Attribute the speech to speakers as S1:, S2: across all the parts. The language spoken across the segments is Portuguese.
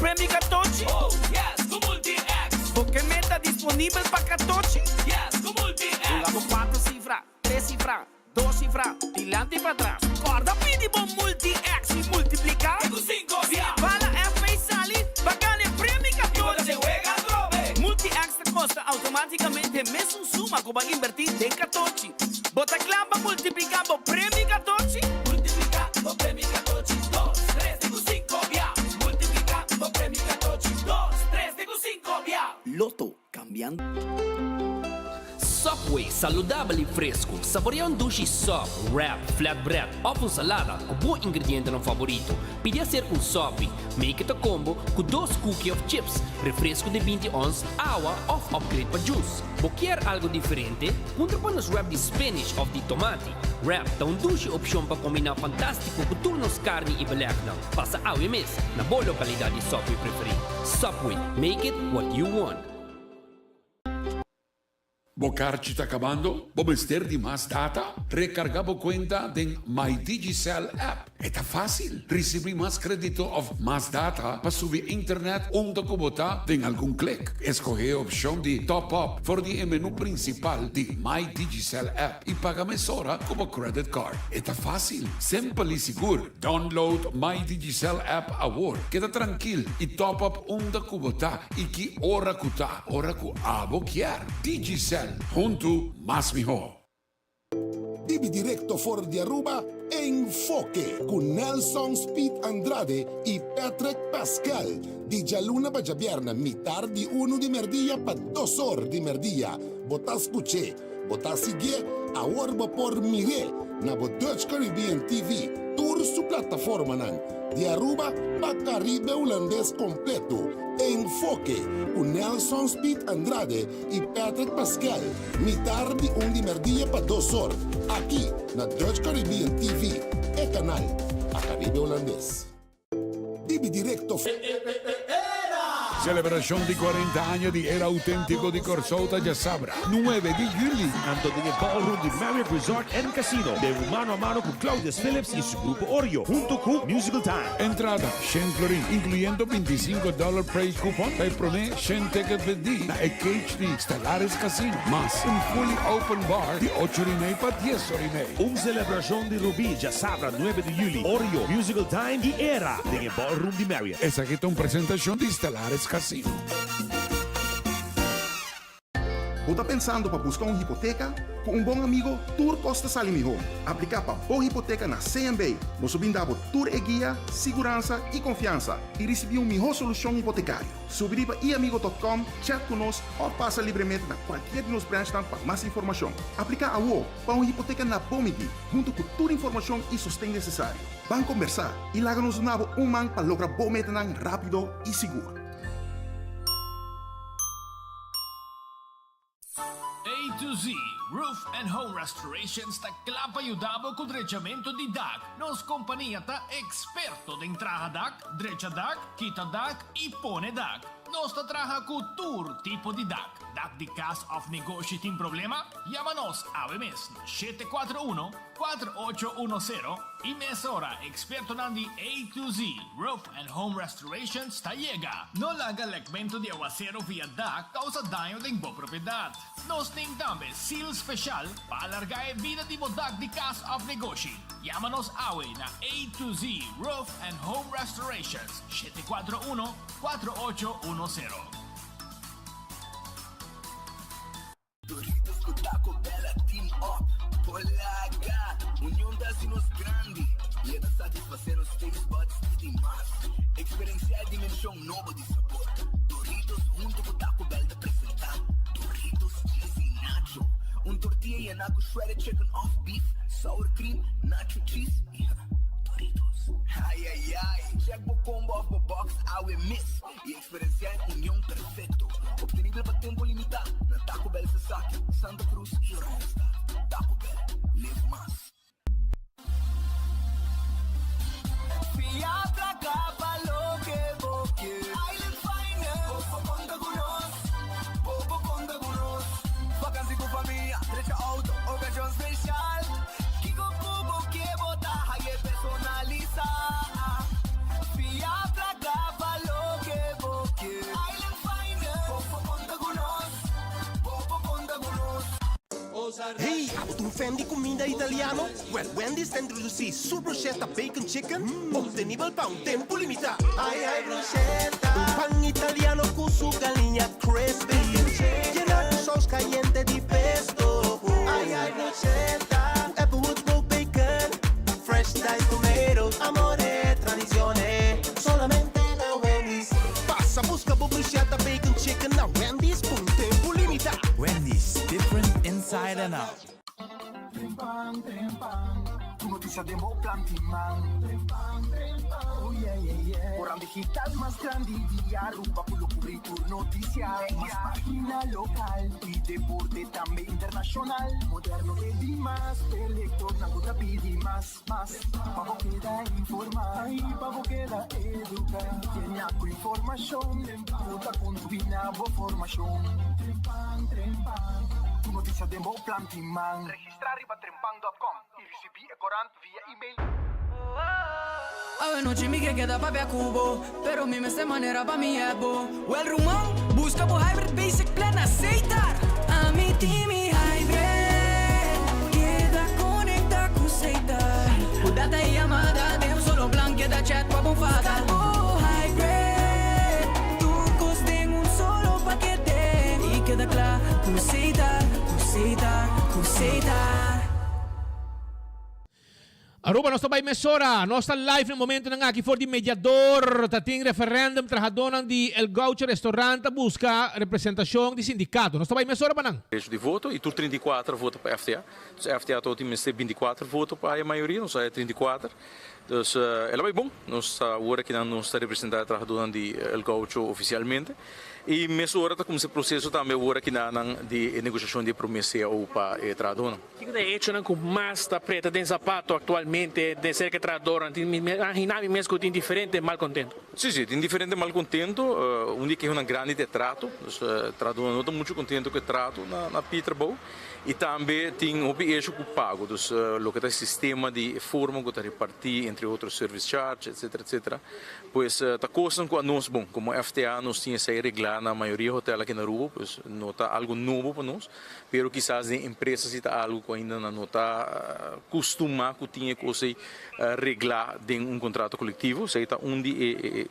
S1: premi 14.
S2: Oh, yes, con Multi-X.
S1: Porque meta disponível para 14.
S2: Yes, con Multi-X.
S1: Jugamos 4 cifras, 3 cifras, 2 cifras, dilante y para atrás. Guarda mínimo Multi-X y multiplica.
S2: Con 5 via.
S1: Para la F y salir, va a ganar premi
S2: Y cuando
S1: 14.
S2: se juega doble.
S1: Multi-X te costa automáticamente mes un suma que va a invertir de 14. Bota clava multiplicando premi 14.
S2: Multiplicando premi 14. 2, 3, con 5 via. Multiplicando premi 14. 2, 3, con 5 via.
S1: Loto, cambiando.
S3: Subway, saludabile e fresco. Saboreia um duche soft, wrap, flatbread ou com salada com bom ingrediente no favorito. Podia ser um Subway. Make it a combo com 2 cookies of chips, refresco de 20 ons, água ou upgrade para juice. Quer algo diferente? Punta para nos wrap de spinach ou de tomate. Wrap dá um duche opção para combinar fantástico com turnos carne e belegna. Passa ao mes na boa localidade de Subway preferido. Subway, make it what you want.
S4: Bocarci está acabando? ¿Bomester de más data? Recargamos cuenta de My Digicel app. Está fácil. Recibir más crédito of más data para subir internet onde kubota en algún clic. Escoge opción de top up por el menú principal de My Digicel app y paga mesora como credit card. Está fácil, simple y seguro. Download My Digicel app ahora. Queda tranquilo y top up onde kubota y que hora kuta, hora ku abo kier. Digicel. Junto más mejor.
S5: Ibi diretto fuori di Aruba Enfoque con Nelson Speed Andrade y Patrick Pascal di Gialuna Bagiabierna mitad di 1 di merdía pa 2 horas di merdía. Bota escuché, bota sigue a orbo por mire na bo Dutch Caribbean TV tour su plataforma nan di Aruba pa Caribe holandés completo. Enfoque con Nelson Speed Andrade y Patrick Pascal mitad di 1 di merdía pa 2 horas aquí na Dutch Caribbean TV e canal a Caribe holandés. Ibi diretto
S4: Celebración de 40 años de Era Auténtico de Corsota ya sabrá. 9 de julio.
S6: Ando en el ballroom de Marriott Resort and Casino. De mano a mano con Claudius Phillips y su grupo Oreo. Junto con Musical Time.
S4: Entrada, Shen Florin, incluyendo $25 price coupon. Bij Prone, Shen Ticket Vendi, na Cage de Stellaris Casino. Más un fully open bar de 8 rinei para 10 rinei.
S6: Celebración de Rubí ya sabrá 9 de julio. Oreo, Musical Time y Era en el ballroom de Marriott.
S4: Esa que es una presentación de Stellaris Casino.
S7: Está pensando para buscar uma hipoteca? Com um bom amigo, Tour Costa Salimihon. Aplicar para boa hipoteca na CMB. Nós brindamos Tour e guia, segurança e confiança. E receber uma melhor solução hipotecária. Subir para iamigo.com, chat conosco ou passa livremente na qualquer de nos branches para mais informação. Aplicar a UO para uma hipoteca na Bomigi, junto com toda a informação e sustento necessário. Vamos conversar e larga-nos um man para lograr boa meta rápido e seguro.
S2: A to Z, Roof and Home Restorations ta clapa aiutavo con drecciamento di DAC. Nos compagnia ta esperto de entrada DAC, dreccia DAC, quita DAC e pone DAC. Nos ta traja con tour tipo di DAC. DAC di Cast of Negosio tin problema? Llámanos a BMS 741-4810 y mesora experto nandi A to Z, Roof and Home Restorations ta llega. No laga legmento de aguacero via DAC causa daño de bo propiedad. Nos ting también seal special para alargar la vida de DAC di Cast of Negosio. Llámanos awe na A to Z, Roof and Home Restorations 741-4810.
S8: Doritos com Taco Bella Team Up. Polaga, união das nos grande. Leva satisfazer os taste buds de demais. Experienciar a dimensão nova de sabor. Doritos junto com Taco Bell te apresentar. Doritos cheesy nacho. Tortilla e naco shredded chicken off beef. Sour cream, nacho cheese. Doritos. Ai, ai, ai. Check o combo off the box, I miss. E experienciar a união perfeito. Obtenível para tempo limitado. Na Taco Bell Sasaki, Santa Cruz e Rosta. Taco Bell, live más. Fiatra capa lo que vos quieres. Island Finance. Bobo conta con nos. Bobo conta con nos. Vacancy con familia, derecha auto, ocasión especial. Kiko Bobo que bota, hay personaliza. Fiatra capa lo que
S9: Hey, tu fendi comida italiano? Well, Wendy's sta introducendo su bruschetta bacon chicken, ottenibile pa' un tempo limitato. Ai bruschetta, un pan italiano con su galinha crispy, llena con sauce caliente di pesto. Ai bruschetta, applewood smoked bacon, fresh diced tomatoes, amore, tradizione, solamente da Wendy's. Passa, busca bruschetta bacon chicken na Wendy's, un tempo limitato.
S10: Wendy's, different inside and out.
S8: Trempang, tu noticia de Mo Plantiman. Oh yeah, yeah, yeah. Orang digital más grande y Aruba por lo cubrir noticias. Más página local y deporte también internacional. Moderno de Dimas, elector, naguta pidi más. Pavo queda informar, pavo queda educar. Tiene con información, puta con tu binabo formación. Trempang. Tu noticia de Mo Plantiman. Registrar riba trempang.com y recibí corant via email.
S11: A noche mi que queda pa' cubo, pero mi esta manera pa' mi ebo. Well rumão, busca por hybrid basic plan aceitar. A mi team hybrid, queda conecta com aceitar. O data e amada, devo solo plan, queda chat pa' bonfada. Oh hybrid, tu coste un solo paquete. E queda claro, aceitar.
S12: Aruba, nós também mesora, nós está live no momento na aqui for de mediador, tating referendum trahadonang di El Gaucho Restaurante busca representação de sindicato. Nós também mesora banang.
S13: De voto e tu 34 vota para a FTA. Dus FTA tot in minste 24 voto para a maioria, nós é 34. Dus ela vai bom, nós agora que não está representado trahadonang di El Gaucho oficialmente. E mesora tá como esse processo também agora que não de negociação de promessa ou para trahadonang.
S14: O que é hecho com mais da preta de sapato atualmente de ser que trahadonang? Imagina mesmo que tem diferente mal contento.
S13: Sim, tem diferente mal contento. Onde que é uma grande de trato, trahadonang não está muito contento com o trato na Peterborough. E também tem o eixo que pago, dos o que é sistema de forma que está repartir entre outros service charge, etc. Pois está coisa com nós bom, como FTA nós tinha essa regra na maioria do hotel aqui na rua, pois não está algo novo para nós, pero quizás em empresas está algo que ainda não está costumado que tinha que você reglar de contrato coletivo, sei está onde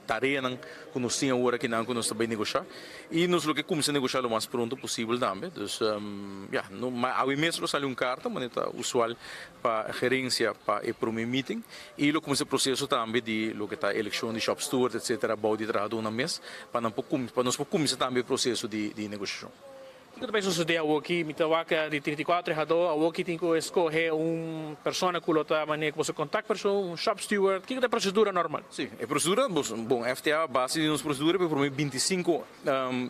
S13: tarefa que nós tinha agora que não que nós também negociar e nós lo que começa a negociar o mais pronto possível também, ao mesmo saiu carta, mas está usual para a gerência para o primeiro meeting e lo começa o processo também de lo que está eleição de shop steward, etc. Bom de trabalho na mesa para nós começar também o processo de negociação.
S14: O que também sucedeu aqui, Mitawaka de 34 errado, aqui tem que escolher uma pessoa que está maneira que você contacta pessoa, shop steward, que é a procedura normal?
S13: Sim, a procedura, bom, FTA base de nossa procedura para 25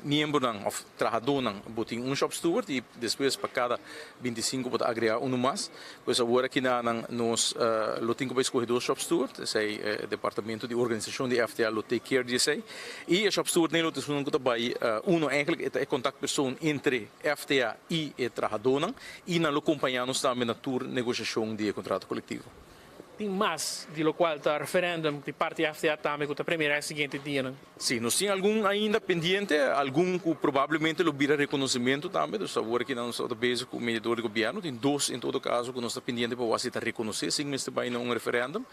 S13: membros of trabalhadores botem shop steward e depois para cada 25 pode agregar mais. Pois agora aqui nós lo tem que escolher 2 shop steward, esse é o departamento de organização de FTA lo take care disso e a shop steward nele tem que trabalhar eigenlijk é contato pessoa entre FTA e trahadonang e nós acompanhamos também na tour negociação de contrato coletivo.
S14: Tem mais de lo qual está referendum de parte da FTA também que a primeira é a seguinte dia, não?
S13: Sim, nós temos algum ainda pendente, algum que provavelmente lo vira reconhecimento também, do sabor que não está base com o mediador do governo, tem 2 em todo caso que nós está pendente para você reconhecer, sim, mas também não referendum,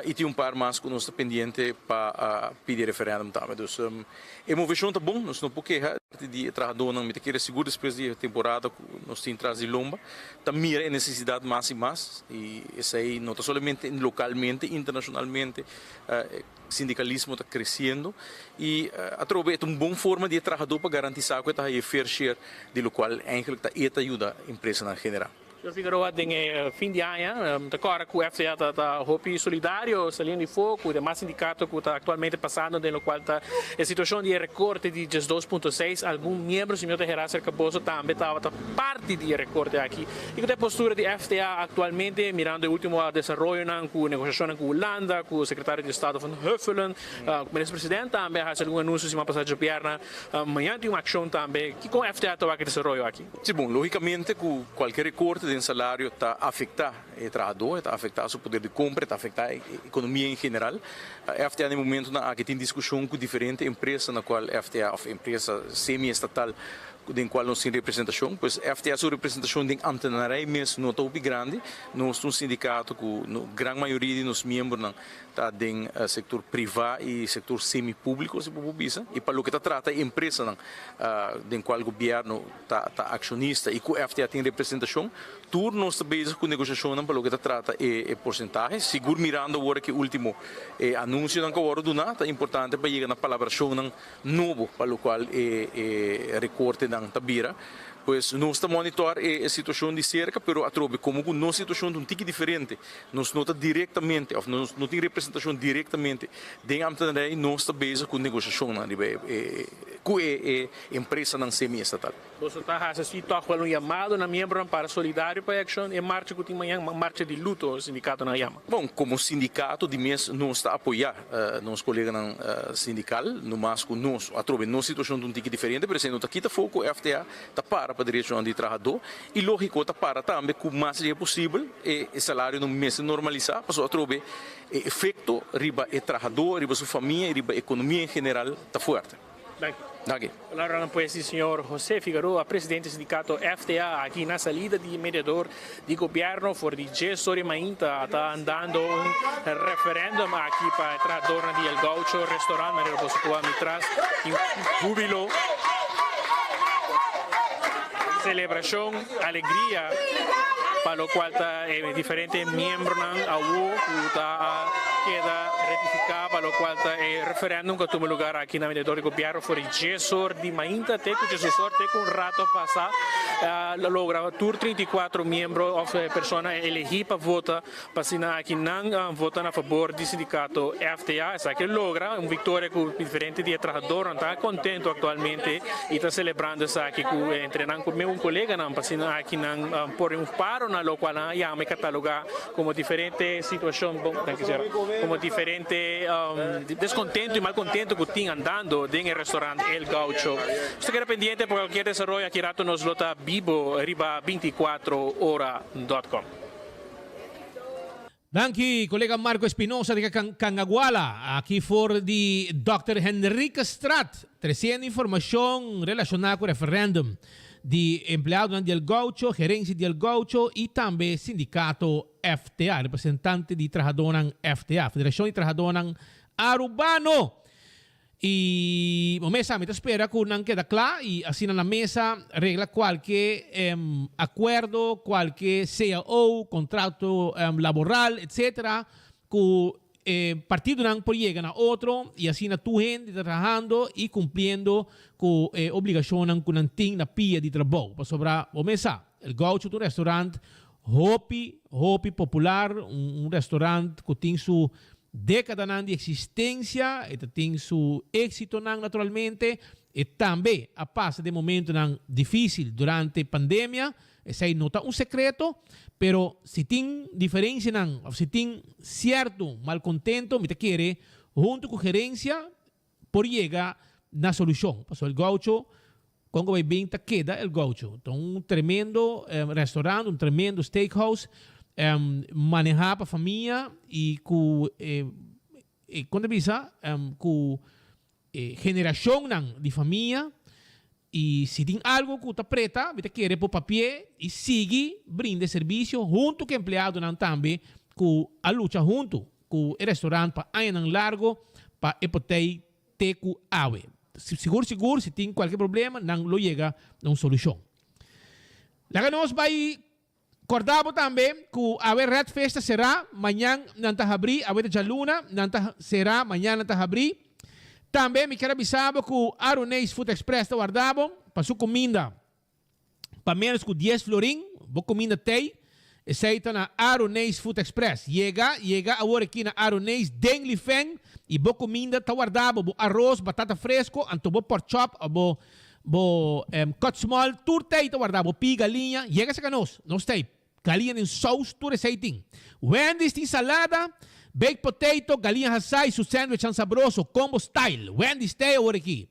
S13: e tem par mais que nós está pendente para pedir referendum também. Então, a movição está bom, nós não podemos de trahadonang, me querer seguro depois da temporada nós temos traz de lomba, também a necessidade mais e mais, e isso aí não está somente localmente, internacionalmente, sindicalismo está crescendo e através de uma boa forma de trabalhador para garantir que está a fair share de lo qual eigenlijk está ajuda a empresa na geral.
S14: Eu Figueroa tem fim de ano, agora que o FTA está hopi solidário, salindo de foco, demais sindicato que está atualmente passando, no qual está a situação de recorte de 2.6, alguns membros do meu terraço Caboso também estava parte de recorte aqui. E que a postura de FTA atualmente, mirando o último desenvolvimento com negociação com a Holanda, com o secretário de Estado van Huffelen, com o ministro-presidente também, faz algum anúncio semana passada de perna, amanhã tem uma ação também, que com a FTA está aqui desenvolvimento aqui.
S13: Sim, bom, logicamente, com qualquer recorte de salário está a afetar o trabalhador, está a afetar o poder de compra, está a afetar a economia em geral. A FTA, no momento, que tem discussão com diferentes empresas, na qual a FTA, a empresa semi-estatal, den qual nós temos representação, pois FTA sua representação de ambtenarij mesmo não tão grande, nós um sindicato com grande maioria de nossos membros tá den setor privado e setor semi-público se publica e para o que está trata a empresa den qual o governo tá acionista e que o FTA tem representação, tudo nós estamos com negociação para o que está trata é porcentagem, seguro mirando agora que o último anúncio que agora do nada é importante para chegar na palabração novo para o qual é recorte da tabira. Pois nós estamos monitorando a situação de cerca, pero atrobe como nossa situação é um tique diferente, nós nota diretamente, ou nós não tem representação diretamente, de ambtenarij nós estamos bezig com negociação com a empresa semi-estatal.
S14: Você está assistindo chamado na membro para solidário para a ação em marcha que tem manhã, marcha de luto o sindicato na Yama.
S13: Bom, como sindicato de mês nós está apoiar nossos colegas sindical, no mais que nós atrobe nossa situação é um tique diferente, por exemplo, aqui está foco FTA está para direito de trabalhador e lógico está para também com o mais possível o salário no mês normalizar, para atrobe efeito riba o trabalhador, riba sua família, riba a economia em geral está forte.
S14: Daqui. Allora, pues, il signor José Figueroa, presidente del sindicato FTA, aqui na salida di mediador di governo for di gestori Mainta, sta andando un referendum aqui para trabalhador di El Gaucho, restaurante, nel posto mitras, in júbilo, celebração, alegria, para o qual diferentes membros queda ratificado, para o qual é referendum que toma lugar aqui na mediador de governo for gestor de Mainta, te que gestor te com rato passar logra tur 34 membros of persona elegi para votar para sina aqui não votam a favor do sindicato FTA, essa que logra uma vitória com diferente de trabalhador, está contento atualmente e está celebrando essa aqui com treinando com meu colega não para sina aqui não por um paro na lo qual já me cataloga como diferente situação, como diferente descontento e malcontento que tinha andando dentro do restaurante El Gaucho. Você quer pendiente por qualquer desenvolvimento aqui rato nos lota Bibo riba 24hora.com.
S12: Danke, colega Marco Espinosa de Cangaguala, aqui for de Dr. Henrique Strat, trazendo informação relacionada com o referendum de empleado de El Gaucho, gerência de El Gaucho e também sindicato FTA, representante de trabalhadores FTA, Federação de Trabalhadores Arubano. E o mesa me espera que não queda claro e assim na mesa regla qualquer acordo, qualquer CAO, contrato laboral, etc. que partido não pode chegar a outro e assim na tua gente trabalhando e cumprindo com obrigação que não tem na pia de trabalho. Para sobrar o mesa, El Gaucho é um restaurante hopi popular, um restaurante que tem sua década de existência, e tem seu êxito naturalmente, e também a passa de momento difícil durante a pandemia, esse aí não está um secreto, pero se tem diferença, se tem certo malcontento, me te quer, junto com a gerência, por chegar na solução. Passou El Gaucho, quando vai bem, queda El Gaucho. Então, um tremendo restaurante, um tremendo steakhouse, manejar para a família e com quando bisa com geração de família e se tem algo que está preta, você quer pôr papel e sigue brinde serviço junto com o empregado também com a luta junto com o restaurante para anos largo para poder ter com água. Seguro, se tem qualquer problema, não lo chega a uma solução. Lá nós vai acordamos também que a Red Festa será amanhã na Tahabri, a de Luna, será amanhã na Tahabri. Também me quero avisar que o Aronês Food Express está guardado para sua comida. Para menos que 10 florim, vou comida tem. Esse aí está na Aronês Food Express. Chega agora aqui na Aronês, Dengli Feng, e vou comida está guardado. Arroz, batata fresco, antobo pork chop, cut small, tudo está guardado. Pi, galinha, chega a nós tem. Galinha em sauce, tudo esse aí tem. Wendy's tem salada, baked potato, galinha assai, su sandwich sabroso, combo style. Wendy's tem agora aqui.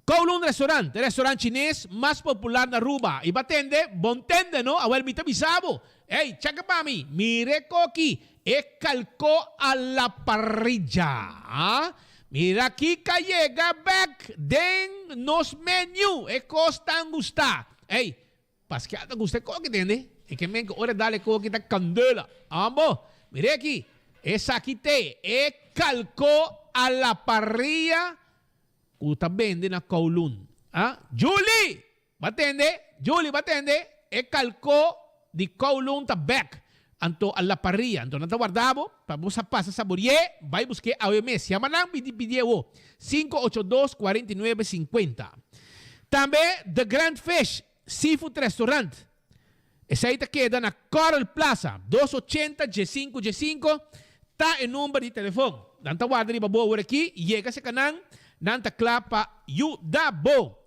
S12: Kowloon restaurante chinês mais popular na Aruba. E batende, bom tende, no? Awel mita bisabo. Hey, checa para mim. Mire aqui. É calcó a la parrilla. Mira aqui que llega back den nos menu. E costan gusta. Hey, Pascal te gusta co que entende? E que men ora dale co que ta candela. Ambo, mire aqui. Essa aqui te e calcó a la parrilla. Uta vende na Kowloon. Ah, Julie, batende? Julie, batende? E calcó di Kowloon ta back. Anto alla parrilla, anto nata guardavo, pa busa pasa saborie, vai busque a OMS, chama lang pidiewo, 582-4950. Também The Grand Fish Seafood Restaurant. Essa aí queda na Coral Plaza, 280-G5, tá em número de telefone. Nanta guarda riba boa aqui, chega se canang, nanta clapa Yudabo.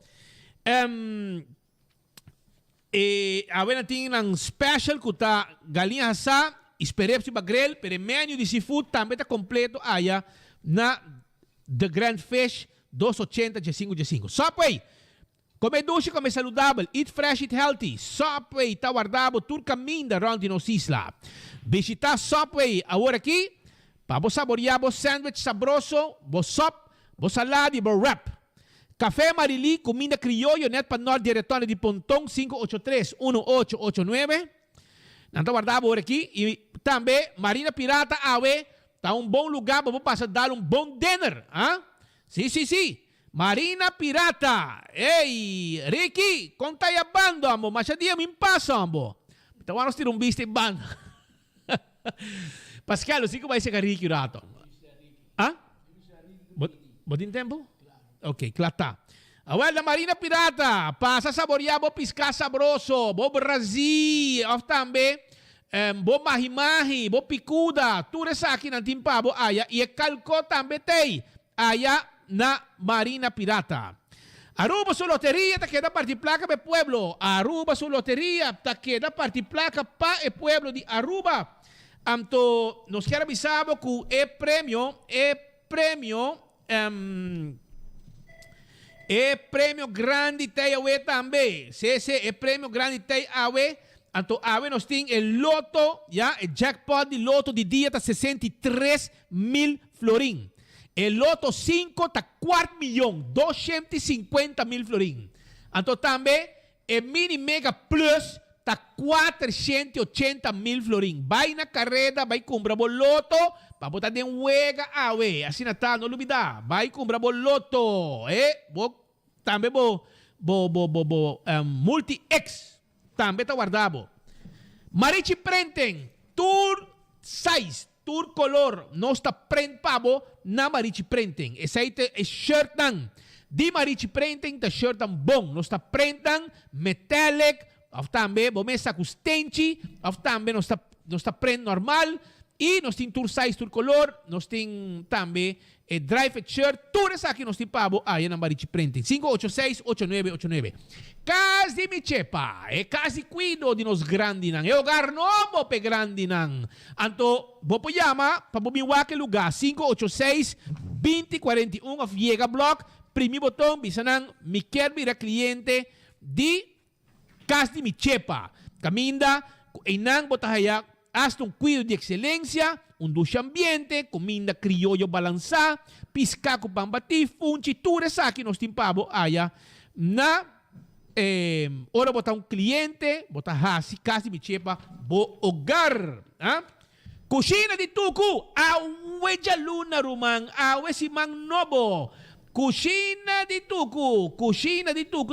S12: Agora tem um special que está galinha assada, esperepsi bagrel, pero menu de seafood também está completo aí na The Grand Fish 280-G5. Subway, come doce, come saudável, eat fresh, eat healthy. Subway está guardado, todo caminho around de nossa isla. Visitar Subway agora aqui, para você saborear o sandwich sabroso, o sop, o salada e o wrap. Café Marili, comida criollo, net para nós, diretório de Pontong, 583-1889. Nanta guardava por aqui. E também, Marina Pirata, Awe, está um bom lugar para você dar um bom dinner. Ah? Sim. Marina Pirata. Ei, Ricky, conta aí a banda, amor. Mas já dia me passa, amor. Então, vamos ter um bicho de banda. Pascal, assim que vai ser Ricky rato. Ah? Botin tempo? Ok, claro está. Agora, Marina Pirata, passa a saborear, vou piscar sabroso, vou Brasil, também, vou mahi-mahi, vou picuda, tudo isso aqui na Timpabo, e calcó também tem, na Marina Pirata. Aruba sua loteria, tá queda parte placa para pueblo. Aruba sua loteria, tá queda parte placa para o pueblo de Aruba. Anto, nos quer avisar que é prêmio, é prêmio grande tem awe também. Esse é prêmio grande tem awe. Então, awe nós tem o loto, o jackpot de loto de dia tá 63.000 florim. O loto 5 tá 4.250.000 florim. Então, também, o mini mega plus tá 480.000 florim. Vai na carrera, vai comprar o loto, para botar de huega awe. Assim na tá, não olvidar. Vai comprar o loto. Também multi-X. Também tá guardado. Marichi Prenten, tour size, tour color. Nós tá print pabo na Marichi Prenten. Esse aí é shirt nan. Di Marichi Prenten, tá shirt nan bom. Nós tá printan metallic. Of também, bom, mesa com stenchi. Of também, nós tá print normal. E nós temos tour size, tour color, nós temos também dry fit shirt, tudo isso aqui nós temos pabo aí na Marichi Printing. 586-8989. Kasi mi chepa, kasi cuido de nos grandi nang. O garnomo pe grandi nang. Anto, bopo llama, pa bumiwa ke lugar, 586-2041 of Viega Block, primi botão, bisa nang mi kerbira cliente di kasi mi chepa. Caminda, inang botahayak, hasta un cuido de excelencia, un duche ambiente, comida criollo balançada, pisca com pambati, funchi, tudo isso aqui nós timpabo aya na ora botar um cliente, botar hasi, casa me chepa, bo hogar, Cucina de Tucu, awe jaluna rumang, awe si mang nobo, Cucina de Tucu,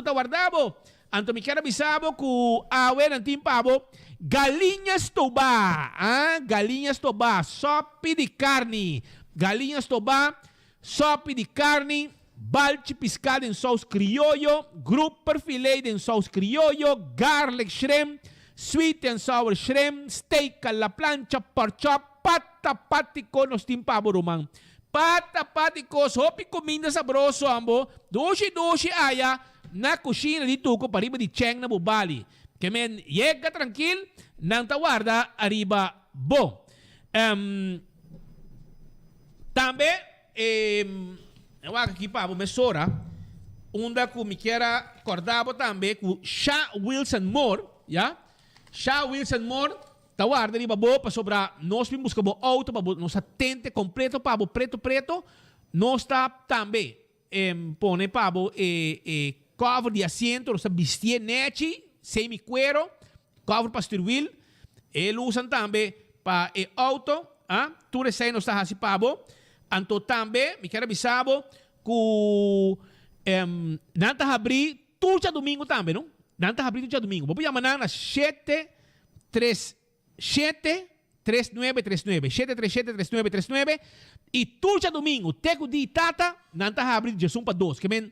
S12: tá guardado? Anto me quero avisar que awe não timpabo, Galinhas Tobá, Galinhas Tobá, sope de carne. Galinhas Tobá, sope de carne, balde piscado em sauce criollo, grouper filet em sauce criollo, garlic shrimp, sweet and sour shrimp, steak a la plancha, pork chop, pata patico nos timpabo rumang. Pata patico, sope comida sabroso ambo, doce aya, na Cucina de Tuco, pariba de Cheng na Bubali. Que men, llega tranquilo, nang tawarda, arriba, bom. Também, eu aqui para a mesora, onde que me quero acordar também com Shaw Wilson Moore, já? Shaw Wilson Moore, tawarda, arriba, bom, para sobrar, nós buscamos auto, para nós atente completo, para preto, Nós está também pone pabo cover de assento, nós está vestir net, semi-cuero, cover para steering wheel. Eles usam também para auto, tudo isso aí nós está assim pabo. Então também, me quero avisar que não está abrir todo domingo também, não? Não está abrir todo domingo. Vou chamar na 737-3939, 737-3939, e todo domingo, teco de tata, não está abrir de 1 para 2, que men,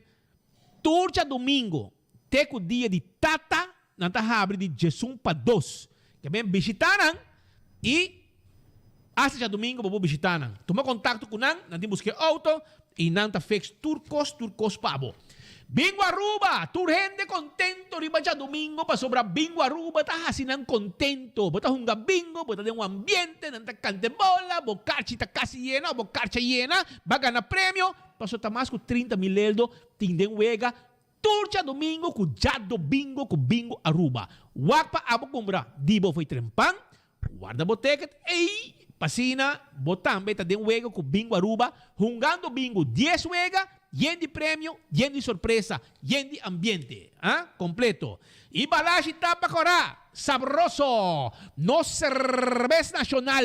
S12: todo domingo, teco dia de tata, não está abrir de 1 para 2, que men, visitaram e hasta domingo vou visitar. Toma contato com nang, nanti busque auto e nanta fix turcos pabo. Bingo Aruba, tu gente contento riba já domingo pa sobra Bingo Aruba, tá hasinan contento. Bota hunga bingo, bota de um ambiente, nanta cante bola, bocarchi ta casi llena, bocarcha llena, va gana premio, paso tamas com 30 mil eldo, tinden wega, turcha domingo com jado bingo com Bingo Aruba. Wakpa abo kumbra, dibo foi trempang, guarda boteket, ei, pasina, botambe, tá de um wega com Bingo Aruba, jungando bingo 10 wega, yen de prêmio, yen de surpresa, yen de ambiente, completo. E Balashi Tapacorá, sabroso, no cerveza nacional,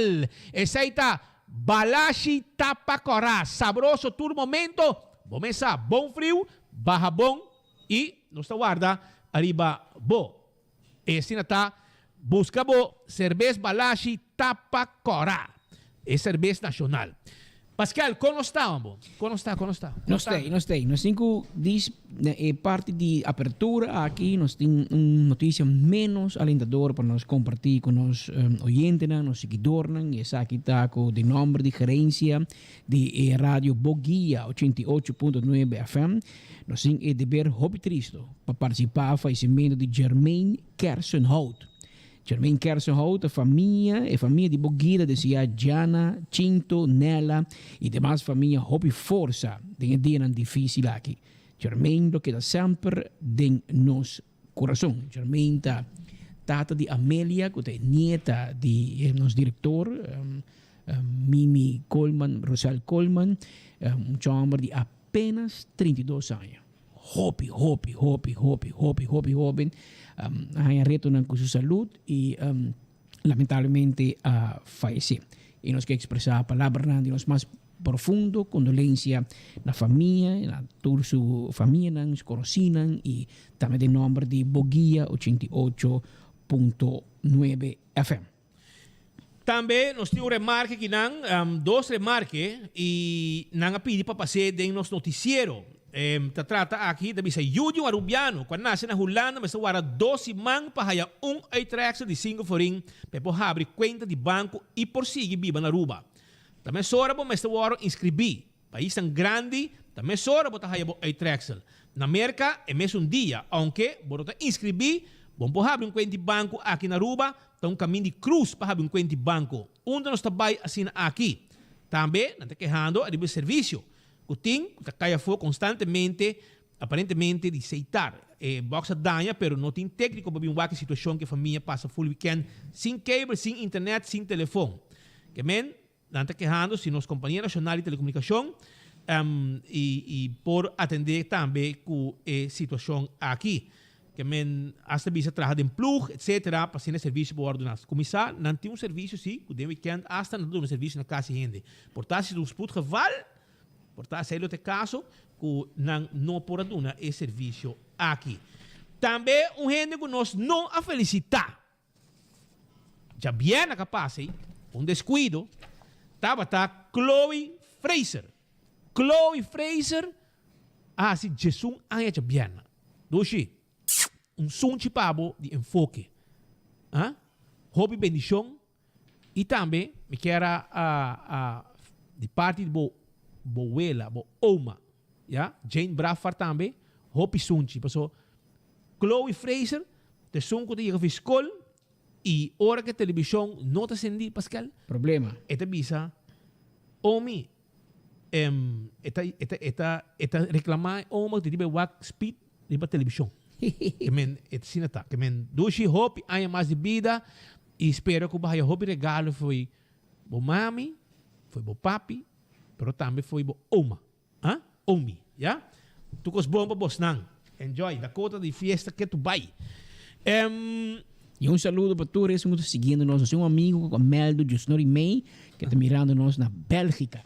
S12: essa aí tá Balashi Tapacorá, sabroso, todo momento, bom mesa, bom frio, barra bom, e nos guarda, arriba, bo. Esse tá, busca bo, cerveza Balashi Tapacorá, é cerveza nacional. Pascal, como estamos? Como está?
S15: Nós temos parte de apertura aqui, nós temos uma notícia menos alentadora para nós compartilhar com os oyentes, nos seguidores, e essa aqui está com o nome de gerência de Rádio Boguia 88.9 FM. Nós temos o dever hobby triste para participar do falecimento de Germaine Kersenhout. Germaine Kersenhout, a família de Boguida, decía Jana, Cinto, Nela e demais família hobby força de um dia difícil aqui. Germaine lo queda sempre em nosso coração. Germaine tá tata de Amelia, que é nieta de nosso diretor, Mimi Coleman, Rosal Coleman, homem de apenas 32 anos. Hobby. Hay reto com sua saúde e lamentavelmente faleceu. E nós queremos expressar a palavra de nós mais profundo, condolência na família, na toda sua família, nos conhecidos e também em nome de Boguia 88.9 FM.
S12: Também nós temos remarque que dois remarques e não pedi para passar em nosso noticiero. Trata aqui da bisa Yudio Arubiano quando nasce na Holanda mas agora 12 man para haya uitrecht de 5 forin para abrir conta de banco e por seguir viva na Aruba. Também sora bom mas agora inscrever país tão grande também sora bota haya uitrecht na América é mesmo dia aunque bota inscrever bom para abrir conta de banco aqui na Aruba tá caminho de cruz para abrir conta de banco onde nós trabalha assim aqui também não está quejando a de serviço. O ting kaya fo constantemente, aparentemente, de aceitar. Boxa danha, pero não tem técnico para uma situação que a família passa full weekend sem cable, sem internet, sem telefone. Que men, não está quejando se nos Companhia Nacional de Telecomunicação e por atender também com a situação aqui. Que men, hasta bisa trabalhar em plug, etc., para ser serviço para ordenar. Começar, não tem serviço, sim, o weekend, hasta não tem serviço na casa de gente. Portanto, se nos put geval, portanto, se ele tem caso, que não pode dar esse serviço aqui. Também, gente que nós não a felicitar. Já bem capaz, descuido, estava Chloe Fraser. Chloe Fraser, se Jesus anya já bem. Doxi, sunchi pabo de enfoque. Hobby bendição. E também, me quero de parte de boela, oma, Jane Braffard também, Hopi Sunchi, passou Chloe Fraser, te sunco de ir fiscal e hora que a televisão não está sendo Pascal.
S15: Problema.
S12: Esta bisa, omi, esta reclamar oma de tibe walk speed de televisão. Que men, esta sinata, que men, doce Hopi, há mais de vida e espero que o bahia Hopi regalo foi bo mami, foi bo papi, pero também foi bo oma. Omi, ja? Tukos bomba bosnang. Enjoy, Dakota de fiesta que tu vai.
S15: E um saludo para todos que estão seguindo nós. Um amigo com Meldo, Jusnori May, que está mirando nós na Bélgica.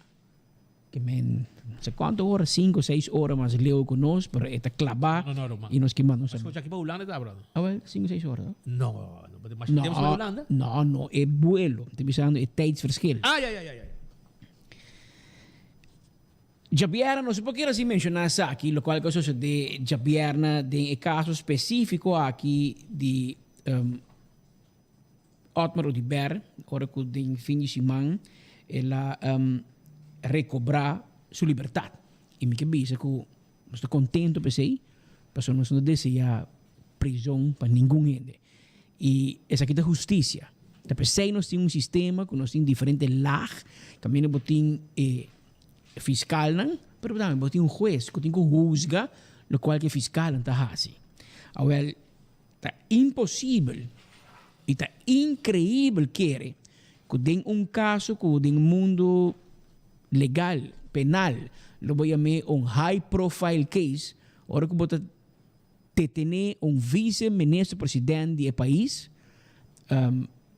S15: Que men, não sei quantas horas, 5, 6 horas, mas leu conosco, para está clavar e nós que mandamos.
S12: Mas aqui para Holanda, tá, brother?
S15: Ah, well, 5, 6 horas.
S12: Não, mas temos para Holanda?
S15: Não, é vuelo. Estou pensando, é tijdsverschil.
S12: Ja.
S15: Jabiera, não sei por que assim mencionar isso aqui, o qual coisa de Jabiera, de caso específico aqui de Otmar Odiber, ora que de fim de semana, ela recobrar sua liberdade. E me que bisa que estou contente por isso, porque nós não desejamos prisão para nenhum ende. E essa aqui é justiça. Então, nós temos um sistema que nós temos diferentes lajes, também nós temos fiscal, mas também nós temos juez que tem que juzgar o qual que fiscal está assim. Well, está impossível e está incrível que tem caso que tem mundo legal, penal, lo voy a llamar un high profile case, ahora que bota tener un vice-ministro presidente del país,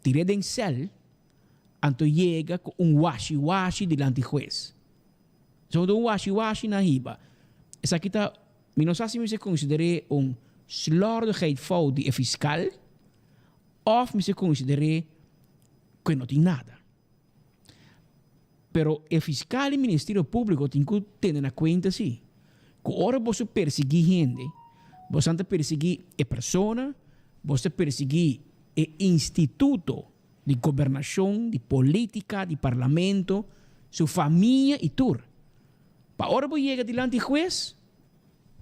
S15: tiré de cel, anto llega con un washi-washi delante del juez. So, un washi-washi na hiba. Esa kita, no sé si me se considere un slordigheid fout de fiscal, of me se considere que no tiene nada. Pero el fiscal y el Ministerio Público tienen que tener en cuenta, sí, que ahora vos perseguir gente, vos antes perseguir a persona, vos perseguir el instituto de gobernación, de política, de parlamento, su familia y todo. Para ahora vos llegas delante del juez,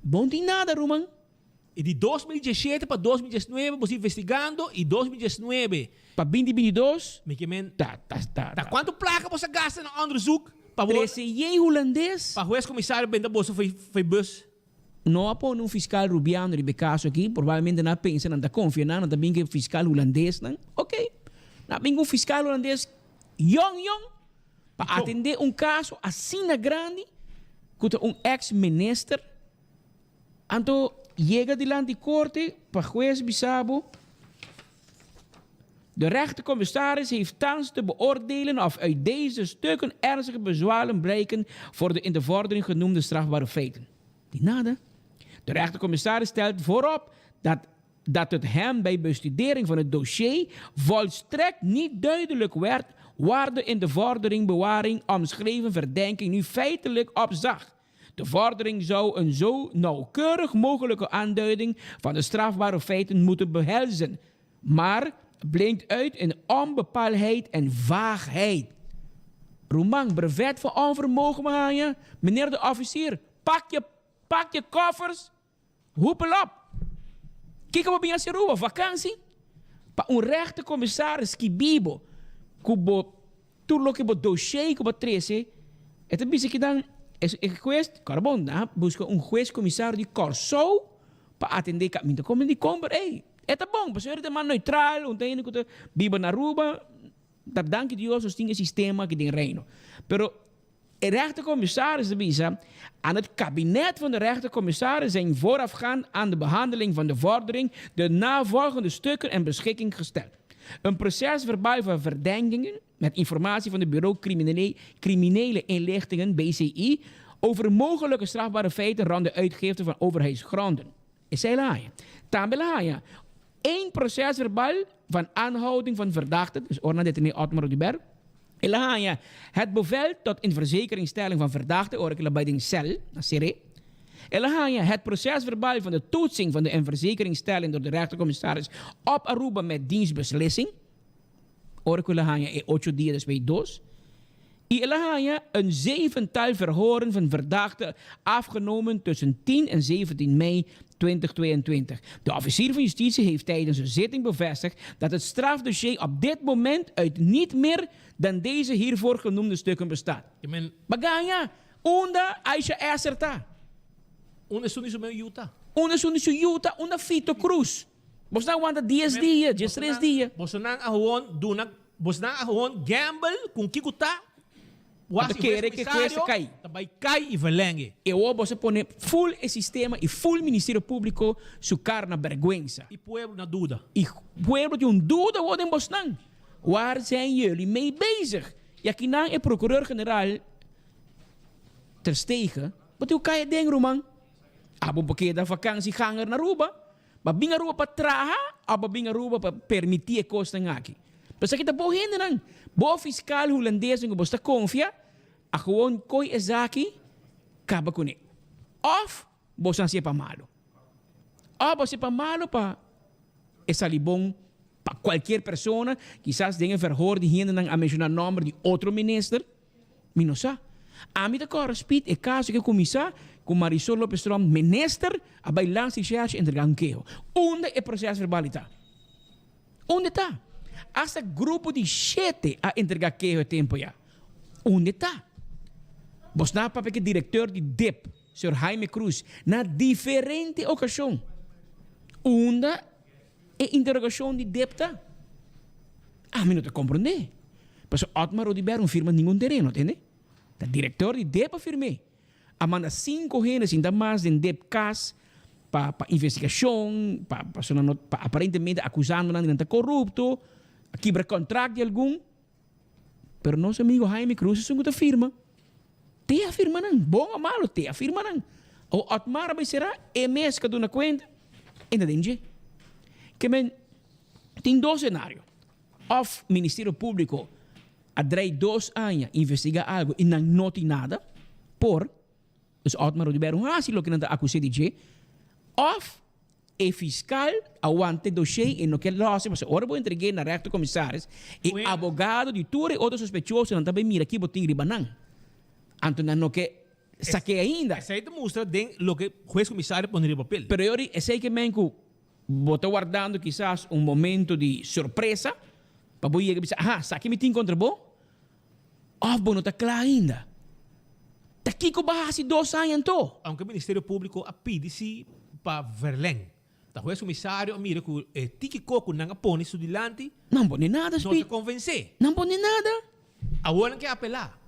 S15: vos no tiene nada, Roman.
S12: E de 2017 para 2019, você investigando, e 2019
S15: para 2022,
S12: tá quanto placa você gasta no onderzoek?
S15: Para você holandês?
S12: Para o ex-comissário Benda Bosso foi bus?
S15: Não há um fiscal rubiano de caso aqui, provavelmente não pensa, não está confiando, não também que fiscal holandês, não? Ok. Não tem um fiscal holandês young, para atender caso assim na grande, com ex-ministro, então llega delante de corte, para juez Bissabo. De rechtercommissaris heeft thans te beoordelen of uit deze stukken ernstige bezwaren blijken voor de in de vordering genoemde strafbare feiten. Die nada. De rechtercommissaris stelt voorop dat het hem bij bestudering van het dossier volstrekt niet duidelijk werd waar de in de vordering bewaring omschreven verdenking nu feitelijk op zag. De vordering zou een zo nauwkeurig mogelijke aanduiding van de strafbare feiten moeten behelzen, maar blinkt uit in onbepaaldheid en vaagheid. Roman, brevet van onvermogen maken. Meneer de officier, pak je koffers, hoepel op. Kijk op bij een vakantie. Pa een rechtercommissaris Kibibo, kubo tuurlijk het dossier kubo 13. Het is een dan es juez carbon, busca un juez comisario de Corso para atender caminho como de compra. Hey, está bom, para ser de man neutral, un técnico de viva na Aruba, dat dank Dios os tinha sistema que tem reino. Pero de rechtercommissaris de Bisa aan het kabinet van de rechtercommissaris zijn voorafgaand aan de behandeling van de vordering de navolgende stukken en beschikking gesteld. Een procesverbaal van verdenkingen met informatie van het Bureau Criminele Inlichtingen, BCI, over mogelijke strafbare feiten rond de uitgifte van overheidsgronden. Is hij laaien. Tambelaaien. 1 procesverbaal van aanhouding van verdachten, dus orna detiné Otmar Odiber. Elaaien. Het bevel tot in verzekeringstelling van verdachten, oorkelen bij de cel, serie. Elaaien. Het procesverbaal van de toetsing van de inverzekeringstelling door de rechtercommissaris op Aruba met dienstbeslissing. Orkelen 8 dias después 2. Elaaien. Een 7-tal verhoren van verdachten afgenomen tussen 10 en 17 mei 2022. De officier van justitie heeft tijdens een zitting bevestigd dat het strafdossier op dit moment uit niet meer dan deze hiervoor genoemde stukken bestaat. Bagaya, onda Aisha Acerta.
S12: Una suniso meu Utah.
S15: Una suniso Utah, una Fito Cruz. Bos na wanda 10 dias, just 3 dias.
S12: Bos na gewoon doen, bos na gewoon gamble com kikuta. Wasi
S15: quer que coisa cai.
S12: Também cai e verlengue.
S15: E o você põe full o sistema e full Ministério Público su cara na vergüenza.
S12: E pueblo na dúvida.
S15: E pueblo tem dúvida wat in Bosnan. Waar zijn jullie mee bezig? E aqui não é procurador-geral ter Stegen. Wat u kan je denken, Roman? Abo porque da vakantie ganger na Aruba. Ba binga Aruba pa traha, abo binga Aruba pa permitir costa aqui. Mas aqui tá bom ainda não. Bo fiscal holandês ngo bosta confia, a gewoon koi ezaki, acaba com ele. Of bosan se pa malo. Ou se pa malo pa essa libon para qualquer pessoa, quizás tenha verhoor die hier a mencionar nome de outro ministro, minosa. A mim da correspond é caso que começar com Marisol Lopes Trom, minister, a bailar se cheia entregar um queijo. Onde é o processo verbal está? Onde está? Hasta grupo de 7 a entregar queijo tempo já. Onde está? Vos na papel que diretor de DEP, Sr. Jaime Cruz, na diferente ocasião. Onde é interrogação de DEP está? A mim não te compreende. Mas Otmar Rodibert não firma nenhum terreno, entende? O diretor de DEP afirmou. A manda 5 genes ainda mais em DEP CAS para investigação, para aparentemente acusando de não corrupto, quebra contrato de algum. Pero nosso amigo Jaime Cruz é uma firma. Te afirma não, bom ou malo, te afirma não. O Otmar vai será mês que dá conta, ainda tem que tem 2 cenários. Of Ministério Público a 2 anos investigar algo e não nota nada, por os Otmar Rodibert se lo que não está acusado de of o fiscal aguante dossiê e não quer lá, mas agora vou entregar na recto comissários e abogado de tudo e outro sospechoso não também mira aqui botem ribanão. Então não quer saque ainda.
S12: Essa aí demonstra o que o juiz comissário põe no papel.
S15: Pero eu sei que menco botou guardando quizás momento de surpresa para boia que pensar, saque me tem contra bom? Bom, não está claro ainda. Tá aqui com base 2 anos então.
S12: Aunque o Ministério Público pede-se para Verleng. O juiz comissário mira que tiki coco não põe isso dilante.
S15: Não põe nada,
S12: não te convencer.
S15: Não põe nada.
S12: Agora quer apelar.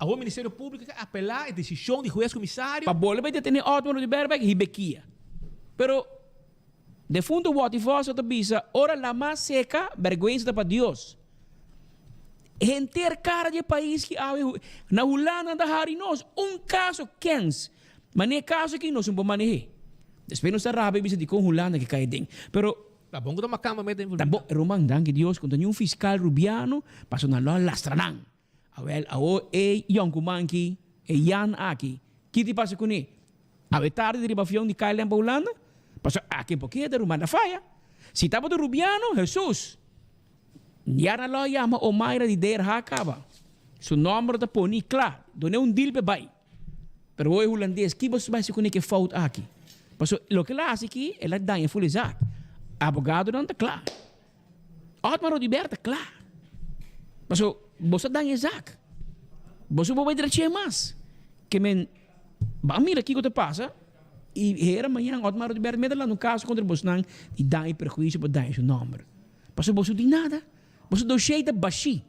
S12: O Ministério Público quer apelar a decisão do juiz comissário.
S15: Para bola vai detener Otmar Rodibert e bequia. Pero de fundo o que faz outra bisa, ora la mais seca, vergüenza para Deus. Enter cara de país que na Holanda da hari nós caso quens, mas nem caso que nós não podemos manejar. Depois nós rápido bisa de com Holanda que cai dentro. Pero
S12: tá bom que toma cama mete
S15: tá bom, Roman, danke Deus, quando um fiscal rubiano passou na loja lastranang. Yonku Manki, Jan Aki, que te passa com ele? A tarde de ribafião de Kailan para Holanda? Passou aqui porque de Romana Faia. Se estava do Rubiano, Jesus. Já na loja chama o Mayra de Der Hakaba. Seu nome está poni, claro, donou deal para bai. Pero o holandês, que você vai se conhecer que falta aqui? Passou, o que lá aqui, ela dá em fulizar. Abogado não está claro. Otmar Rodibert está claro. Passou, você dá em Isaac. Você vai direito mais. Que mira aqui o que passa. E era amanhã, Otmar Rodibert, lá no caso contra Bosnan, e dá em prejuízo para dar seu nome. Passou, você não nada. Você deu cheio de baixi.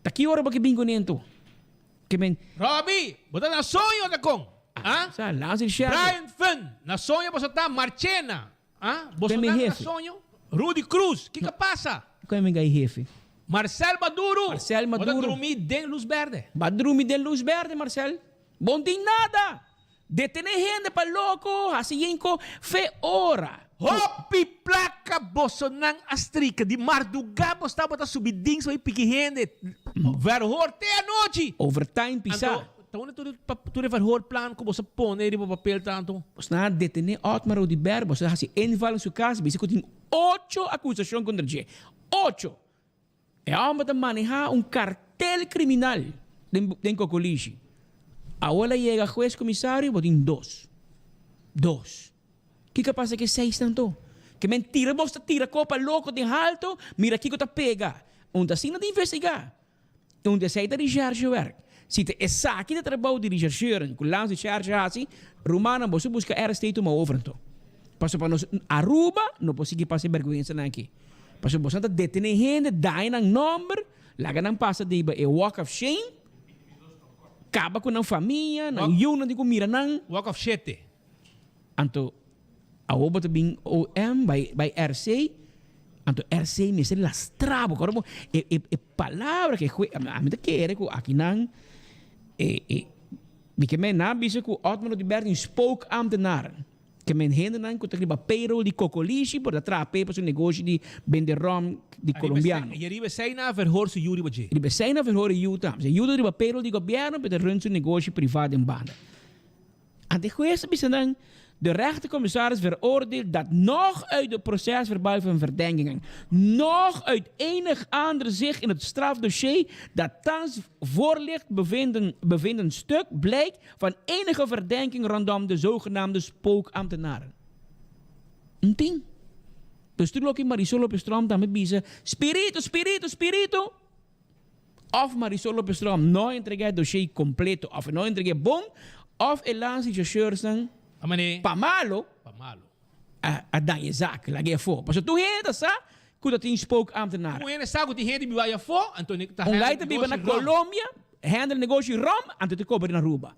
S15: Daqui hora que bingo nento. Que
S12: Robbie, você na sonho da com? Brian Finn, na sonho você tá Marchena. Você tá na sonho? Rudy Cruz, que passa?
S15: Qual é o meu jefe?
S12: Marcel Maduro.
S15: Marcel Maduro.
S12: Vai dormir de luz verde.
S15: Vai dormir de luz verde, Marcel. Bom tem nada. Detener gente para louco, assim fe hora.
S12: Hopi placa Bolsonaro astrica de Marduga posta bota subidinho aí pique gente. Verhor até a noite.
S15: Overtime pisar.
S12: Então tu verhor plan como você põe ele para papel tanto.
S15: Você não detener Otmar Rodibert, você assim enval em sua casa, você tem 8 acusações contra ele. 8. É alma de manejar cartel criminal dentro do colégio. Agora chega o juiz comissário, botem 2. 2. Que passa que 6 tanto? Que mentira, você tira copa louco de alto, mira aqui que tá pega. Onde assim não de investigar. Onde sai de recherche work. Se te essa aqui de trabalho de recherche, com lance de recherche assim, Romana você busca era state uma overto. Passa para nós Aruba, não consegue passar vergonha aqui. Passa você tá detener gente, dá em número, lá não passa de walk of shame. acaba com a família, na yuna de comida não.
S12: Walk of shit.
S15: Anto a oba também OM by RC. Anto RC me se lastrabo, como palavra que a mim quer que aqui não que men na bisa ku Otmano de Bertin spoke ambtenaar. Que men hende nan ku takriba payroll di cocolisi por da pepa su negócio di benderom di colombiano.
S12: E ribe sei na verhoor su Yuri Baji.
S15: Ribe sei na verhoor Yuta. Se Yuta riba payroll di governo per run su negócio privado in banda. Ante juez bisa dan de rechtercommissaris veroordeelt dat nog uit het procesverbaal van verdenkingen, nog uit enig ander zich in het strafdossier dat thans voorligt bevinden stuk blijkt van enige verdenking rondom de zogenaamde spookambtenaren. Een ding. Dus toen ook in Marisol op de stroom dan met biezen, spirito. Of Marisol op de stroom nooit entrega het dossier completo, of nooit entrega bom, of helaas die chauffeurs dan Pamalo. A dan je zaak, lag je voor. Pas tu heen dat sa, ku dat in spookambtenaar.
S12: Tu heen sa ku die heen die bij je voor, en toen ik
S15: on leite biba na Colombia, handle negócio rom, anto te cobre na Aruba.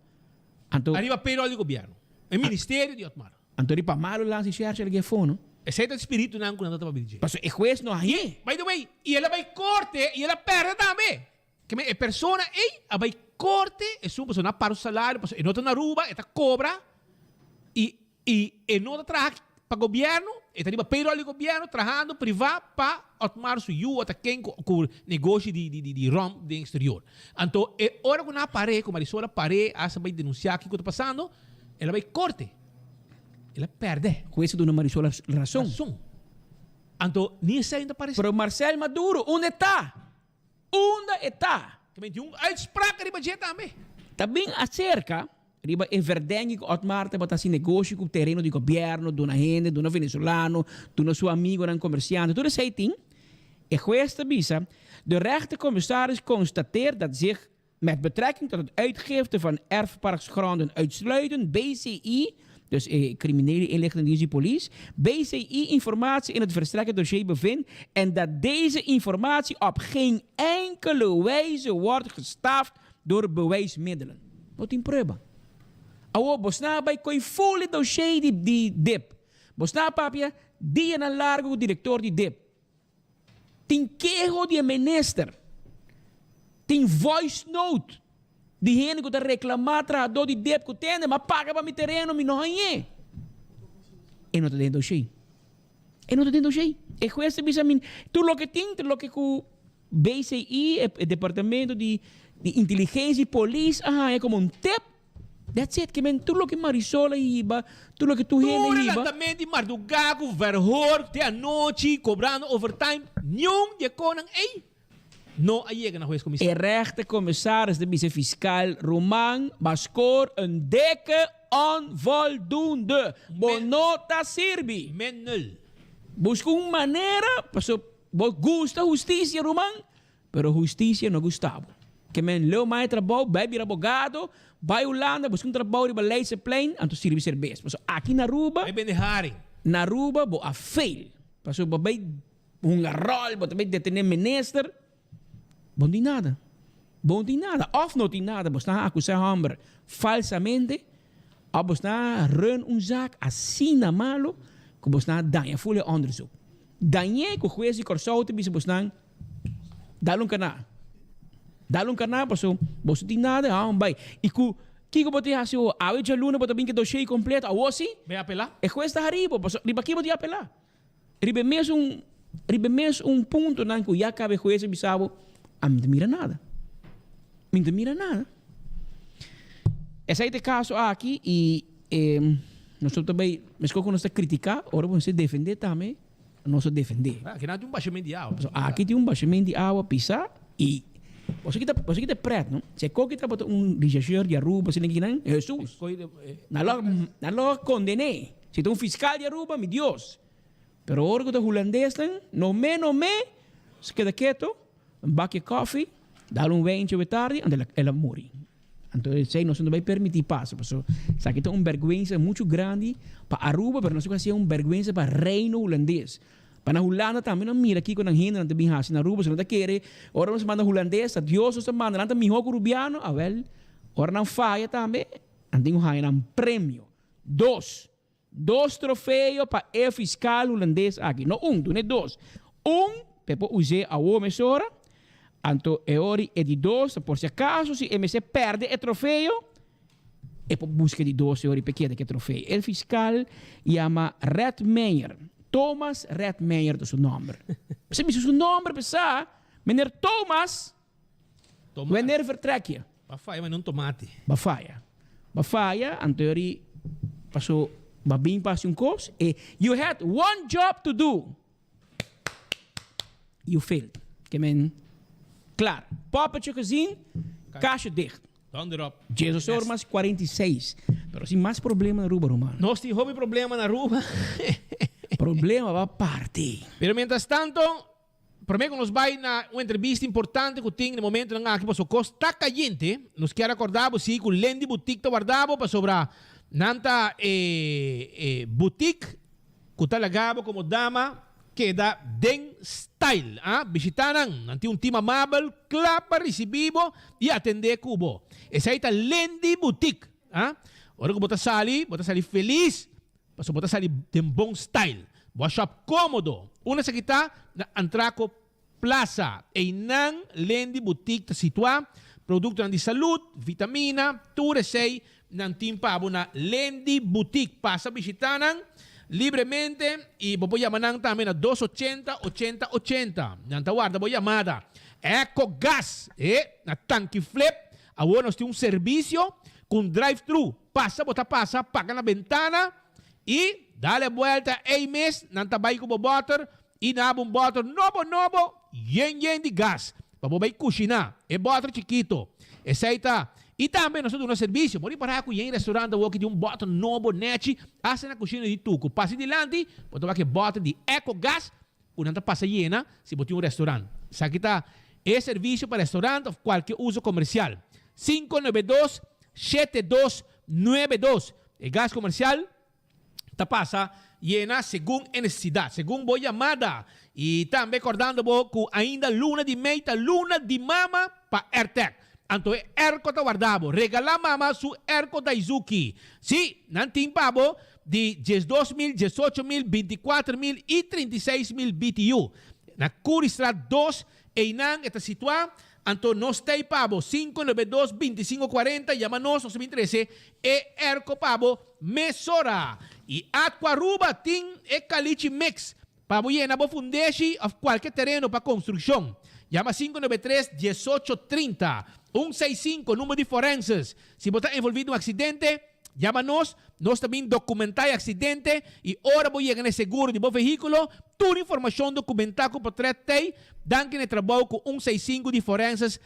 S15: Anto
S12: arriba payroll di governo. E ministério di Otmar.
S15: Anto ri Pamalo lansi charge lag je voor, no?
S12: E sei dat espírito não com nada para pedir.
S15: Pas e juez no aí.
S12: By the way, e ela vai corte e ela perde também. Que me persona a vai corte e su persona para o salário, e nota na Aruba, eta cobra. E não trabalha para o governo, e está payroll do governo, trabalhando privado para Otmar su you, até quem com negócio de rom do exterior. Então, hora que na parede, como a Marisol parede, essa vai denunciar o que está passando, ela vai corte. Ela perde.
S15: Com isso, dona Marisol razão.
S12: Então, nem sei ainda parece.
S15: Pero Marcel Maduro, onde está? Onde está?
S12: Que uitspraak riba je também.
S15: Também acerca riba e verdenking Otmar te botar negócio com o terreno de governo, de uma gente, de um venezuelano, de um seu amigo, um comerciante, tudo isso aí tem. E juez te bisa, de rechtercommissaris constateert dat zich met betrekking tot het uitgifte van erfparksgronden uitsluitend BCI, dus criminele inlichtingendienst police, BCI informatie in het verstrekken dossier bevindt en dat deze informatie op geen enkele wijze wordt gestaafd door bewijsmiddelen. Wat in preuba. Awo, bosna bij koi fully dossier die dip. Bosna papia, die en largo director die dip. Tin quejo die minister. Tin voice note. Die hene que reclamar do die dip que tende, mas paga para mi terreno, mi não é. E não te den dossier. E não te den dossier. E juez bisa min, tu lo que tin, tu lo que ku BCI, el departamento de inteligência e polícia, é como um tip. That's it. Que men tu lo que Marisola iba, tu lo que tu hene iba.
S12: Relatamento maar do gago verhoor te a noite cobrando overtime. Nenhum de koning no ayega na juez commissaris.
S15: E rechtercommissaris de vice-fiscaal Roman Bascor een dikke onvoldoende. Bonota sirbi.
S12: Men nul.
S15: Busca uma maneira, paso gusta justicia Roman, pero justicia no Gustavo. Que men leu mais trabalho, vai vir abogado, vai Holanda, busca trabalho de Leidseplein, anto sirvi cerveja. Paso aqui na Aruba, na Aruba, bo a fail. Paso bo vai rol, bo também detener minister. Bom de nada. Of não tem nada. Você está acusando Hamber falsamente. Ou você está run zaak assim na malo. Que você está dando full onderzoek. Danhe que o juez de corsoute bisa você está dá um canal. Passo você tem nada. Vai. E que você acha o a vez luna para também que dossiê completo. Ou assim?
S12: Vai apelar?
S15: O juez está arriba. Passo riba aqui você apelar. Riba mesmo ponto na que já cabe juez bisabo. A mim não mira nada. Esse é o caso aqui e nós também, mas quando nós criticamos, agora vamos defender também, nós defender.
S12: Aqui não tem baixamento de água.
S15: Aqui tem baixamento de água, pisar e você que está preto, não? Se qualquer que está regisseur de Aruba, se ninguém não, Jesus, na logo condené. Se tem fiscal de Aruba, meu Deus. Pero agora que está holandês, não me, se queda quieto. Um bakje koffie, dar wijntje met tarde en ela morre. Então, sei, nós não vai permitir passo. Isso aqui tem vergüenza muito grande para Aruba, mas nós temos vergüenza para reino holandês. Para a Holanda também não mira aqui quando a gente não tem na Aruba, se não está querendo, ora nós manda holandês, a Deus nos manda, não tem mijo rubiano, a wel, Ora não falha também. Antinho há um prêmio. Dois troféus para o fiscal holandês aqui. Não um, não é dois. Pepo usei a emissora. Anto ori e di dois, por se acaso, se MC perde o troféu, e poi busca di dois ori per chiedere che trofeo. Il fiscal chiama Redmeyer. Thomas Redmeyer è suo nome. Se mi suo nome, pensa, meneer Thomas, wanneer vertrek je?
S12: Bafaia, mas não tomate.
S15: Bafaia, anteriori, passou, babim passou course, e you had one job to do. You failed. Que men, klaar. Poppetje gezien, kastje dicht.
S12: Donderop.
S15: Jesus hoor mas 46. Pero sem mais problema na Aruba, Romano.
S12: Nós temos problema na Aruba.
S15: Problema va parte.
S12: Pero mientras tanto, para que nos vai na uma entrevista importante que tem no momento na aqui passou costa caliente. Nos quer acordar sim com Lendi Boutique to guardavo para sobre nanta boutique que tá lagabo como dama que da den style, visitaran nanti un team amable, clapa recibivo e atender cubo. Essa aí tá Lendi Boutique, Ora que bota sali feliz, passo bota sali de bom style. Boa shop cômodo. Una sa kita na Antraco Plaza. E nan Lendi Boutique ta situa produkto nan di salut, vitamina, ture sei nan timpabo na Lendi Boutique. Passa visitanan libremente e vou chamar também na 280-80-80. Nanta guarda, vou chamada Eco Gas na tanque flip. Agora nós temos serviço com drive-thru. Passa, paga na ventana e dá-lhe volta em mês. Nanta vai com o butter e na um butter novo, yen de gas. Para vai cozinhar. É butter chiquito. Essa aí tá. E também nós temos um serviço. Mori para aqui em restaurante que tem butter novo net. Assa na cozinha de tuco. Passe adiante, pode que butter de Eco Gas. O nanta passa llena se botar um restaurante. Essa aqui tá é serviço para restaurante ou qualquer uso comercial. 592-7292. El gas comercial te pasa llena según necesidad, según voy llamada. Y también recordando que ainda luna de meita, luna de mama para AirTag. Anto erco te guardavo, regala mama su erco Daizuki. Sí, nantin pabo de 12.000, 18.000, 24.000 y 36.000 BTU. Na Curistrat 2, Einan, está situada. Anto nos tem pabo 592-2540, llama-nos, nos me interesse, e erco pabo mesora. E Aquaruba tem e caliche mix, pabo llena bo fundeshi of qualquer terreno para construção. Llama 593-1830, 165, número de forenses. Se você está envolvido em um acidente, llama-nos, nós também documentar o acidente e ora vou chegar no seguro de bom veículo, toda informação documentada com o portrait danke no trabalho com 165 de forenses,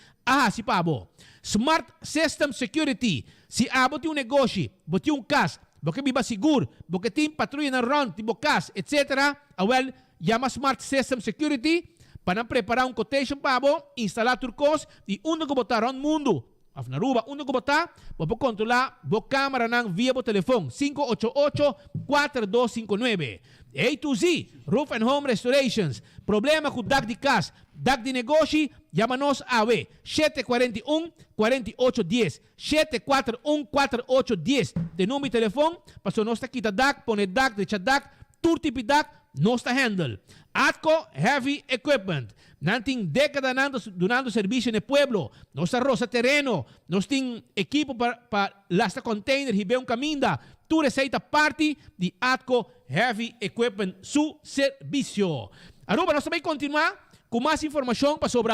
S12: se pabo. Smart System Security, se abo tem um negócio, bote um caso, porque viva seguro, porque tem patrulha na run, tipo caso, etc. Well, llama Smart System Security para preparar um quotation pabo, instalar turcos e onde que botar no mundo. Na Aruba, onde que botar, vou controlar a câmera via o telefone 588-4259. A to Z, Roof and Home Restorations. Problema com DAC de casa, DAC de negócio, chama-nos a 741-4810. 741-4810. De número de telefone, passou nós aqui da DAC, põe DAC, deixa DAC, tudo tipo de DAC, nós handle. Atco Heavy Equipment. Nanting década donando serviço no pueblo. Nós roça terreno. Nós tem equipo para lasta container e um caminho. Tu receita parte de Atco Heavy Equipment, su serviço. Aruba, nós também continuar com mais informação para sobre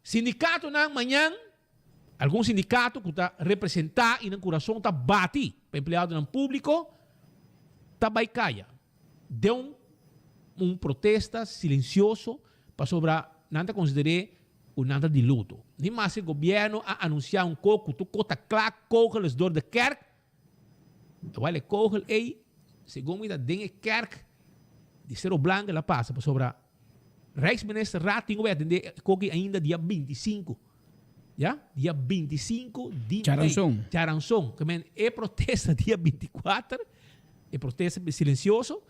S12: sindicato na manhã. Algum sindicato que está representar e no coração está bate para empregado no público. Está baicaia. Deu um protesta silencioso para sobre nada consideré nada de luto. Nem mais o governo a anunciar coco, tu cota clac, kogels door de kerk. Terwijl de kogel, segundo dat ding kerk, die Cerro Blanco la passa para sobre Rijksminister Raad tinha que atender coque ainda dia 25. Ja? Dia 25 de
S15: Charanzón.
S12: Charanzón. Que men é protesta dia 24, é protesta silencioso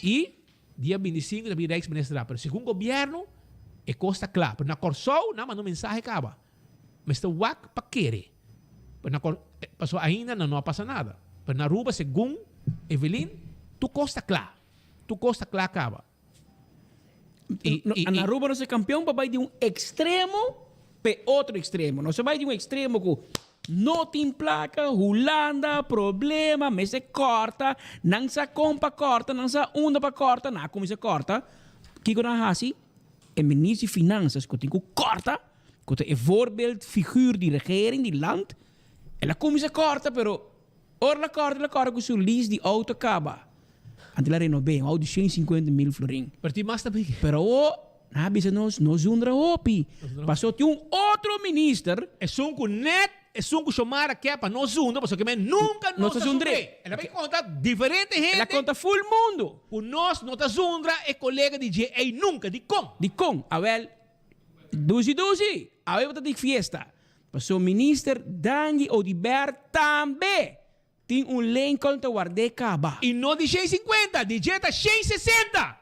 S12: e dia 25 da Rijksminister Raad. Pero segundo o governo, costa claro. Pero na Corsou, não mandou mensagem acaba. Mas está wak para querer. Pasó ainda não passa nada. Mas na Aruba, segundo Evelyn, tu costa clara acaba.
S15: Na Aruba não se campeão vai de um extremo para outro extremo. Não se vai de um extremo com não tem placa, Holanda, problema, mas se corta, não se compra corta, não se onda para corta, não como se corta. Que que na hasi? O ministro de Finanças que tem que corta, que é voorbeeldfiguur de regering, die land. Ela como se corta, pero ora la corta com seu lease de auto acaba. Ante la renové, auto de 150.000 florin.
S12: Per ti basta perché?
S15: Pero na bisa nos undra opi. Passou de um outro ministro.
S12: É sunco net, é sunco chamar que é para nós undra, porque que nunca
S15: nós undre.
S12: Ela vai contar diferente gente.
S15: Ela conta full mundo.
S12: Por nós undra é colega de J, nunca de com.
S15: De com, awel, duzi, awel bota de fiesta. Passou ministro Dangi Odiber também. Tem Lincoln te guardei caba.
S12: E não de 650, de Jetta 660.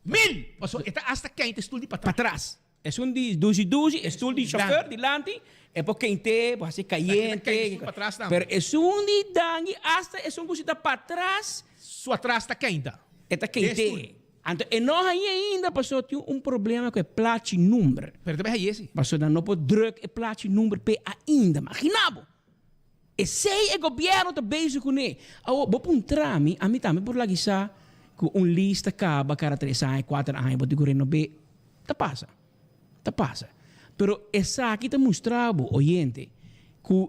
S12: 1000. Passou, está hasta quente, estou de para
S15: trás. É um de duzi, estou de chauffeur de lante. É porque quente, pode ser caliente. Pero é um de Dangi, hasta é um cosita para trás.
S12: Sua atrás está quente.
S15: Está quente. E nós ainda passou ter um problema com o placa número.
S12: Pero também é esse.
S15: Passou não pode druk o placa número pe ainda, imaginabo. E sei o governo está bezig com ele. Vou para um trame, a mim também por lá que sa com lista acaba cada 3 anos, 4 anos, vou dizer não be, tá passa. Pero essa aqui está mostrando, oyente, que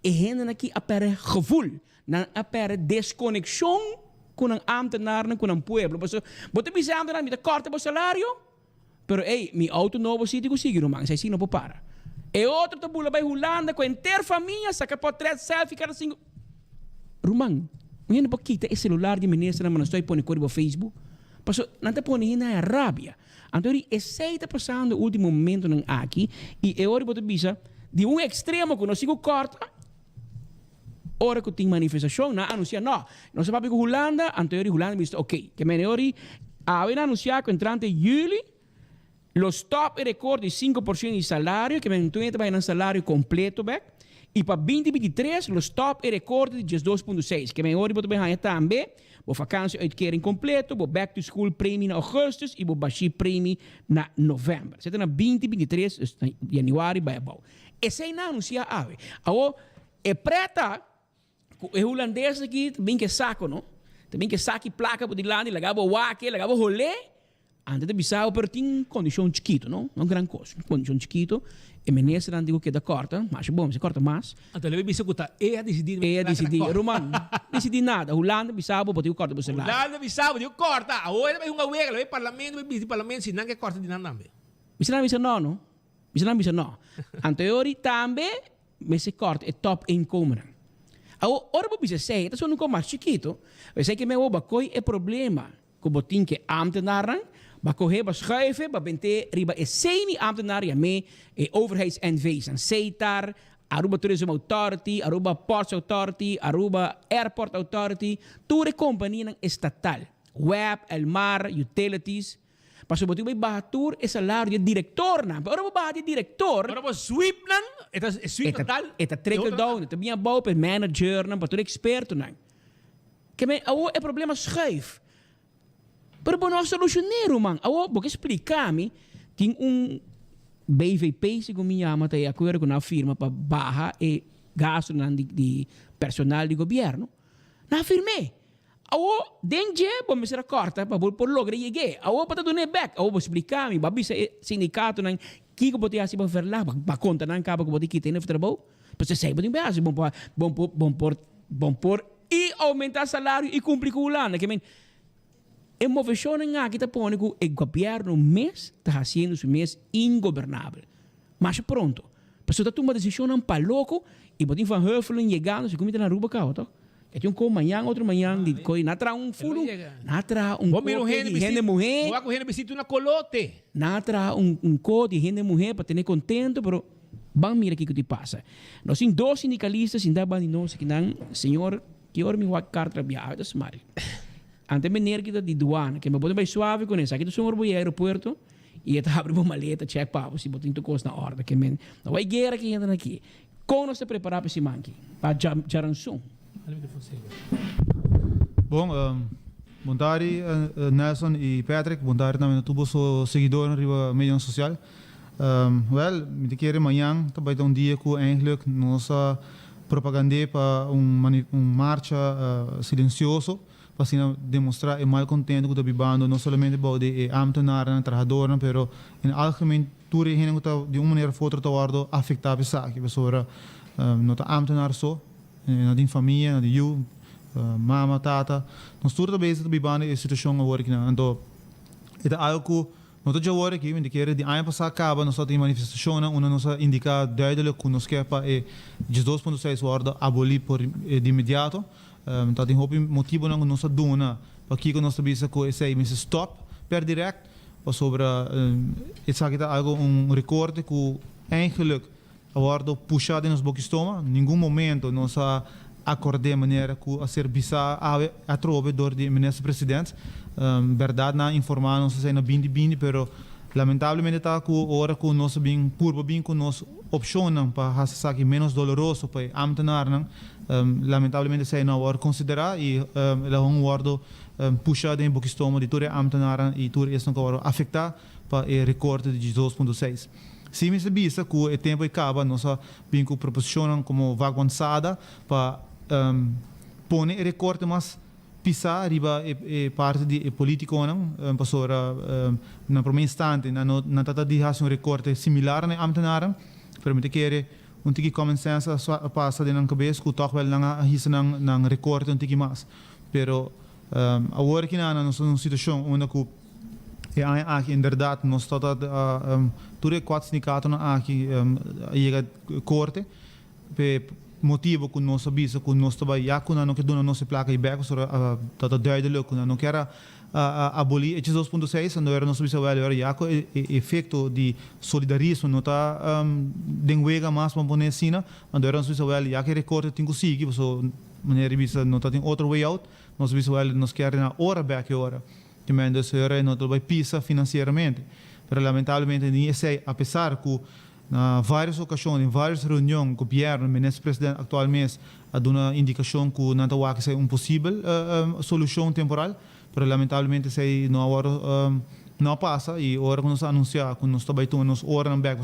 S15: gente aqui apare gevoel, não apare desconexão com um ambtenaar, com um pueblo. Você precisa ambtenaar, me corta o salário, pero mi auto novo sítio consigo, não sei se não pode parar. E outro tabula vai Holanda com a inteira família, saca para 3 selfie cada 5. Rumang, não pode quitar esse celular de ministro, não estou pondo código no Facebook. Passou, não está pondo na Arábia. Então, esse está passando o último momento aqui, e agora você precisa de um extremo que não se corta. Ora que tem manifestação, não anuncia, não se pode com Holanda, então Holanda diz, ok, que melhor, a anunciar que entrante julho, los top record de 5% de salário, que eventualmente vai no salário completo, e para 2023, los top record de 2,6%, que melhor você vai também, o vakantie uitkering completo, o back to school prêmio na augustus e o baixi prêmio na novembro. Você tem na 2023, januário, vai bom. Esse aí não anuncia ave. Agora, é preta, é holandês aqui, também que saco, não? Também que saque placa por de lá, lagava o wake, lagava o rolê. Antes de Bissau, pero tem condição chiquito, não? Não grande coisa. Condição chiquito. E ministro não digo que da corta, mas bom, se corta mais.
S12: Então, ele vai escutar. Ele decidiu.
S15: Romano, decidiu nada. Holanda, Bissau, pode corta por celular.
S12: Holanda, Bissau, pode corta. Agora vai uma wega, vai parlamento, se não quer corta de nada.
S15: Bisa não. Anteriori também, mas se corta é top income. Agora, você sei, isso não é mais chiquito. Você sei que meu bacoi é problema. Que botin que ambtenaren, maar correr ba schuiven, ba bente riba e semi-ambtenaren mee overheids-NV's. CETAR, Aruba Tourism Authority, Aruba Ports Authority, Aruba Airport Authority, toere companhia estatal. Web, El Mar, Utilities. Pas botin bij bahatur e salário de diretor na. Ora ba bahat de diretor.
S12: Ora ba sweep nan? Eta sweep total.
S15: Eta trickle down, eta minha bau per manager na, pa toere experto na. Que me é problema schuif. Pero nós solucioneiro, man. Vou explicar-me. Tem BVP, segundo me chama, tem acordo com a firma para barra e gasto de personal de governo. Na firme. Dentro, vamos ser corta, para por lograr chegar. Para dar back. Vou explicar-me. Babi sindicato, que pode assim para ver lá, para conta, não acaba que pode quitar no trabalho. Porque sei, pode bem, bom por e aumentar salário e cumprir com o lana. A movição aqui está pondo que o governo mês está fazendo o mês ingovernável. Mas pronto. A pessoa está tomando uma decisão para louco e pode fazer Huffelen chegando, se comida na rua, tá? É um com amanhã, outro amanhã, de coisa, natra fulo, natra de gente mulher.
S12: Vou correr vestido na colote.
S15: Natra de gente mulher para ter contento, pero vamos mirar aqui o que te passa. Nós temos 2 sindicalistas, ainda bem nós que não, senhor, que hora me vai carta viagem, das mal. Ante meneer kita di douane, que me botem bem suave com isso. Aqui tu somos no aeroporto e está abrindo uma maleta, check papo, se botem tu coisa na ordem, que men. Não vai guerra que entra aqui. como nós se preparar para esse manque, para Jaranson.
S16: Bom, boa tarde, Nelson e Patrick. Boa tarde também a todos os seguidores na mídia social. Wel, me quero amanhã, também um dia que eigenlijk nossa propaganda para marcha silencioso, para assim demonstrar o mal contento que está vivendo, não somente para os ambtenaren, trabalhadores, mas em algemeen tudo de uma maneira ou outra está afetado essa aqui, pessoa não está ambtenar só, na din família, na din mama, tata, nós tudo também está vivendo a situação agora aqui, então é algo que não estou já aqui, mas que de ano passado acaba, nós temos manifestação, onde nós indica duidelijk que nós quer para 2.6 worden abolir por de imediato. Então tem hoop motivo não nós doen para que nós sabemos que esse é stop per direct, para sobre isso aqui está algo recorde que eigenlijk wordt puxado nos boquistoma, nenhum momento nós acordei maneira que a ser bizarro a trobe door de ministro-presidente. Verdade na informar não sei na bindi, pero lamentavelmente está com hora que nós bem curva bem com nós opcionam para fazer aqui menos doloroso para ambtenaar lamentavelmente sei não hora considerar e lá word puxado em boquistoma de toda ambtenaar e tudo isso não vai afetar para o recorte de 2.6. Se me sabia que o tempo acaba, nós bem com proposição como vagonçada para pôr o recorte mais pisar riba parte de político não passora na primeiro instante na tata de fazer recorte similar na ambtenaar permite que tiki common sense passa de na cabeça que toch wel na hisa na recorte tiki mais pero agora que na nossa situação onde que aqui em verdade nós está tudo quatro sindicatos aqui chega corte motivo que nós sabemos que nós também já que não quer nossa placa e back está duidelijk que não quer abolir esses 2.6 não era nós sabemos well já que efeito de solidarismo não está denguega mais para poner assim não era nós sabemos well já que recorte tem que seguir so maneira vista não está tem outro way out nós sabemos well nós quer na hora back hora que manda se era não vai pisa financeiramente pero lamentavelmente nem sei apesar que na várias ocasiões, em várias reuniões, o governo, o ministro-presidente atualmente a dar uma indicação que não é uma possível solução temporal, mas lamentavelmente sei não passa e agora que nós anunciar que nós estamos tendo nos horas na back,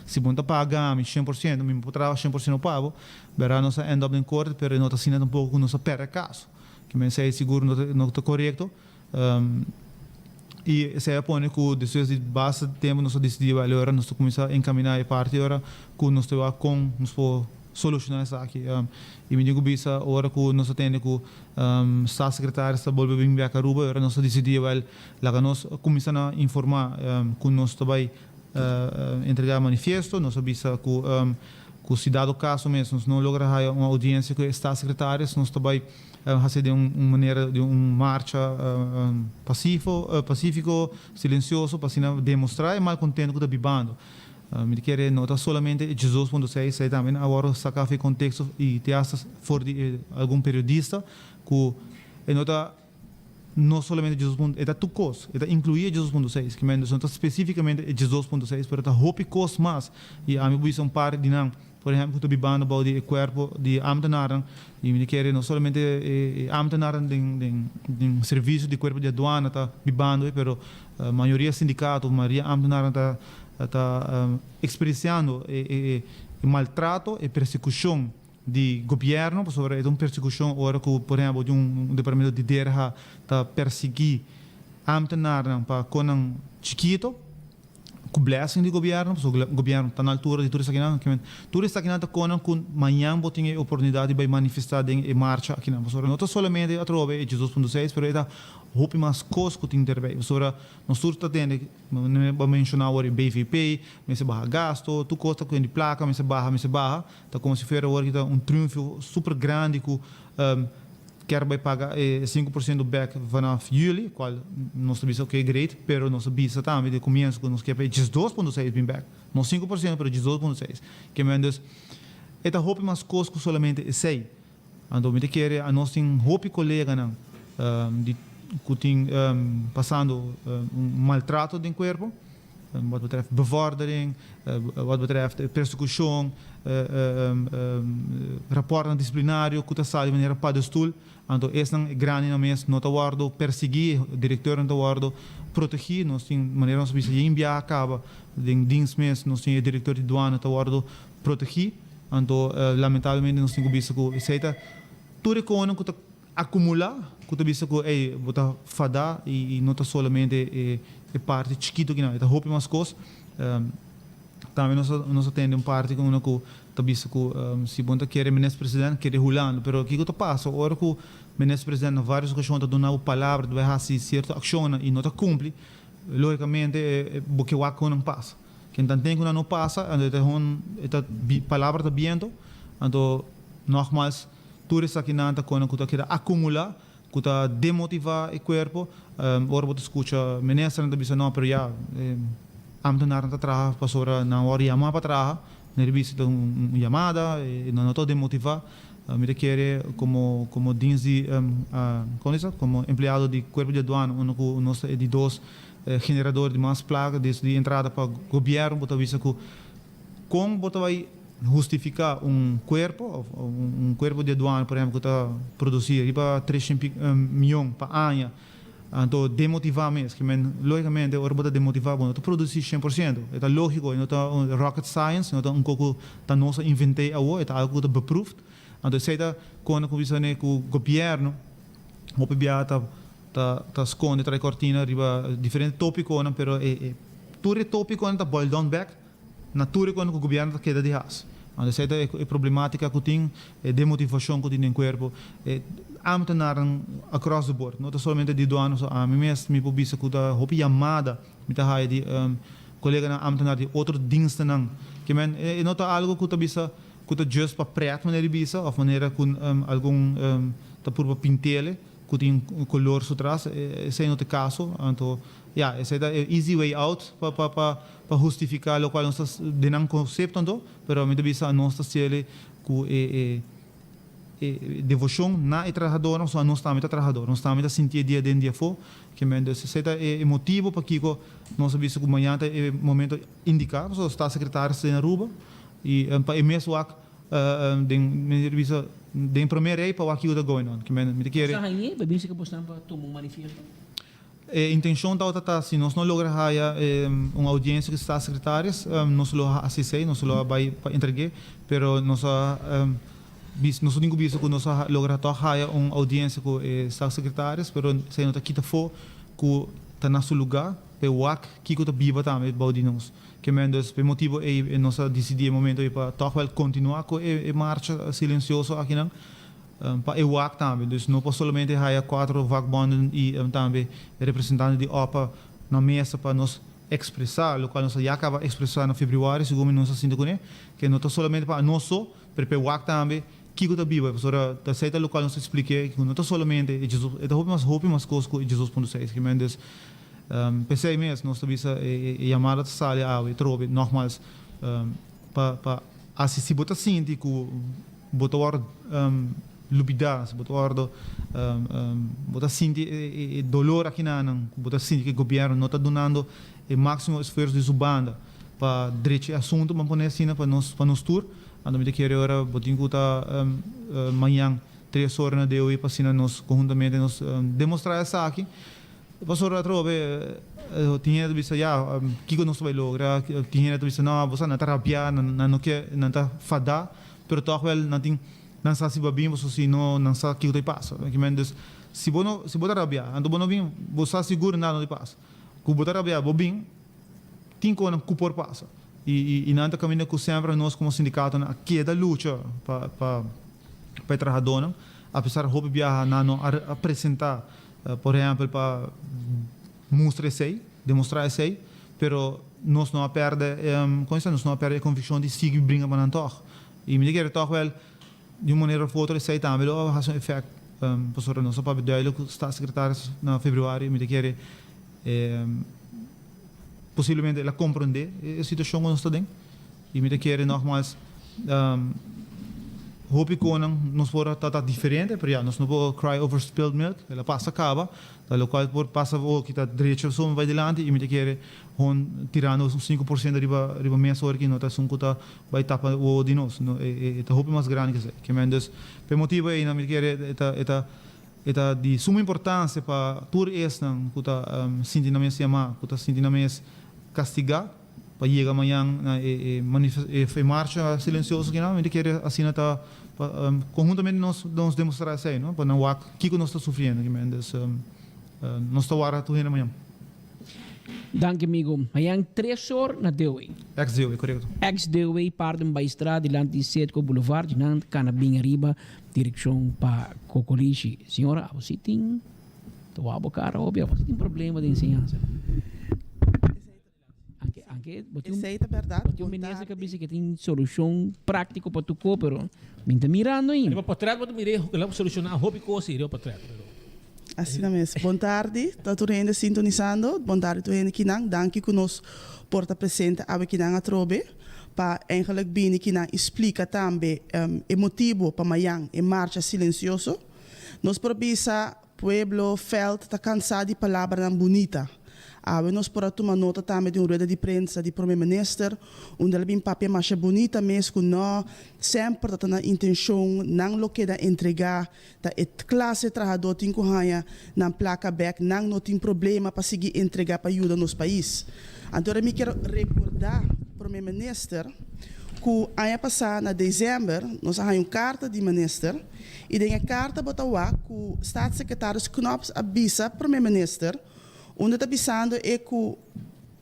S16: se vão pagar 100%, me potrá 100% pago, verá nós end up em corte, mas não está sendo um pouco que nós perde caso, que me sei seguro não está correto. E se põe que depois de bastante tempo nós decidimos agora nós começar a encaminhar a parte agora que nós temos com nós for solucionar isso aqui e me digo bisa agora que nós temos que está secretário está volve bem a Aruba agora nós decidimos lá nós começar a informar que nós também entregar manifesto nós bisa que se dado caso mesmo nós não logra uma audiência com está secretário nós também fazer de uma maneira de marcha pacífico, silencioso para assim demonstrar e mal contento que está vivendo. Me quer nota solamente 2.6 sei também agora sacar o contexto e te achas for de algum periodista que nota não somente 2.6 é tu cos é incluir 2.6 que menos não especificamente 2.6 para tá hope cos mais e a mim vai um par de não por exemplo, que estou vivendo o corpo de ambtenaren e me quer não somente ambtenaren de serviço de corpo de aduana está vivendo, pero a maioria sindicato, a maioria ambtenaren está experienciando maltrato e persecução de governo, sobre uma persecução agora que por exemplo de departamento de guerra está perseguir ambtenaren para com chiquito com blessing do governo, o governo está na altura de tudo isso aqui está com amanhã vou ter a oportunidade de manifestar em marcha aqui não é somente a trova de 2.6, mas é roupa mais coisa que tem intervém, nós todos está tendo, vou mencionar o BVP, mas se barra gasto, tu costa com de placa, mas se barra, está como se fosse agora um triunfo super grande que quer vai pagar 5% do back vanaf jullie, qual nós sabemos que é great, pero nós sabemos também de começo que nós quer pagar 2.6 bem back, não 5%, pero 2.6, que menos é a roupa mais coisa que solamente sei, então me quer a nós tem roupa colega não, de que tem passando maltrato do corpo, wat betreft bevordering, wat betreft persecutie, rapporto disciplinario, que está de padstoel. Então, esse não é grande na mesa, não está guardo perseguir, diretor não está guardo proteger, nós temos maneira nós bisa enviar acaba, em dienst mês nós temos diretor de douane está guardo proteger. Então, lamentavelmente nós temos bisa que aceita tudo que não que acumular, que bisa que bota fada e não está somente parte chiquito que não, está roupa umas coisas. Também nós temos parte que não que bisa que se bom tá querer ministro presidente querer rolando, pero aqui que tá passa, hora que o ministro presidente na várias ocasiões tá dando palavra, vai fazer certa ação e não tá cumpre, logicamente porque o que não passa. Quem tem que não passa, então esta palavra tá vindo, então nogmaals tudo isso aqui não tá quando que tá querer acumular, que tá demotivar o corpo, hora você escuta ministro não tá bisa não, pero já ambtenaar te traga pasora na hora chamar para traga nervioso uma chamada e não estou demotivar me querer como dienst como empregado de corpo de aduana nós é de dois generador de mais placa desde entrada para governo bota visa que como bota vai justificar corpo de aduana por exemplo que está produzir para 300 milhões para ano. Então, demotivar mesmo, logicamente, a bota demotivar, não produzir 100%. É lógico, não é rocket science, não é pouco da nossa inventei é algo que é beproefd. Então, se é quando o governo, o PBA está esconde tra cortina, riba diferente tópico, pero tudo tópico está boil down back, na tudo quando o governo está queda de raça. Então, se é problemática que tem, demotivação que tem no corpo, ambtenaren across the board, não somente de douane, a mim mesmo me publica que da hopi chamada, me tá aí de colega na ambtenar de outro dienst não, que men não tá algo que tá bisa que tá just para preto maneira bisa, of maneira com algum tá por pintele, que tem color atrás, esse não é o caso, então esse é easy way out para justificar o qual nós de não conceito então, pero me bisa nós tá sele que devoção na trabalhador, nós não estamos trabalhador, nós estamos a sentir dia dentro dia fora, que esse é motivo para que nós sabemos que amanhã é momento indicado, nós está secretário na Aruba e para mesmo de primeira aí para o que está going on, que me quer.
S15: Sa hangi, babinsi ka po sa tomong manifesto.
S16: A intenção da se nós não lograrmos uma audiência que está secretárias, nós lo assisei, nós lo vai entregar, pero nós nós temos visto que nós logramos ter uma audiência com os secretários, mas se não está aqui for que está no seu lugar, é o que está vivo também para nós. Que menos por motivo nós decidimos momento para toch wel continuar com a marcha silenciosa aqui não, para o também. Então não posso somente ter 4 vagabundos e também representantes de OPA na mesa para nós expressar, o qual nós já acaba de expressar em fevereiro, segundo nós assim que não está somente para nós só, para o também que está vivo, professora, da seita local nós expliquei que não está somente Jesus, é roupa mas coisas que Jesus.6, que mendes pensei mesmo, nós temos a chamada de sala e trobe, nogmaals, para assistir bota sinti que bota hora lubidas, bota hora bota sinti dolor aqui não, bota sinti que o governo não está dando o máximo esforço de sua banda para direito assunto, mas poner assim para nós tour. Ando me querer ora botin kuta manhã 3 horas na deu e passina nós conjuntamente nós demonstrar essa aqui. Pastor trobe tinha visto já que nós vai lograr, tinha visto não, você não terapia, não que não tá fada, pero toch wel não sabe se babim, você se não sabe que o passa. Que mendes se bono terapia, ando bono bem, você seguro nada não passa. Que botar terapia bobim, tem como cupor passa. E nanta caminho que sempre nós como sindicato aqui da luta para trabalhador, apesar de roupa viajar não apresentar, por exemplo, para demonstrar esse, pero nós não perde, nós não perde a convicção de seguir brincar para nós. E me diga toch wel de uma maneira ou outra esse também lo faz efeito, professor, nós para duidelijk está secretário na fevereiro, me diga possivelmente ela compreender a situação que nós estamos e me querer nogmaals hoop ik konang nos por tata diferente, pero ya nos no puedo cry over spilled milk, ela passa acaba, da local por passa o kita direito som vai delante e me te quer hon tirando uns 5% riba minha sorte que nota sum kuta vai tapa o dinos, no eta hoop mais grande que mendes, per motivo aí na me quer eta de suma importância para tur estan kuta sinti na minha chama, kuta sinti na minha castigar para chegar amanhã e marcha silencioso que não, me quer assim tá conjuntamente nós demonstrar isso aí, não? Para não o que nós está sofrendo, que mendes nós está agora tu amanhã.
S15: Dank amigo. Ayan 3 horas na Dewey.
S16: Ex-Dewey, correto.
S15: Ex-Dewey, partem ba estrada diante Setco Boulevard, dinan canabing arriba, direção para Cocolichi. Senhora, você tem tua cara, óbvio, você tem problema de ensinança.
S17: Receita, verdade.
S15: Tem um menino que pensa que tem solução prática para tu corpo, pero me está mirando aí.
S12: Para trás, eu mirei, eu vou solucionar a hobby coisa, eu para trás.
S17: Assim mesmo. Boa tarde, está tudo ainda sintonizando. Boa tarde, tudo ainda kinang. Dank u nos porta presente a kinang atrobe. Para eigenlijk bine kinang explica também o motivo para amanhã em marcha silencioso. Nos probisa pueblo felt está cansado de palavras bonita. Nós por tomar nota também de rueda de prensa do primeiro-ministro, onde ele tem papel mais bonita mesmo, que não sempre está na intenção, não lo queda entregar, tá classe trabalhador tem que ganhar na placa back, não tem problema para seguir entregar para ajudar nos país. Então eu quero recordar o primeiro-ministro que ano passado, na dezembro, nós temos uma carta do ministro e na carta botawa que o staatssecretário Knops avisa o primeiro-ministro onde está pensando é que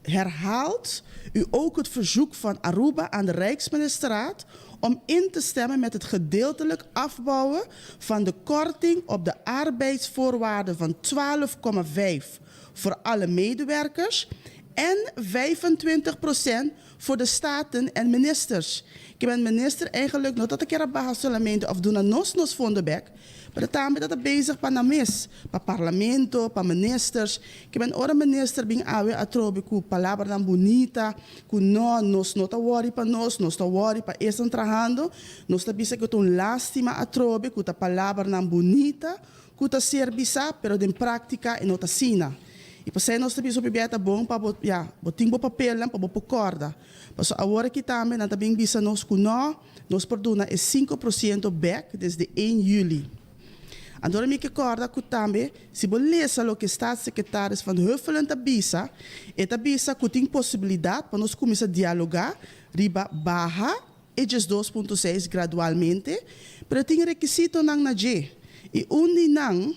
S17: herhaalt u ook het verzoek van Aruba aan de Rijksministeraat om in te stemmen met het gedeeltelijk afbouwen van de korting op de arbeidsvoorwaarden van 12,5% voor alle medewerkers en 25% voor de staten en ministers. Ik ben minister eigenlijk nog dat ik er bij solamente of doen aan nos fondebek. Maar também dat bezig para mes, para parlamento, para ministers. Que ben ora minister bing awe atrobe ku palavra dan bonita, ku no nos não tá worry para nós tá worry para estão trabajando, nos tá bisa que ton lástima atrobe ku ta palavra dan bonita, ku ta serviça, pero de prática e não tá sina. E para ser nós tá bisa bebeta bom para boting bo papel para bo corda. Mas agora que também não tá bem bisa nós ku no, nos perdona é 5% back desde 1 juli. Agora me recorda que também, se você lê o que está secretário van Huffelen tabisa, e tabisa que tem possibilidade para nós começar a dialogar, riba barra, e 2,6 gradualmente, mas tem requisito nang na G. E onde não,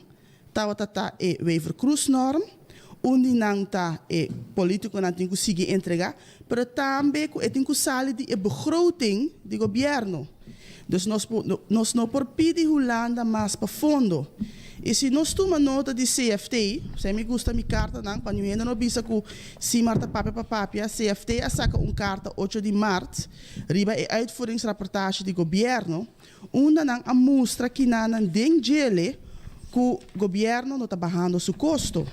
S17: tá é waiver cruise norm, onde não tá é político não tem que seguir entregar, mas também tem que sair de begroting do governo. Dus nós não por pedir Holanda mais para fundo. E se nós tomamos nota de CFT, se me gusta minha carta, não, para ainda não bisa que se Marta Papia, CFT a saca carta 8 de março, riba a uitvoeringsrapportage do governo, onde não a mostra que não tem gele que o governo não está barrando seu custo.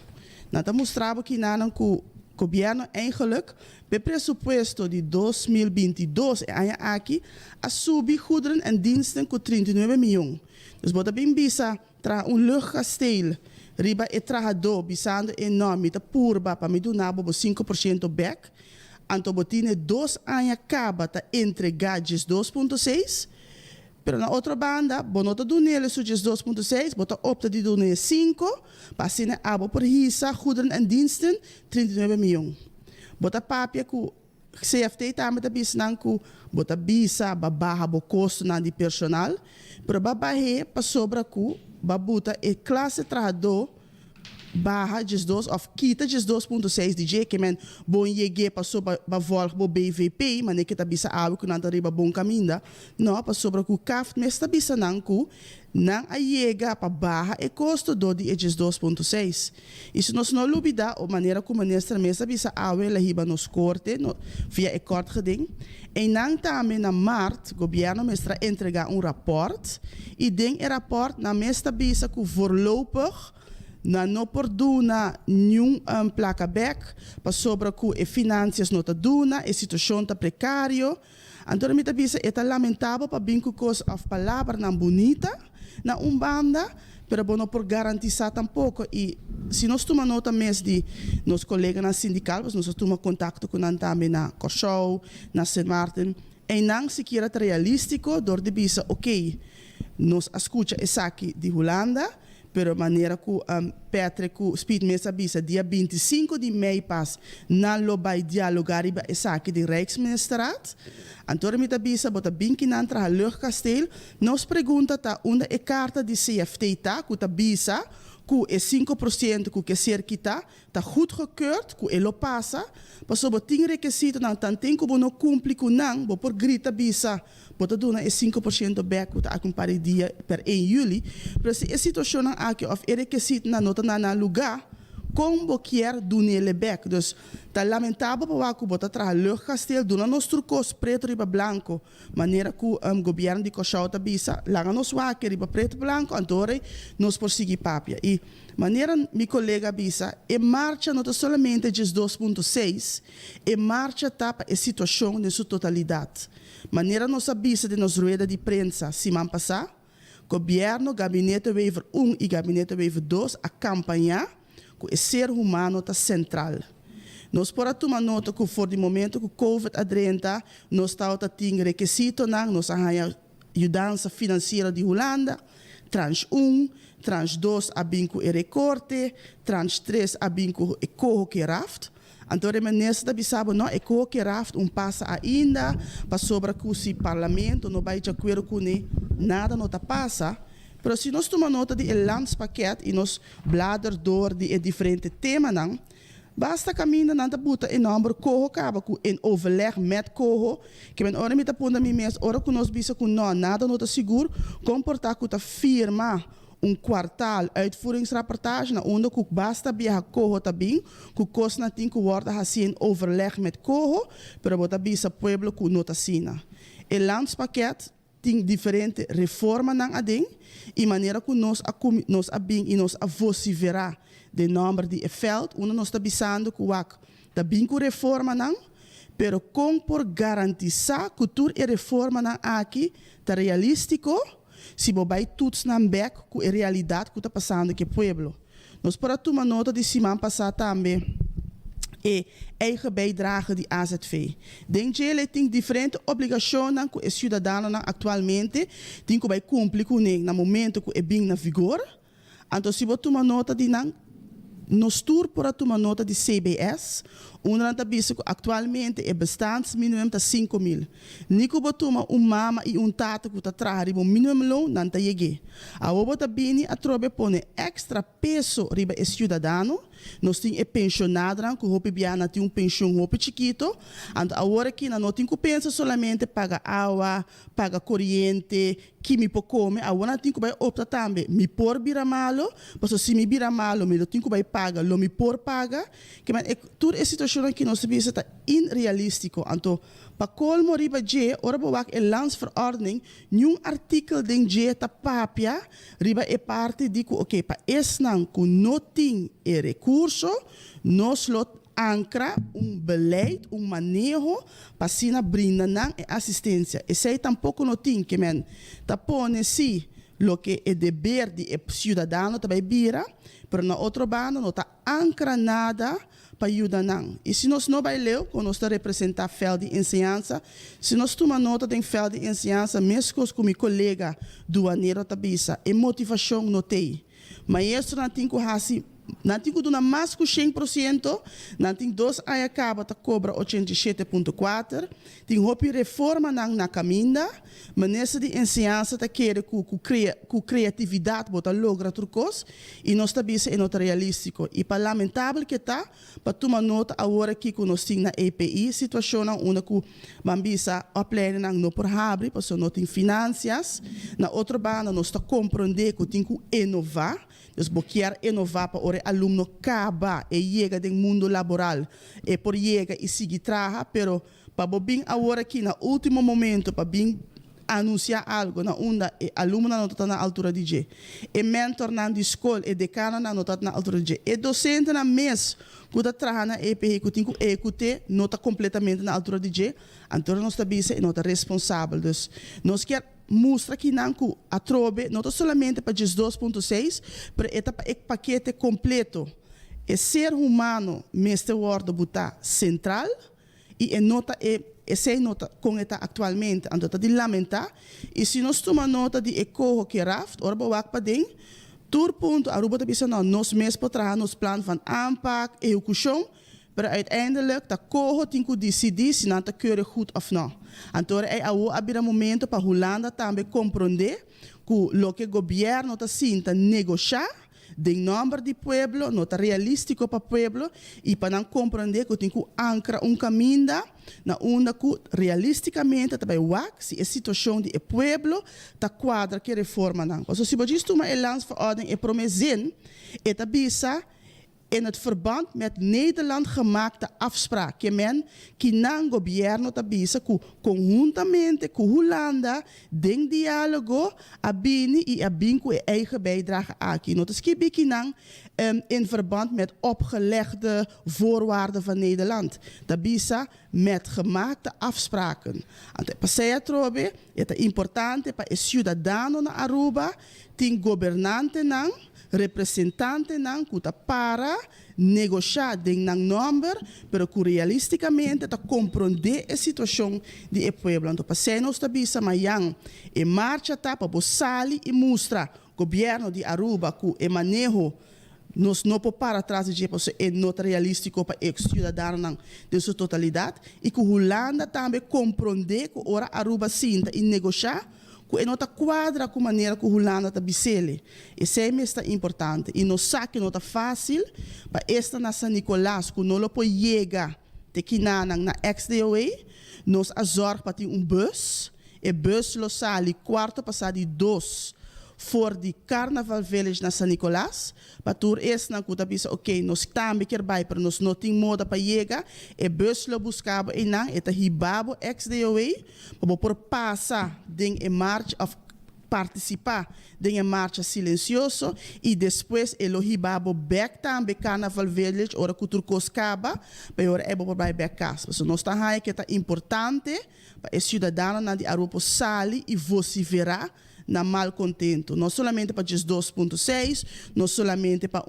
S17: Não está mostrando que não que o governo eigenlijk bij presupuesto de 2022 aqui a subir goederen en diensten com 39 miljoen. Dus bota bem bisa tra luchtkasteel riba e trajado bisando enorme ta purba para me donar 5% back. Anto botine 2 anos acaba ta entregar 2,6. Pero na outra banda, bonota do nele su 2,6, bota opta de do nele 5, passina abo por hisa, goederen en diensten 39 miljoen. Bota papia ku CFT também tá bisnang ku bota bisa babaha bo custo na di personal, pero babahe pa sobra ku babuta e classe trabalhador barra 2 of kita 2,6 DJ que men bom yegue passou ba volg bo BVP mas nem que tá bisa awi ku nanta riba bom caminda não pa sobra ku kaft mes tá bisa nang ku nang a yega pa barra e custo do de 2,6 isso nós não lubida o maneira como ministra mes tá bisa awi la hiba nos corte no via e kort geding e nang também na mart governo mestra entregar rapport e ding e rapport na mes tá bisa ku voorlopig na não perdona nenhum placa back para sobre que e finanças não tá duna e situação tá precário Então, me bisa é lamentável para bem coisa of palavra não bonita na banda, pero não por garantizar tampouco. E se nós tomamos nota mesmo de nos colegas na sindical, nós tomamos contato com nós também na Corshow, na St. Martin, e não sequer é realístico, door de bisa, ok, nós escuta essa aqui de Holanda, pero maneira que Patrick Speed Mesa bisa dia 25 de maio pas na lo vai dialogar iba essa aqui de Rijksministeraat. Antônio me bisa bota bem que não tra luchtkasteel. Nos pergunta tá onde é carta de CFT tá, que tá bisa, que é 5% que ser kita, tá goedgekeurd, que ele passa, mas sobre tem requisito não tem que não cumpre com não, bo por grita bisa, bota dona é 5% back que tá acompanhar dia per 1 juli, mas se a situação não aqui of é requisito na nota na lugar como quer do nele back. Dus tá lamentável para que bota atrás luchtkasteel do nosso turcos preto riba branco, maneira que o governo de Cochau tá bisa, lá nos waque riba preto branco, antore nos prosseguir papia. E maneira meu colega bisa, e marcha não somente de 2.6, e marcha tapa a situação na sua totalidade. Maneira nos avisa de nos rueda de prensa semana passada, governo, gabinete waiver 1 e gabinete waiver 2 a campanhar que o ser humano está central. Nós podemos tomar nota que, for de momento que o COVID-19 nós estamos tendo requisito, nós temos ajuda financeira de Holanda, tranche 1, tranche 2 a binco e recorte, tranche 3 a binco e corro que raft. Então, o ministro sabe não é que raft passa ainda para sobre que o parlamento não vai de acordo com nada não passa. Pero se nós tomamos nota de landspakket e nós bladeren door de diferente temas, basta caminhar na buta em número corro acaba com em overleg met corro que men ora met aponta mi mes ora que nós bisa com não nada não seguro comportar com a firma quartaal uitvoeringsrapportage onde que basta via corro também que cost na tin que worden assim overleg met corro pero bota bisa pueblo com nota sina e landspakket tem diferente reforma nang ading e maneira que nós abing e nós avociverá de número de veld onde nós está bisando que wak da bing com reforma nang pero com por garantizar que tudo e reforma nang aqui tá realístico se bobai tuts nang back com a realidade que está passando que pueblo nós para tomar nota de semana passada também e eigen bijdrage de AZV. Denk je, ele tem diferente obrigações que o cidadão atualmente tem que cumprir com ele no momento que é bem na vigor. Então, se você tomar nota de nos tour para tomar nota de CBS, onde nós sabemos que atualmente é bastante mínimo de 5.000. Nico botuma mama e tata que está trabalhando o mínimo loan não está chegando. A outra bini a trobe pone extra peso riba é cidadão. Nós temos pensionado, que o Biana tem pensão chiquito, então agora que nós não temos que pensar somente pagar água, pagar corrente, que me pode comer, agora nós temos que optar também, me por vira malo, porque se me vira malo, me tenho que pagar, lo me por paga, que mas toda a situação que nós vemos está irrealístico, então para colmo riba J, ora bewak e landsverordening, nieuw artikel den J ta papia, riba e parte di ku oké, pa esnan ku noting e recurso, nos lot ancra beleid, manejo, para sina brinda nang e assistência. E sei tampouco noting que men, tapone si, lo que é dever de cidadão também bira, pero na outro bando não está ancra nada para ajudar não. E se nós não vai ler, quando nós representar fel de ensinança, se nós tomar nota de fel de ensinança, mesmo com meu colega doaneiro tabisa, e motivação não tem. Mas isso não tem que assim, não tem que dar mais que 100%, não tem 2 aí acaba tá cobra 87.4, tem roupa reforma na caminha, mas nessa de ensinança tá querer com criatividade botar logra trucos e nós tabisa é nota realístico e para lamentável que tá para tomar nota agora que nós tem na EPI situação onde que bambisa a plena não por abre para não tem finanças na outra banda nós está compreender que tem que inovar. Dus boquear inovar para o aluno acaba e chega do mundo laboral e por chega e seguir trabalhar, pero para bem agora aqui no último momento para bem anunciar algo na onda e aluno não está na altura de G. E mentor na de escola e decano não está na altura de G. E docente na mês que está trabalhando na EPI que tem que EQT não está completamente na altura de G. Então nós está bisa e não está responsável. Dus nós quer mostrar que não que a trobe não está somente para 2.6, mas é para o paquete completo. É ser humano, mestre word botar central e nota essa nota com esta atualmente, então está de lamentar. E se nós tomamos nota de eco que raft, ora para o padem, tur ponto a ruba bisa não nós mesmos para trabalhar nos planos van aanpak e execução, mas uiteindelijk tá corro tem que decidir se não está keurig goed of não. Então é a momento para Holanda também compreender que o que o governo está sinta negociar de número de pueblo, não está realístico para o pueblo e para não compreender que tem que ancrar caminho na onda que realisticamente também se a situação do pueblo está quadra que reforma não. Porque se você toma a landsverordening e prometen, é bisa in het verband met Nederland gemaakte afspraak. Que men que não governo tabisa que conjuntamente com Holanda den diálogo abini e abinco e eigen bijdrage aqui. Not is que não in verband met opgelegde voorwaarden van Nederland. Tabisa met gemaakte afspraken. Ante passeia trobe, é importante para o cidadão na Aruba, tem governante não representante não que para negociar de um número, pero que realisticamente está compreender a situação do povo. Então, para nós tabisa amanhã e marcha tá para sali e mostrar governo de Aruba que é manejo nós não podemos para trás de você é não realístico para o cidadão de sua totalidade e que Holanda também compreender que ora Aruba sinta e negociar que não está quadra com a maneira que a Holanda está bisele. Isso é muito importante. E não sabe que não está fácil para esta na San Nicolás, que não pode chegar de na XDOA, nós azor para ter bus, e bus lo sali quarto passado de 2 voor die Carnaval Village na San Nicolás. Para tur es na kuta bisa ok, nós também quer vai para nós não tem moda para chegar, e bus lo buscava e não, eta hibabo XDOA, para por passar den e marcha of participar de uma marcha silencioso e depois ele hibabo back também Carnaval Village ora que turcos caba para ora é para back casa. So nós está aí que é importante para o cidadão na de Aruba sali e você verá na mal contento, não somente para 2.6, não somente para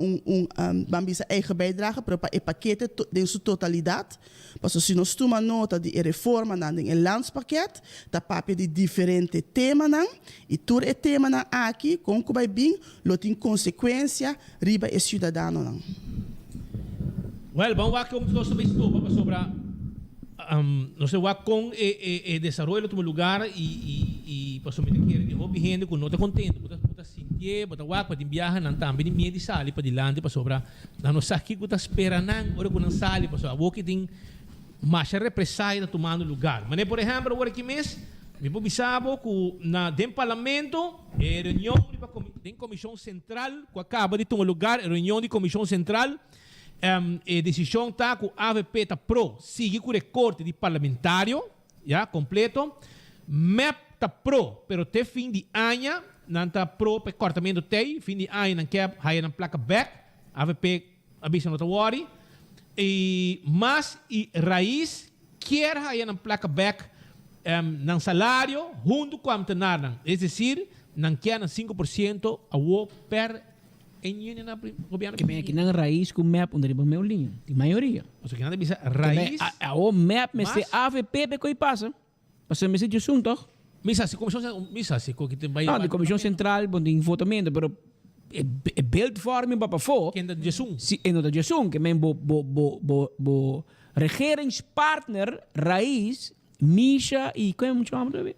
S17: bambisa eigen bijdrage, mas para o paquete em sua totalidade. Porque se nós tomamos nota de reforma no landspakket, da papel de diferentes temas, e todo o tema aqui, com que vai bem, tem consequência riba o cidadão.
S12: Well, vamos lá que nós também estamos sobre no sé con el desarrollo de tu lugar y pues me quiere de hobby gente que no está contento puta sentir puta wa para viajar nan também meio de sali para dilante para sobra na no saque que tá esperando ora com sali para so que tem marcha represália tomando lugar mas por exemplo agora que mês me pobisabo que na dem parlamento reunião de comissão central que acaba de tomar lugar reunião de comissão central a decisão está que o AVP está pro sigue com o recorte de parlamentário já completo MEP está pro pero até fim de ano não está pro para cortamento tem fim de ano não quer aí na placa back AVP avisa não está worry e mas e raiz quer aí na placa back não salário junto com a amtenar é decir não quer 5% a o per
S15: que vem aqui na raiz com o MEP onde riba meu linha de maioria
S12: ou seja que não bisa raiz
S15: o MEP mas se AVP be coi passa passa me se assunto
S12: misa se que tem vai
S15: de comissão central bom de votamento pero é beeldvorming para voor
S12: que ainda de Jesum
S15: se é da Jesum que men bo regeringspartner raiz Misha e como chama também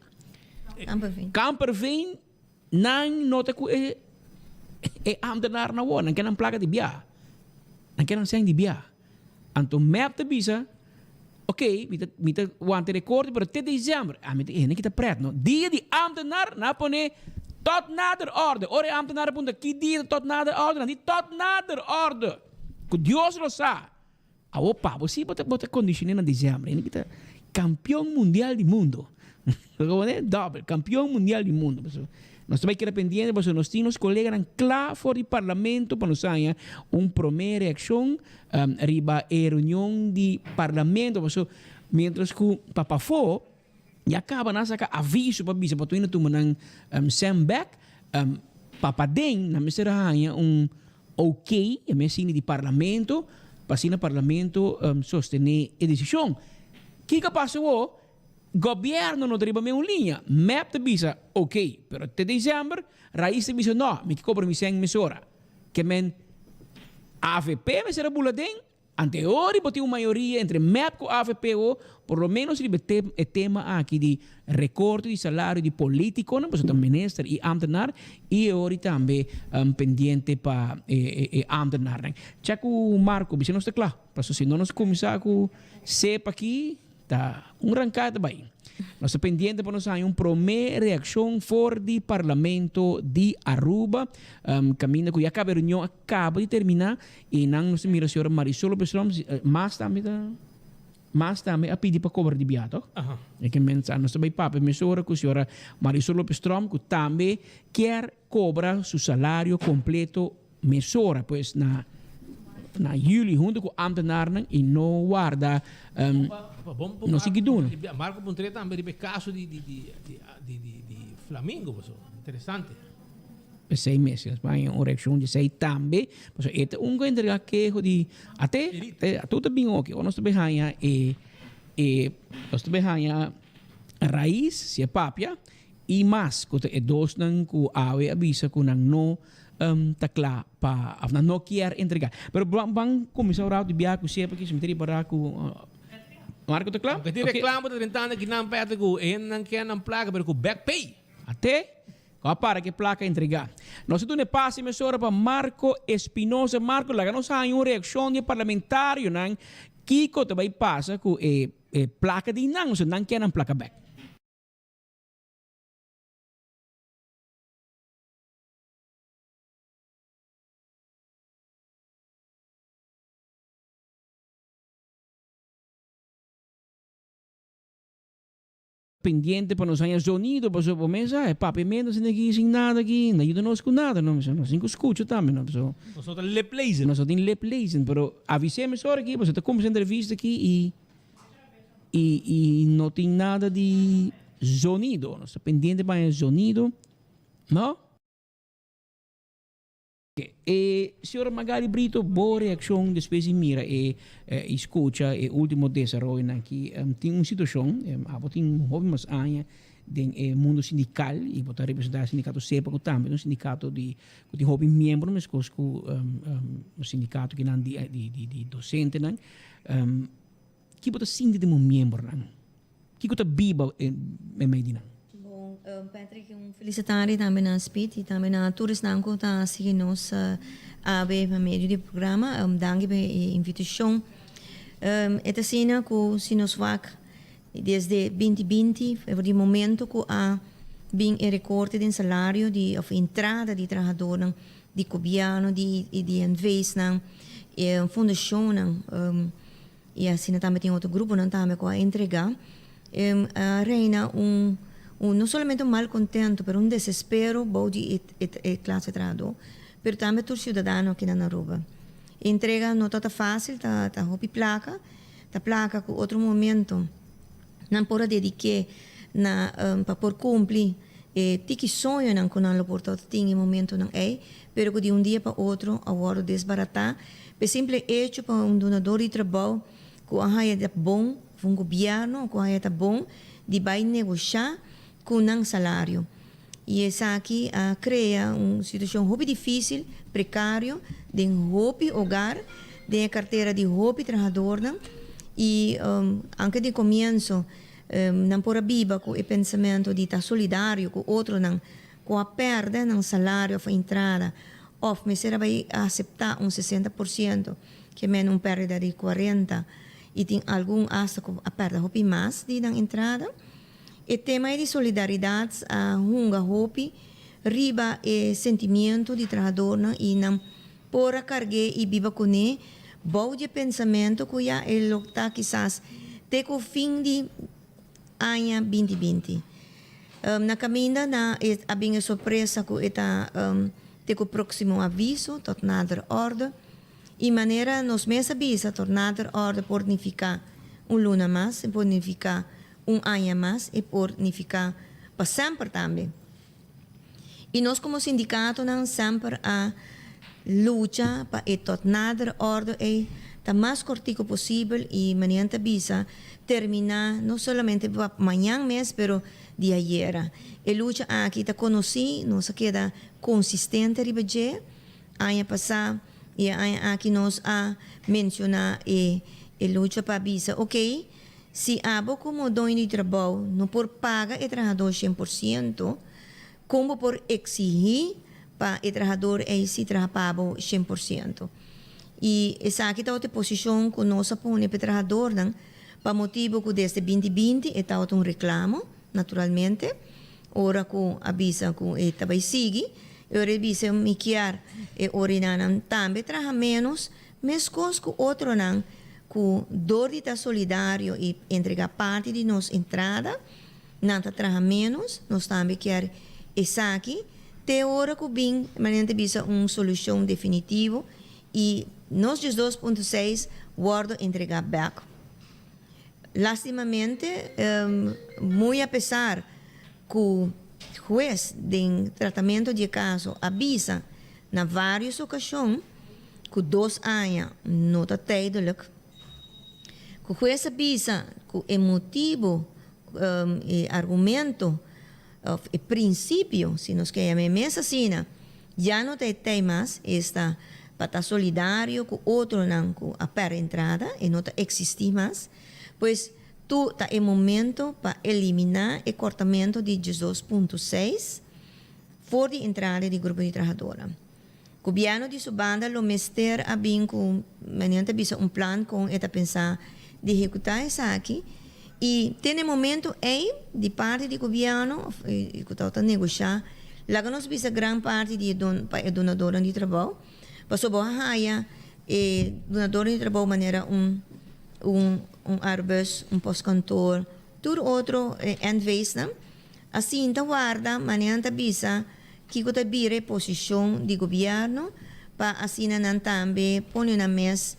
S15: Camperveen não nota que é ambtenaar na woon, dan kan een placa de bia. Dan kan een zijn die bia. En toen map de bisa, oké, met want record, maar dit december, met ene kita pret, no. Die ambtenaar na pone tot nader orde. Ore ambtenaar punta ki die tot nader orde, die tot nader orde. Que Dios lo sa. Awo pa, você bota condiciones na dezembro, ene kita campeão mundial do mundo. Double, campeão mundial do mundo. Nós também queremos pendiente, porque nós temos colegas claro fora do parlamento para nós sair primeira reação riba a reunião do parlamento. Mientras que o Papa for, e acaba nessa aviso para bisa para tu indo tu menang send back Papa den na mesera hanya ok a mesina di parlamento pasina parlamento sostener a decisão que passou governo não deriva uma linha map de bisa ok pero até dezembro raiz de bisa não me que cobra me sem mesora que men AVP mesera buladen anteriori botei uma maioria entre MEP e AVPO, por lo menos ele o tema aqui de recorte de salário de político, não, para o ministro e ambtenaar, e agora também pendiente para ambtenaar. Checo Marco, você não está claro, para se não nós começar com CEP aqui, tá rancado bem. Nós estamos pendientes para nós ter primeira reação fora do Parlamento de Aruba. Caminho que a reunião acaba de terminar e não nos mira a senhora Marisol Lopes Trom, mas também a pedir para cobrar de biato. E que nós também papo, a senhora que a senhora Marisol Lopes Trom, que também quer cobrar seu salário completo mesora, pois na julho, junto com o ambtenaren, e não guarda não se guiduna.
S12: Marco Pontre também teve caso de Flamengo, interessante.
S15: 6 meses, mas uma reação de 6 também. Então, entregar que de até tudo bem ok. Nós também nós também a raiz se é papia e mais que dois não que a avisa que não takla pa não quer entregar. Pero bang comissário de biaco sempre que se meter para Marco tá claro?
S12: Porque reclamo da ventana que não pede que não quer não placa, pero que back pay.
S15: Até para que placa entregar. Nós temos passe mesora para Marco Espinosa. Marco, lá nós há uma reação de parlamentário, não? Kiko também passa com placa de não quer não placa back. Pendiente para nós ganhar sonido, para o mesa, papi menos sem nada aqui, não ajuda nós com nada, não, nós não escuta também, não,
S12: nós só tem lip leasing,
S15: nós só tem lip leasing, pero avisemos só aqui, você está como entrevista aqui e não tem nada de sonido, nós está pendiente para sonido, não? Senhora Magali Brito, boa reação depois de mira e escuta o último desenvolvimento aqui. Tem uma situação, tem mais anos no mundo sindical e botar representar o sindicato SEPA também, um sindicato de hobby membro, mas com o sindicato que não de docente, não. Que botar sindicato de membro, não. Que botar biba em Medina.
S18: Patrick, felicitar também na SPIT e também na Turismo que está seguindo nos a ver por meio do programa. Danke pela invitação. Esta cena que se nos vai desde 2020, foi o momento que há bem recorte de salário de entrada de trabalhador de governo de invés e fundação e assim também tem outro grupo não também com a entregar reina não somente mal contento, mas desespero de classe trabalhador, mas também todo cidadão aqui na Aruba. Entrega não está fácil, tá roupa placa com outro momento, não pode dedicar para por cumprir, que sonho não com a oportunidade tem em momento não é, mas de dia para outro agora desbaratar, por simples hecho para donador de trabalho que é bom, um governo que é bom, de vai negociar com um salário. E essa aqui cria uma situação muito difícil, precário, de roupa hogar, de carteira de roupa trabalhador. E anche de começo, não pode viver com o pensamento de estar solidário com outro, com a perda do salário para entrada. Ou me será vai aceitar 60%, que é uma perda de 40%, e tem algum hasta a perda roupa mais de entrada. O tema de solidariedade, a hunga hopi, riba e sentimento de trabalhador e não pora cargue e viva com ele, bom de pensamento que já ele está quizás te com fim de año 2020. Na caminda na abinha surpresa com eta o próximo aviso tot nader orde e maneira nos mesa bisa tot nader orde por nificar luna mais, por nificar ano mais e por nificar para sempre também. E nós como sindicato não sempre a luta para tot nader orde e o mais cortico possível e manianta bisa terminar não somente para amanhã mês, pero de ayer. E luta aqui está conheci, nós queda consistente ribeje. Ano passado e aqui nós a mencionar e luta para bisa, ok? Se abo como dono de trabalho não por paga o trabalhador 100%, como por exigir para o trabalhador se trabalhar 100%. E essa aqui está outra posição que nós põe para o trabalhador, para motivo que desde 2020 está um reclamo, naturalmente, ora com avisa que está vai seguir, eu revisa me quer e orinan também trabalha menos, mas coisas que outro não, que dor de solidário e entregar parte de nossa entrada, não trabalha menos, nós também quer essa aqui, te hora que bem, maneira bisa solução definitiva e nós de 2.6 guardo entregar back. Lastimamente, muito a pesar que o juez de tratamento de caso avisa na várias ocasiões que 2 anos não está tijdelijk, que o juez avisa que o motivo e argumento o princípio, se nós queremos assim, já não tem mais esta para estar solidário com outro não com a per entrada e não existe mais, pois tu está em momento para eliminar o cortamento de 2.6 fora de entrada do grupo de trabalhadora. O governo de Subanda lo mester a bem com mediante plano com eta pensar de executar isso aqui e tem momento aí de parte do governo que está negociar lá que nós visa grande parte de donadora de trabalho passou boa raia e donadora de trabalho maneira arbus, postkantoor, tudo outro endwees, assim então guarda maneira bisa que está bire posição de governo para assim não também põe na mesa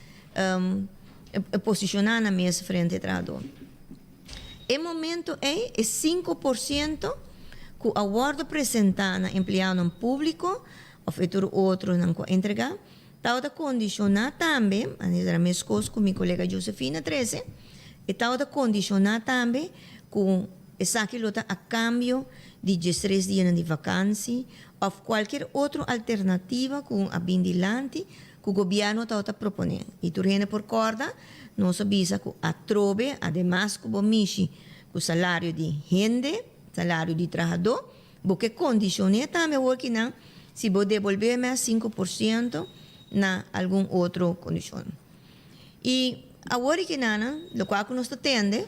S18: posicionar na mesa frente ao trabalhador. O momento é 5% que a guarda apresentar na empregado público ou outro não entregar, está a condicionar também, a mesma coisa com minha colega Josefina 13, está a condicionar também com essa luta a cambio de 13 dias de vacância ou qualquer outra alternativa com a bindilante que o governo está propondo. E tu por corda, nós avisa que a trobe, además que o mishi, o salário de gente, salário de trabalhador, porque condicione também o que não, se vou devolver mais 5% na algum outra condição. E agora que não, o qual nós atende,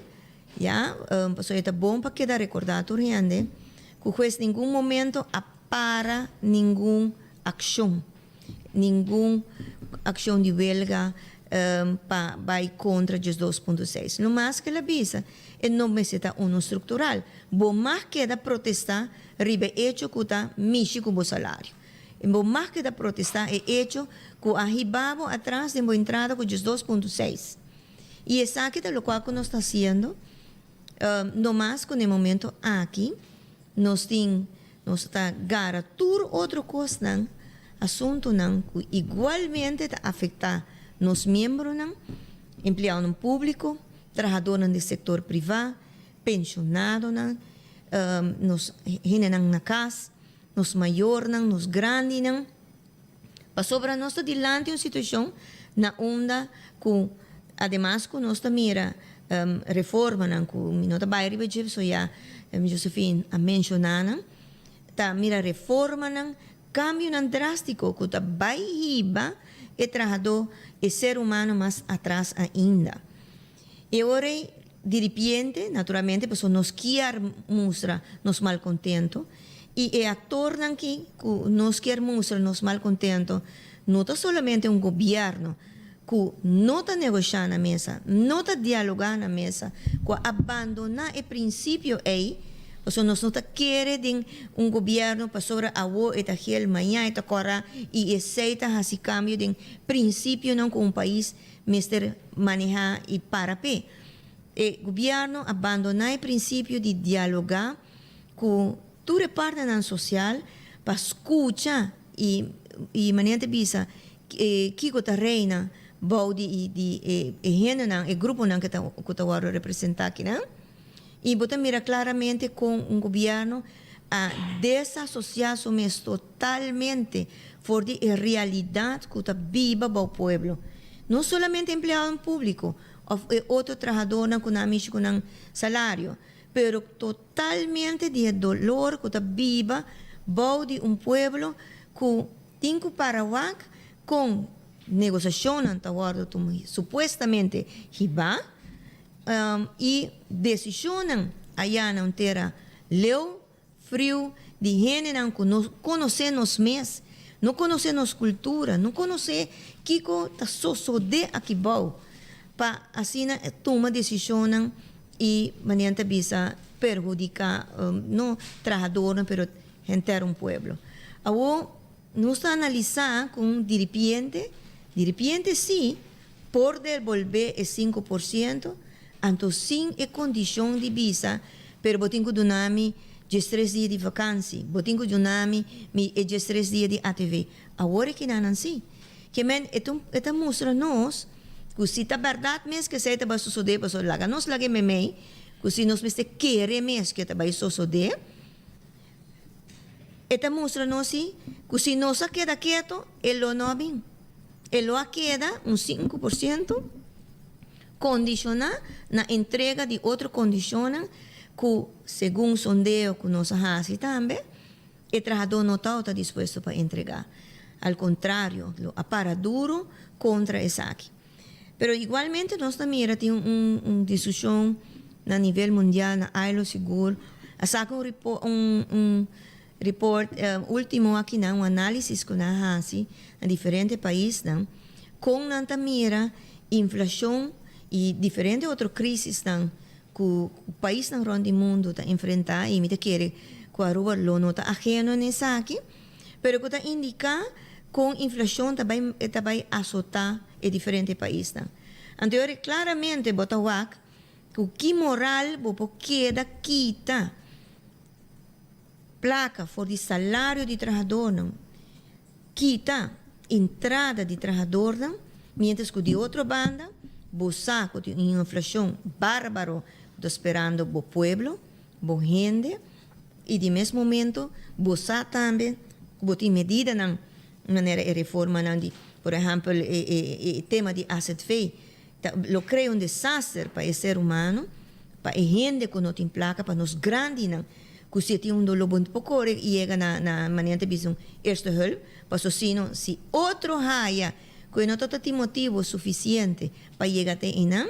S18: já, passou é bom para quedar recordado gente, que o juiz em nenhum momento para nenhuma ação de huelga vai contra os 2.6. No mais que ela avisa, não necessita estrutural. Bom mais queda protestar, ribe hecho que está mishi com o salário. Bom mais queda protestar é hecho que arribava atrás de uma entrada com os 2.6. E essa aqui é o qual nós está fazendo, no mais que no momento aqui, nós está gara tudo outra coisa, assunto que igualmente afeta nos membros, empregado público, trabalhadores do setor privado, pensionados, nos na casa, nos maiores, nos grandes. Para sobre nós dilante uma situação na onda que, además, que nós mira reforma, que nós vai repetir, so já Josefina a mencionar, tá mira reforma, cambio drástico que tá vai riba e trabalhador e ser humano mais atrás ainda. E ora, de repente, naturalmente, pessoa nos quer mostrar nos malcontento e a torna que nos quer mostrar nos malcontento não é somente governo que não está negociar na mesa, não está dialogar na mesa, que abandonar o princípio aí, porque nós não queremos governo para sobre a o e aquele manhã e agora e aceita esse cambio de princípio não com país mister manejar e para pé. O governo abandonar o princípio de dialogar com toda parte social para escutar e maneira bisa que está reina body de gênero e grupo não que está agora representar aqui, não? E botar mira claramente com governo a desassociar somos totalmente for de realidade que está viva para o povo. Não somente empregado público, ou outro trabalhador com um salário, pero totalmente de dolor que está viva para de povo que tem que parar com negociação supuestamente riba e decisão allá na terra leu frio de gênero que não conhecemos mesmos, não conhecemos cultura, não conhecemos que está sucedendo aqui bom para assim tomar decisão e maneira bisa perjudicar não trabalhador, pero entero povo. Agora nós analisar com de repente sim por devolver o 5%, então sim é condição de visa, pero botem que donami 3 dias de vacância, botem que donami 3 dias de ATV. Agora que não assim, que men eta mostra nós que se tá verdade mesmo que se tá vai suceder, para laga nós lage memei, que se nós mesmo querer mesmo que tá vai suceder, eta mostra nós que se nós queda quieto, ele não bem. Ele queda 5% condicionar na entrega de outro condicional que, segundo sondeio que nós fazemos também, o trabalhador não está disposto para entregar. Ao contrário, para duro contra esse aqui. Mas, igualmente, nós também temos uma discussão a nível mundial, na ILO Seguro, um report último aqui, um análise que nós fazemos em diferentes países, com nanta mira inflação e diferentes outras crises que o país na ronda do mundo está enfrentando e me quer que a rua não está ajeno nessa aqui, mas que está indicar com inflação também azotar em diferentes países. Então, claramente, bota que o que moral queda quita placa for de salário de trabalhador, quita entrada de trabalhador, mientras que de outra banda, saco de inflação bárbaro, esperando o povo, a gente, e de mesmo momento, você também, tem medida na maneira de reforma, por exemplo, o tema de asset fee, lo cria desastre para o ser humano, para a gente que não tem placa, para nós grandes, que se tem dolor muito pouco e chega na maneira de visão erste hulp, para sino se outro raia que não tem motivo suficiente para chegar até inam,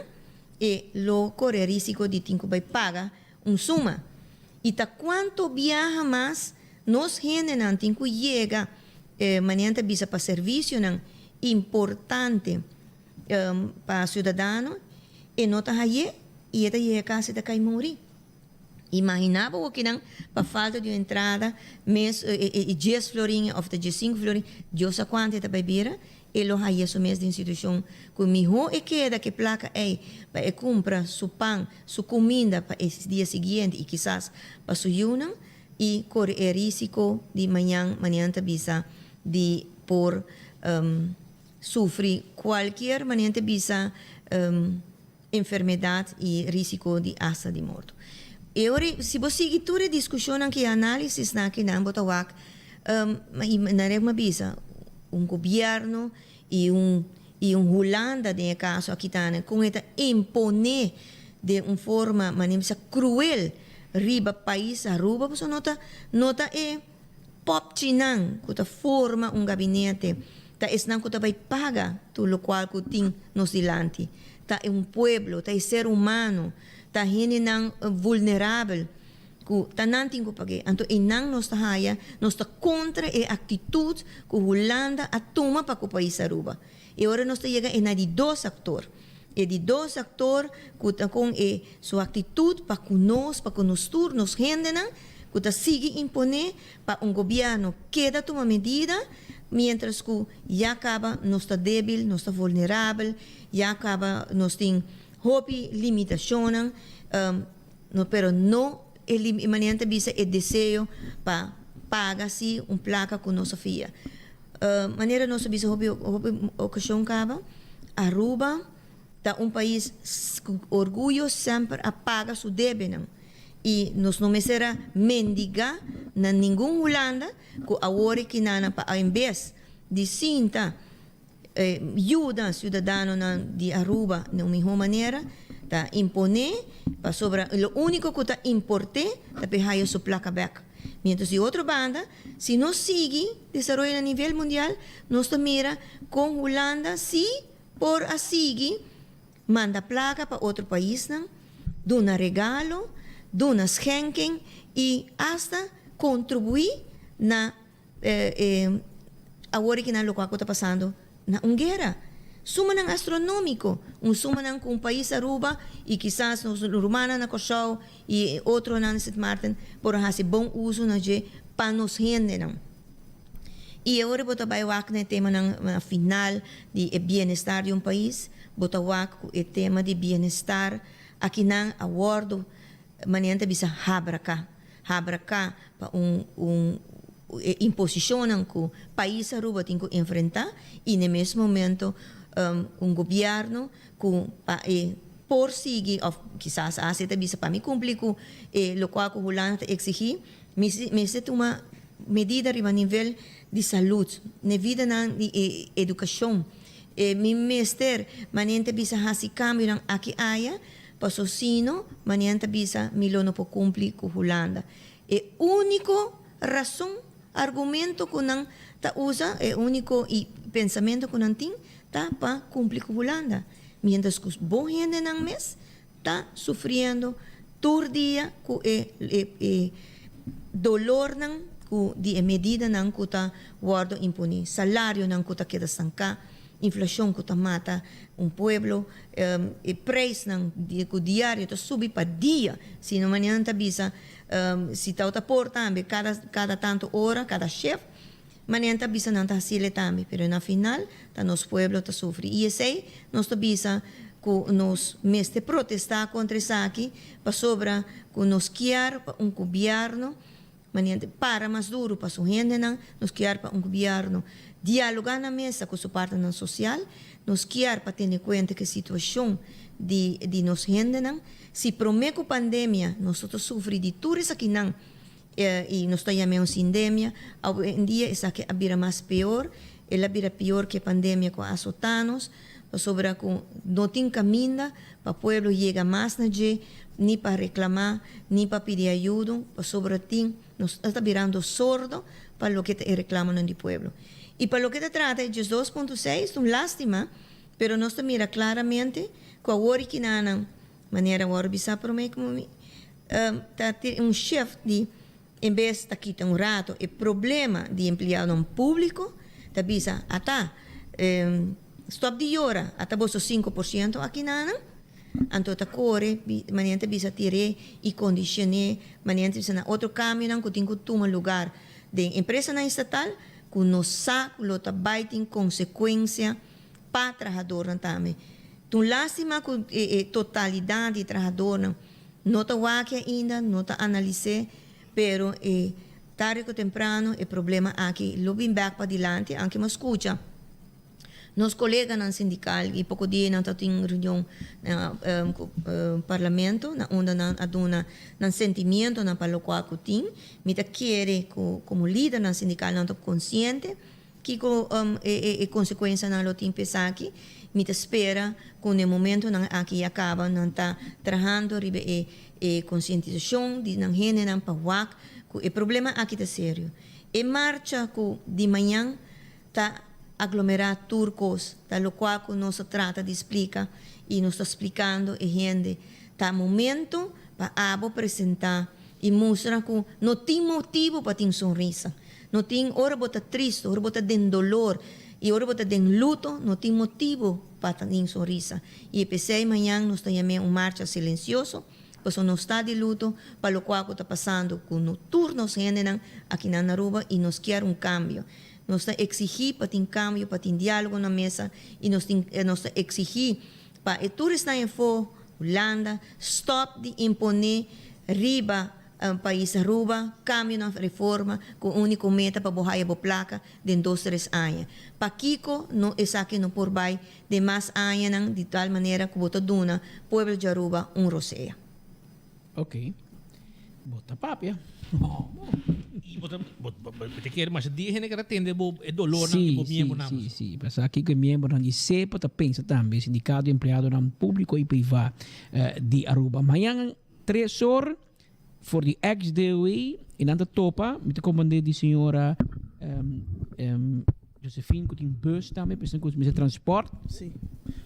S18: e lo corre risco de ter que pagar suma. E tá quanto viaja mais, nós gente não tem que chegar maneira de para serviço importante para cidadão e não tá aí e está chega casa de cair morrer. Imaginava o que não, para falta de entrada, mês, 10 florinhos, ou 5 florinhos, Deus sabe quanto está bebida, e lo aí isso mês de instituição, que melhor é que placa é, para comprar seu pão, sua comida para esse dia seguinte, e quizás para sua yuna, e corre o risco de manhã bisa, de por sofrer qualquer manhã bisa, enfermidade e risco de hasta de morte. E ora, se você seguir toda a discussão que análise aqui na Botawak, na regma bisa, governo e Holanda, de caso aqui está, com esta imponer de forma manimsa cruel riba país a ruba, porque nota é pop chinang, que forma gabinete, tá esnan que vai pagar tudo o qual que tem nos dilante, tá é pueblo, tá é ser humano, tá gente vulnerável, ku tanan tingo pagi anto inang nos tahaya nos ta contra e actitud ku Holanda atuma pa ku país Aruba e ora nos ta llega en di dos actor e di dos actor ku ta con e su actitud pa ku nos tur nos gendena ku ta sigue impone pa un gobierno queda toma medida mientras que ya acaba nos ta débil nos ta vulnerável ya acaba nos tem hobby limitaciones no, pero no maniente bisa el deseo para pagar si un placa con nossa fia. Maneira nossa bisa hobby ocasião cava Aruba tá país com orgulho sempre a paga su débito e nos não será mendigar na nenhum Holanda com a hora que nana para em vez de cinta ajuda cidadano de Aruba de uma melhor maneira ta impone pa sobra lo único que ta importe ta pehayo su placa back mientras de outra banda se não sigue desarrollo a nível mundial nós ta mira com Holanda se por a sigue manda placa para outro país não dona regalo dona schenken e hasta contribuir na agora que na local que está passando na guerra suma ng astronômico, suma ng kung país Aruba e quizás nos rumana na Kosovo e outro na St. Martin por hasi bom uso na je para nos rende não. E agora bota baiwak na tema na final de bem-estar de país, bota wak o tema de bem-estar aqui na awardo maniente bisa habraka pa imposição que o país Aruba tem que enfrentar e no mesmo momento governo que por seguir ou quizás aceita bisa para me cumprir com o qual o Holanda exigir me se toma medida a nível de saúde na vida na educação me mester maniente bisa hasi cambio nang aqui aya para sino maniente bisa milono por cumprir com Holanda único razão argumento que não ta usa único e pensamento que não tem tá para cumprir com Holanda. Mientras que os bons gente não mês tá sofrendo todo dia com dolor não com de medida não que tá guardo impune salário não que tá queda estanca inflação que tá mata pueblo e preço não que diário tá sube para dia se não manhã tá bisa se tá outra porta também cada tanto hora cada chefe manienta bisa não tá sile também, pero na final tá nosso pueblo tá sofre e esse nós tá bisa que nos meste protestar contra isso aqui para sobra que nos quer para governo maniente para mais duro para sua gente não nos quer para governo dialogar na mesa com sua parte não social nos quer para ter em conta que a situação de nos gente não se promete a pandemia nós outros sofre de tudo isso aqui não e nós estamos em sindemia hoje em dia essa que abira mais pior ela abira pior que a pandemia com azotanos sobre que não tem caminho para o povo chegar mais na gente nem para reclamar nem para pedir ajuda sobre tem nós está virando sordo para o que reclamam do povo e para o que se trata de 2.6 uma lástima pero nós mira claramente com a original maneira agora bisa promete como tá chefe de em vez de quitar rato o problema de empregado público tá bisa ata stop de hora ata boso 5% aqui nana anto ta core maniente bisa tire e condicione maniente bisa na outro caminho não que tem que tomar lugar de empresa na estatal que no sa lo ta baiting consequência para trabalhador também então lástima que totalidade de trabalhador não tá wake ainda não tá analisar pero tarde ou temprano o problema aqui looking back para diante anche ma escuta nos colegas no sindical e pouco dia não tem reunião no parlamento na onde não aduna não sentimento na para o qual tem me tá querer como líder no sindical não tô consciente que consequência não lo tem pensar aqui me tá espera com o momento não aqui acaba não tá trabalhando ribe conscientização de não gente não para o problema aqui tá sério e marcha de manhã tá aglomerar turcos, da lo qual nós trata de explicar e nós está explicando e gente tá momento para apresentar e mostra que não tem motivo para ter sonrisa. Não tem hora bota triste, hora bota den dolor e hora bota den luto, não tem motivo para ter sonrisa. E pensei amanhã nós temos uma marcha silenciosa, pois não está de luto, para o qual está passando com no turno generam aqui na Aruba e nos quer cambio. Nós exigir para ter cambio, para ter diálogo na mesa e nós exigir para o turista em for Holanda, stop de imponer riba país Aruba, cambio na reforma com único meta para borrar a placa de 2-3 anos. Para Kiko, não é aqui no por vai de mais anos, de tal maneira que bota duna pueblo de Aruba roceia.
S15: Ok. Bota papia.
S12: Te quer mas dia gente que atende é dolor
S15: sim,
S12: na
S15: sim, sim, sim. Mas aqui que membro de CEPA pensa também, sindicato de empregado público e privado de Aruba. Amanhã 3 horas for the ex-DOE e na topa, me te comandei de senhora Josephine que tem bus também, pensando que o transporte.
S17: Sim.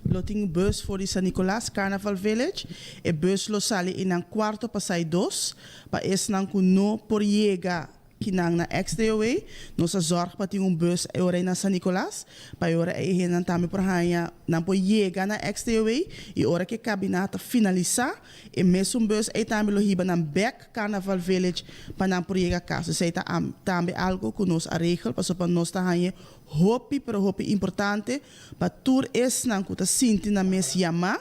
S17: Lo tem bus voor die San Nicolas Carnaval Village. E bus lo sali in een kwarto pasai 2. Pa es nang kuno por llega kinang na ex-DOE. Nossa zorg pa ting bus e ora na San Nicolas. Pa ora e hinan tami por hanya nan po llega na ex-DOE. E ora que cabinata finaliza. E mesmo bus e tami lo hiba nan back Carnaval Village pa nan por llega caso. Sei tambe algo que nos arregel. Pa so pa nos ta hanya hopi, pero hopi importante, pa tur es nan kuta sinti na mes yama,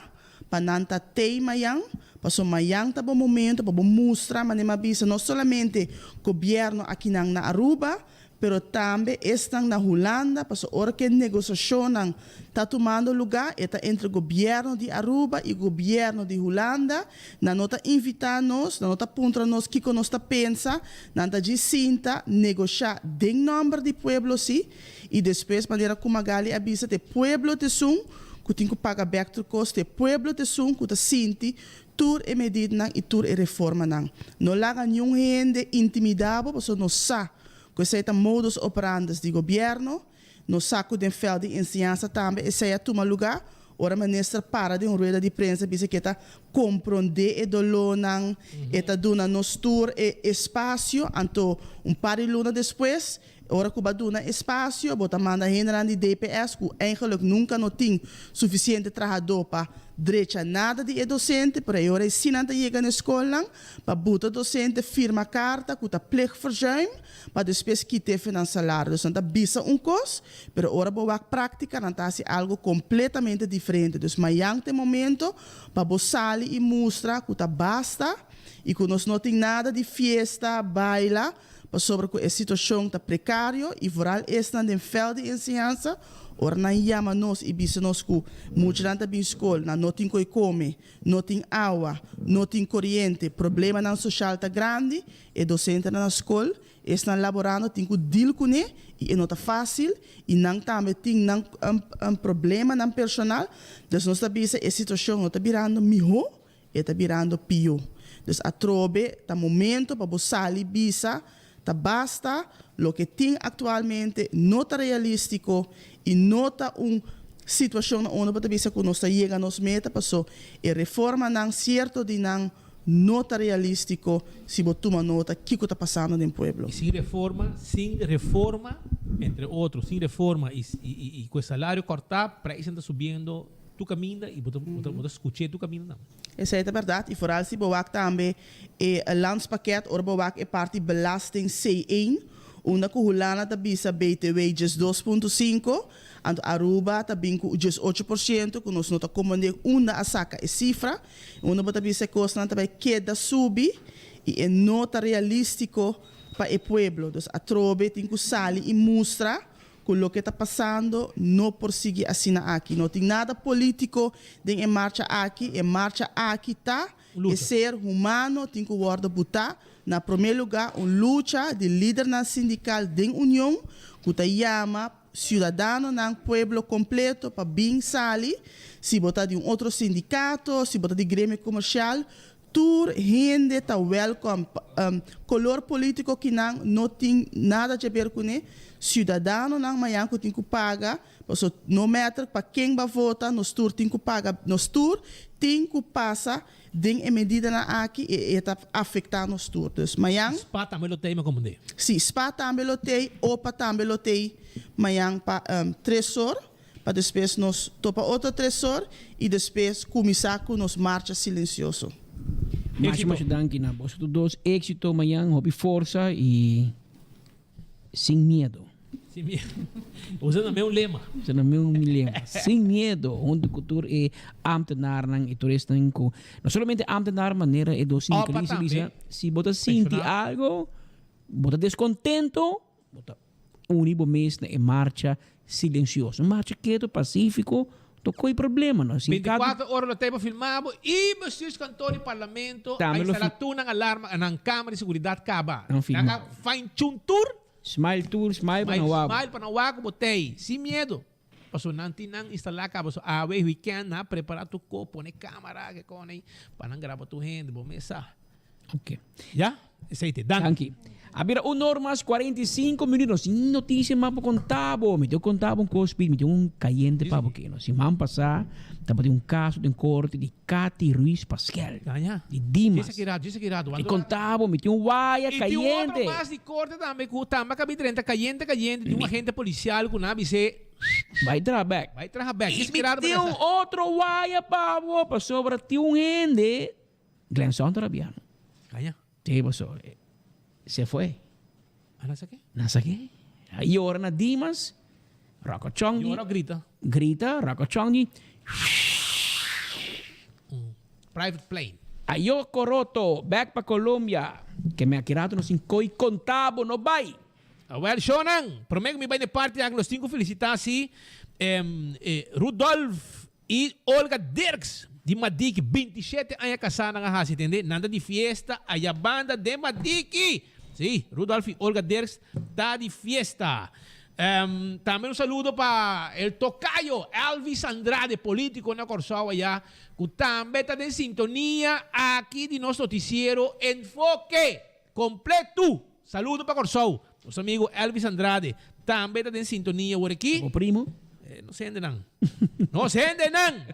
S17: pa nanta tei mayang, pa so mayang ta bo momento, pa bo mostra, manema bisa, no solamente governo aqui na Aruba, pero também estão na Holanda, para ora que negociação está tomando lugar entre o governo de Aruba e o governo de Holanda, na nota invitar-nos, na nota apontar-nos que nós está pensa, na nota de cinta, negociar den número de pueblo sim, e depois maneira como a Gali avisa de pueblo de sum, que tem que pagar back to cost, de pueblo de sum, que está sinti, tur e medida e tur e reforma não laga nenhum gente intimidado, porque não sabe que são modus operandi do governo, no saco de fel de ensinança também, esse é toma lugar, ora ministra para de rueda de prensa, bisa que está compreender e dolonan, eta duna nos tour e espaço, anto par de luna depois, ora que baduna espaço, bota manda general de DPS, que eigenlijk nunca não tem suficiente trabalhador para direita nada de docente, para ora se não chega na escola, para botar docente firma carta, que está pleegverzuim, para depois quitar financiar salário. Então, bisa custo, mas ora boa prática, não está algo completamente diferente. Então, mas tem momento para você e mostrar que está basta e que nós não tem nada de festa, baila, sobre que a situação está precária e vooral está no veld de ensinança, ora não chama nós e bisa nós que muitos não tem escola, não tem que comer, não tem água, não tem corrente, problema na social está grande, e docente na escola estão laborando, tem que deal com ele e não está fácil e não também tem problema na personal, então nós está bisa a situação não está virando melhor, está virando pior. Então a trobe tá momento para você sair bisa tá basta, lo que tem atualmente não está realístico e não está situação onde você bisa que nós está chegando nos meta, passou e reforma não certo de não está realístico se você toma nota que está passando no pueblo.
S12: Sem reforma, entre outros, sem reforma e com o salário cortar, para isso está subindo tu caminha e você escutar tu caminho não.
S17: Essa é a verdade. E vooral se bewaakt também o landspakket, or bewaakt a parte belasting C1, onde que Holanda está bisa BTW just 2.5, and Aruba está bem com just 8%, que nós não está comandando uma a saca a cifra, onde está bisa costa também queda subir e não está realístico para o pueblo. Então a trobe tem que sair e mostrar com o que está passando, não prossegue assim aqui. Não tem nada político em marcha aqui. Em marcha aqui está. É ser humano, tem que guardar botar. Na primeiro lugar, uma luta de líder na sindical da União, que está chama cidadão no pueblo completo para bem sair. Se botar de outro sindicato, se botar de grêmio comercial, tour gente tá welcome. Color político que não tem nada a ver com ele. Cidadão não manhã que tem que pagar. No matter para quem vai votar, nos tour tem que pagar. Nos tour tem que passar em medida na aqui e está afetando nos tour. Dus manhã.
S12: Spa também lo tem, mas como de?
S17: Sim, spa também lo tem, opa também lo tem. Manhã para 3 horas. Para depois nós topa outro 3 horas e depois começar com nos marcha silencioso.
S15: Mas danke na bolsa do dois éxito amanhã, hobby força e sem medo.
S12: Sem medo. Usando o meu lema.
S15: Usando o meu lema. Sem medo. Onde cultura é ambtenaar e turista com não somente ambtenaar maneira é dos incríveis. Se você sente algo, você descontento, você único mês em marcha silencioso. Marcha quieto, pacífico. Tocou problema, não?
S12: 24 horas no tempo filmado e os cantores do parlamento a instalar ng alarma ng câmera de segurança acaba. Fine tune tour.
S15: Smile
S12: panawago botei. Sem medo. Paso nanti nang instalar acaba. So awe weekend na preparar tu ko, pone câmera que kone para gravar tu gente, bom mesa.
S15: Ok.
S12: Já? Aceite. Danke.
S15: Abira normas 45 minutos. Sin notícia mas contabo. Me deu contabo um cospi, me deu caliente para boquino. Se man passar, tava de caso de corte de Katy Ruiz Pascal. De Dimas.
S12: Dice que irado.
S15: E contabo, me deu waia caliente.
S12: E outro mais de corte também, que tamba cabe 30 caliente, de um agente policial que nabi se
S15: vai trabalhar.
S12: Dice que irado.
S15: E me deu outro waia pavo, para sobre um ende. Glenson Trabiano.
S12: Kaya.
S15: Te passou. Se foi.
S12: Nasa quê?
S15: Nasa quê? Aí ora na Dimas, Rocco Chongdi.
S12: E ora grita.
S15: Grita, Rocco Chongdi.
S12: Private plane.
S15: Aí eu coroto, back para Colômbia. Que me akirato no 5 contabo no vai.
S12: Well, Shonan, prometo me vai de parte ang los 5 felicitasi Rudolf e Olga Dirks de Madiki, 27 anos casada nga hasi, entende? Nanda de fiesta, a banda de Madiki. Sí, Rudolf e Olga Dirks está de fiesta. Também um saludo para el tocayo Elvis Andrade, político na Corsau allá, que também está de sintonia aqui de nosso noticiero Enfoque Completo. Saludo para Corsau. Nosso amigo Elvis Andrade também está de sintonia por aqui.
S15: O primo.
S12: Não se ende não. Não se ende não.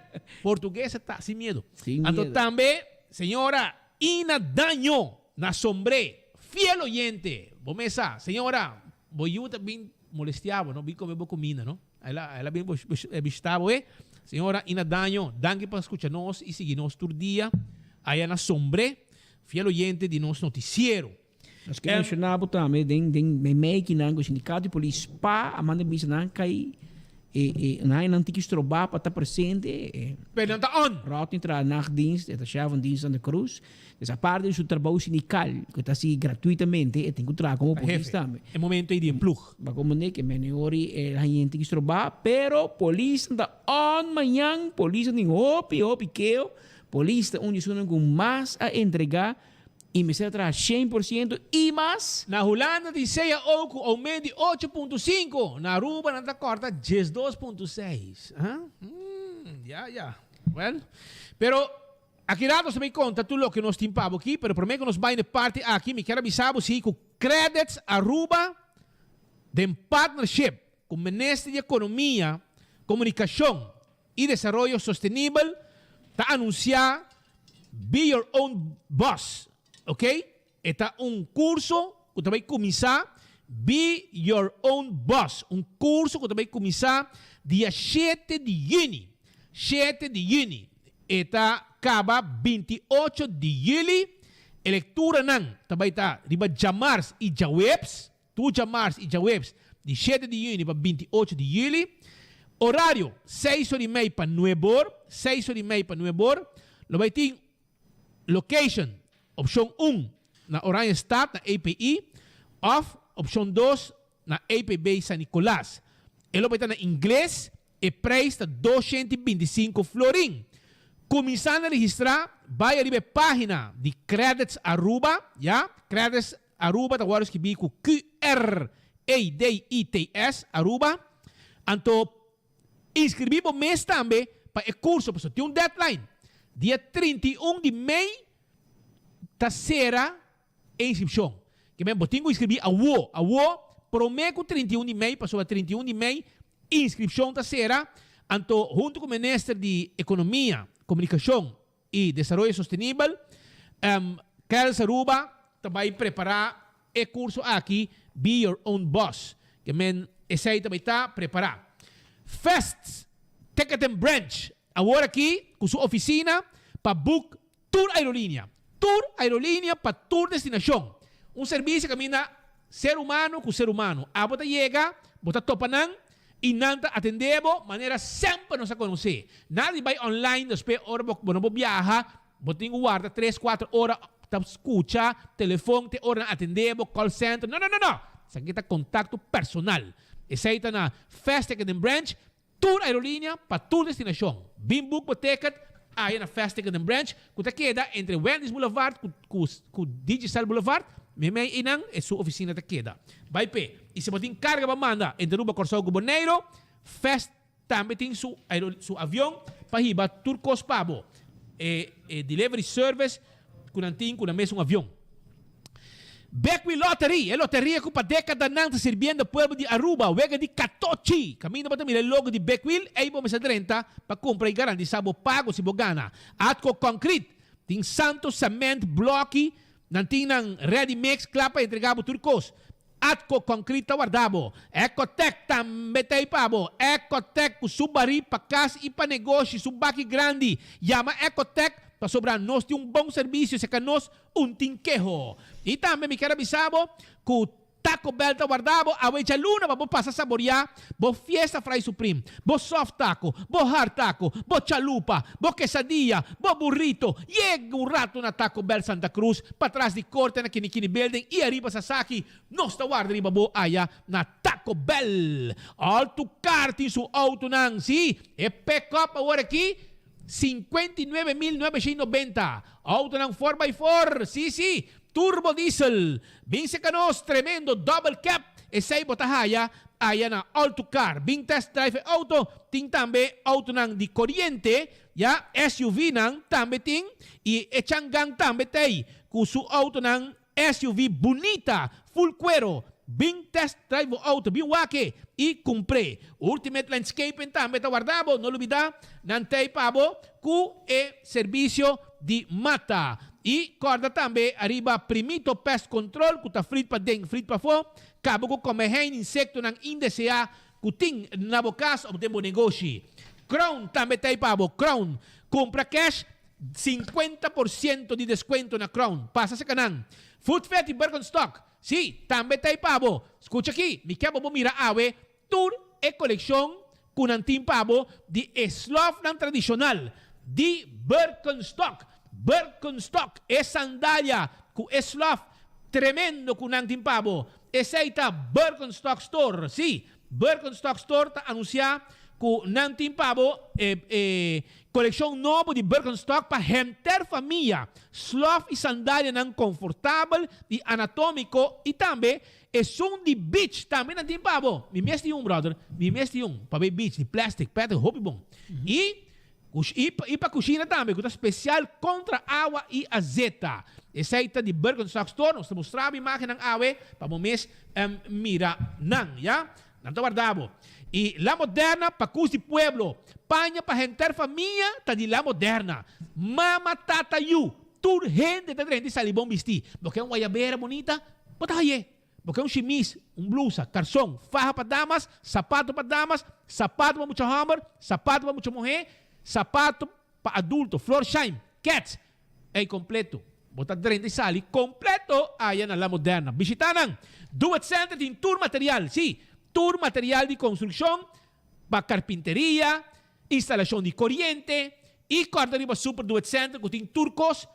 S12: Português está sem medo. Então também, senhora Ina Daño, na sombre, fiel oyente. Bomesa, senhora, boiuta bem molestiavo, não? Bem comer comida, não? Ela bem bistavo, senhora Ina Daño, danke para escuchar-nos e seguir-nos todo dia. Aí na sombre, fiel oyente de nosso noticiero.
S15: Nós que mencionamos também, tem meio que o sindicato de polícia, a manda bisa não cai. Não tem que estrobar para estar presente.
S12: Pero não on.
S15: Route entra nachtdienst, está chave dienst aan de cruz. Essa parte do seu trabalho sindical, que está assim gratuitamente, tem que trabalhar como polícia também.
S12: É momento de emplug.
S15: Mas como é que menori a gente que estrobar, pero polícia está on manhã, polícia tem hopi queo, polícia onde são com mais a entregar. E me será 100% e mais.
S12: Na Holanda de Ceia Oco, aumento de 8.5. Na Aruba, na corta, 12.6. Ya. Well, pero aqui nada se me conta tudo o que nós timpamos aqui, pero prometo que nós vai de parte aqui, me quero avisar você que credits Aruba de partnership com o Ministério de Economia, Comunicação e Desenvolvimento Sustentável está anunciar Be Your Own Boss. Ok? Está curso que você vai começar, Be Your Own Boss. Curso que você vai começar dia 7 de junho. 7 de junho. Está acaba 28 de julho. A leitura não. Também está riba Jamars e Jawebs. Tu Jamars e Jawebs. De 7 de junho para 28 de julho. Horário 6h30 para 9 horas. 6h30 para 9 horas. Lo vai ter location. Opção 1 na Oranje Stad, na API, of opção 2 na APB San Nicolás. Ele vai estar na inglês e preço está 225 florin. Começando a registrar, vai ali a página de Credits Aruba, já? Credits Aruba, tá agora escrevi com QRADITS Aruba. Então, inscrevi para o mês também para o curso, porque tem deadline. Dia 31 de maio, terceira inscrição. Que mesmo botinho inscrevi a wo prometo 31 de maio, passou a 31 de maio, inscrição terceira, anto junto com o Ministro de Economia, Comunicação e Desenvolvimento Sustentável, Carlos Aruba também preparar o curso aqui, Be Your Own Boss, que men esse aí também está preparado. Fest Ticket and Branch, agora aqui com sua oficina para book tour aerolínea para tour destinação. Serviço que camina ser humano com ser humano. A bota chega, bota topanang, e nanta atendebo, maneira sempre nos a conhecer. Nada vai online, depois hora não viaja, botinho guarda 3-4 horas, escucha, telefone, te hora atendebo, call center. Não. Isso aqui está contato personal. Esse aí está na Fast Ticket and Branch, tour aerolínea para tour destinação. Bim book o ticket, aí na Fast Ticket and Branch, que está queda entre Wendy's Boulevard com Digital Boulevard, Memei inang é sua oficina te queda. Vai pé. E se botin carga para manda entre Ruba Corsao Governeiro, Fest também tem su avião para ir para Turcos Pabo. Delivery service com a mesma avião. Beckwil Lottery, loteria que para década não está servindo o povo de Aruba, wega de Katochi. Caminho para também o logo de Beckwil, aí vamos a 30 para comprar e garantir sabo pago se bogana. Atco Concrete, tem Santo Cement Blocky, nanti ng ready mix klapa entregabo Turcos. Atco Concrete guardabo. Ecotec tambe tay pabo. Ecotec ku subari pakas ipanegosyo subaki grande. Yama Ecotec para sobrar nós de bom serviço se que nós tinquejo. E também me quero avisar que Taco Bell tá guardado, a veja luna para passar saborear, bo fiesta fry supreme, bo soft taco, bo hard taco, bo chalupa, bo quesadilla, bo burrito. Llega un rato na Taco Bell Santa Cruz, para trás de corte na Kinikini Building e arriba Sasaki, nós tá guarda riba bo aya na Taco Bell. Alto karting su auto nang, si, e pick up agora aqui, 59.990. Auto nang 4x4, si, turbo diesel, vince canos, tremendo, double cap, e sei botahaya, aya na Alto Car, bing test drive auto, ting tambe auto nang di corriente, ya, SUV nang tambe ting, e echangang tambe tay, kusu auto nang SUV bonita, full cuero, bing test drive auto, bing wake, e compré. Ultimate landscaping tambe ta guardabo, no olvida, nantay pabo, ku e servicio di mata. E corda também, arriba primito pest control, que tá frito para dentro, frito para fora, cabo que come hen insecto nang indesea, que tem na bocas ou tem negócio. Crown também tem pabo, Crown, compra cash, 50% de desconto na Crown, passa sa kanang. Food Fat e Birkenstock, sim, também tem pabo. Escucha aqui, me quero mira awe, tour e coleção, com nantim pabo, de sloth nang tradicional, de Birkenstock. Birkenstock e sandalia com sloth tremendo com nantim pabo. Essa aí tá Birkenstock Store. Sim, Birkenstock Store tá anunciar com nantim pabo coleção nova de Birkenstock para renter família. Sloth e sandalia não confortável e anatômico e também é som de beach também nantim pabo. Me mestre brother, me mestre para ver beach de plástico, pedra, hobby bom. E para cozinha também, que é especial contra água e azeta. Esse aí está de Birkenstock Store, nós mostramos a imagem ng awe, para o mês mira nang, ya? Não está guardado. E La Moderna, para cus de pueblo, panha para renter família, está de La Moderna. Mama Tata Yu, tur gente de rente salibom vestir. Porque é uma guayabeira bonita, bota aí. Porque é chemise, blusa, calção, faja para damas, sapato para muita hammer, sapato para muita mulher, sapato para adulto, floor shine, cats, é completo. Bota dentro e sali, completo, aí na La Moderna. Visitaram, Do It Center tem tour material, sim, tour material de construção, para carpinteria, instalação de corriente, e corda riba super Do It Center, que tem turcos,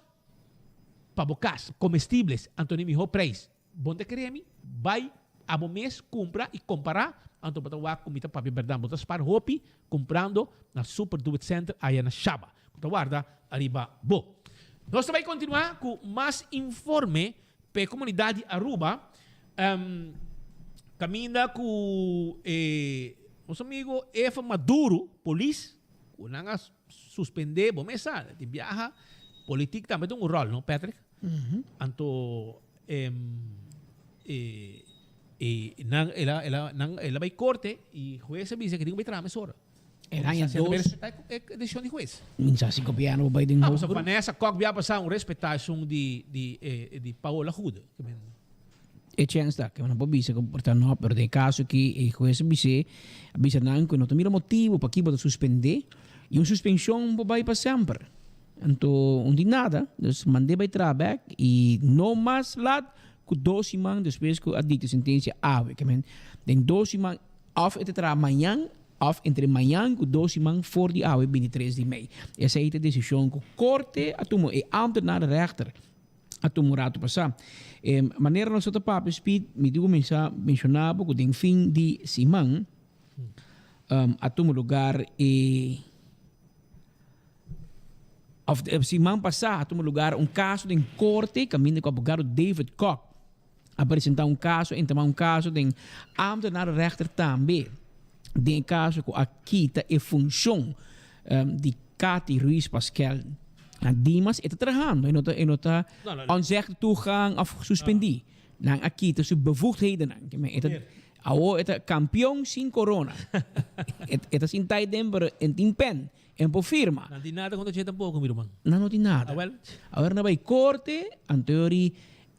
S12: para bocas, comestíveis, Antônio Mijo Preis. Bom de creme, vai a bom mês, compra e comparar. Anto batawa kumita papi verdade, botas para hopi comprando na Super Do It Center aí na Shaba. Então guarda arriba bo. Nós vamos continuar com mais informe para a comunidade Aruba. Caminha com nosso amigo Eva Maduro, polícia, que não suspender, bom mesa, de viaja, política também tem rol, não, Patrick? Anto ela vai corte e juez avisa que tem que trama essa hora.
S15: Era
S12: Se respeitar a decisão de juez.
S15: Minsan si gobyerno ba din
S12: So Vanessa Kok biya pa sa respetação de Paola Huda.
S15: E chance da que não pode ser comportar não, pero de caso que o juez avisa não que não tem motivo para que pode suspender e uma suspensão vai para sempre. Então, não tem nada, dus mandei para trabalhar e não mais lá com 12 semanas depois que a dita sentença ave, que men, tem 12 semanas of het amanhã of entre amanhã com 12 semanas voor die ave 23 de mei. Essa é a decisão que corte a tomar e ambtenaar de rechter a tomar a passar. Maneira nós outro papo speed me digo mencionar que tem fim de semana a tomar lugar e semana passada, tomou lugar caso de corte, caminho com o advogado David Kok. Apresentar caso, entamar caso de ambtenaar rechter também. De caso com a quita e função de Cathy Ruiz Pascal. Dimas está trabalhando, e não está onzegd toegang of suspendido. Dan a quita zijn bevoegdheden. Het is kampioen sin corona. Het is in tijd en in pen. En por firma.
S12: Não tem nada contra você tampouco, meu irmão.
S15: Não tem nada. Agora vai corte, anterior,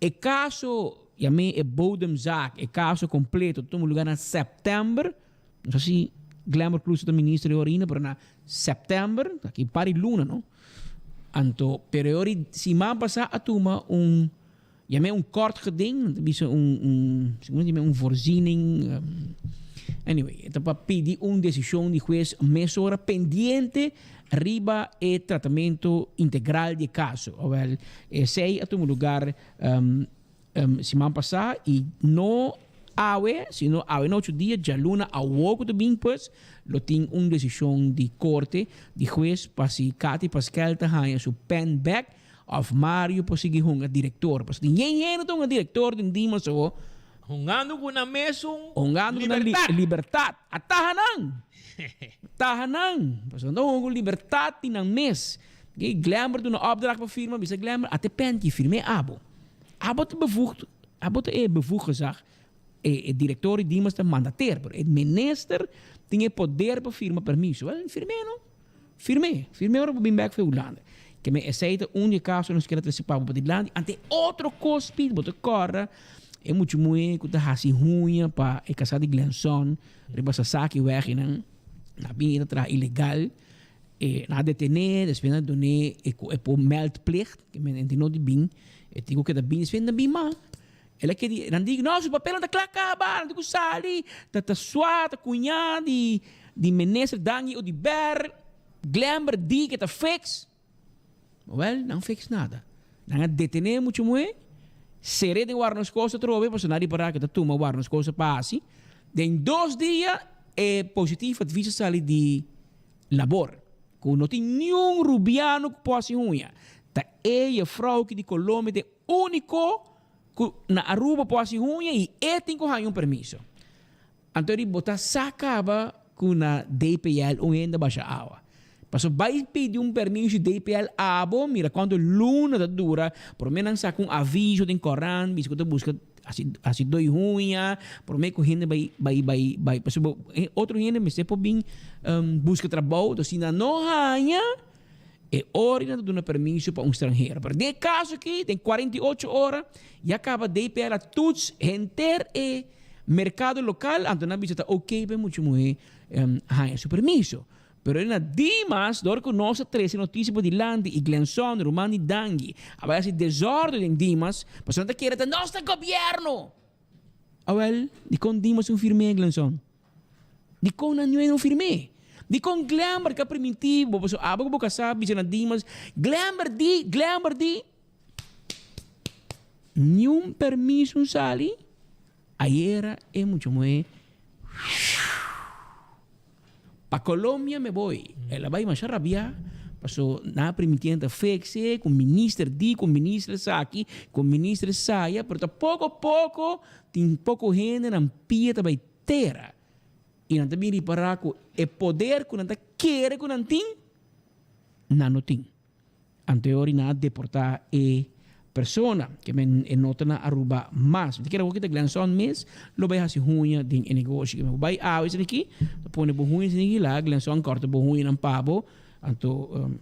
S15: e caso, e a mim é bodemzaak, e caso completo, toma lugar na setembro, não sei se glamour cluse do ministro de Orina, mas na setembro, aqui pari luna, não? Anto, periori, se man passar a toma e a mim kort geding, bisa voorziening, anyway, então para pedir decisão de juez mesura pendiente riba e tratamento integral de caso. Well, sei a tomar lugar semana passada e não awe, sino awe no 8 dias, já luna a wogo de bimpus, lo tem decisão de corte de juez para si Cathy Pascal tahanha su pen back of Mario Posigihong a diretor. Pas ninguém não é diretor de Dimas o
S12: Hungando ko na mesong
S15: libertad. At tahanan. Tahanan. Paso no ko libertad tinang mes. Okay, glamour do na opdracht pa firma, bisa glamour at pen ki firme abo. Abo te bevoegd. Abo te bevoegd gezag. Het director die mas te mandateer, pero het minister tinha poder pa firma permiso. Well, firme no. Firme ora bim back for Holanda. Que me aceita caso nos quer antecipar para Holanda. Ante outro cospid, bote corra. É muito que tá assim ruim para é casado de Glenson, riba sa saki weg in na binne tra ilegal na detener, depois na doné é por meldplicht, que men entendo de bin, e digo que da bin is venda bima. Ela que não digo, não, o papel da claca, não digo sali, da suata cunha de minister dangi ou de ber, glamber di que tá fix. Well, não fix nada. Não detener muito seré de guardar coisas trove, para não reparar que tu me guardar coisas passi. Em 2 dias é positivo a visa sali de labor. Que não tem nenhum rubiano que possa ir unha. Tá a frau que de Colômbia é único que na Aruba possa ir unha e tem que ganhar permisso. Então ele botar sacaba com na DPL ou ainda baixa água. Paso vai pedir permisso de DPL abo, mira quando luna da dura, por menos saca aviso de Coran, bis que tu busca assim doi ruinha, por menos que gente vai, paso outro gente me se por bem busca trabalho, então se não ganha, é hora de dar permisso para estrangeiro. Pero de caso aqui, tem 48 horas, e acaba DPL a todos enter e mercado local, então na visita ok, bem muito ganha seu permisso. Pero na Dimas, door que nós 13 notícias de Landi e Glenson, Romani Dangi, havia esse desordem em Dimas, mas não quer que nosso governo. Well, di con Dimas firme Glenson. Di con não firme. Di con glamour que primitivo, mas abo que sabe na Dimas, glamour di. Nenhum permisso sali. Ayer é muito muito. A Colômbia me voy. Ela vai mais rabia. Passou na permitiendo fexe com ministro di, com ministro saki, com ministro saia, pero pouco a pouco tem pouco gente na pia vai terra. E não também reparar que o poder que não quer que não tem, não tem. Anterior na deportar e persona que men nota na Aruba mas. Te quero que te glanson mes lo vai hasi hunha din en negócio. Que vai awes aqui, pone bohunha aqui lá, glanson corta bohunha nan pabo, anto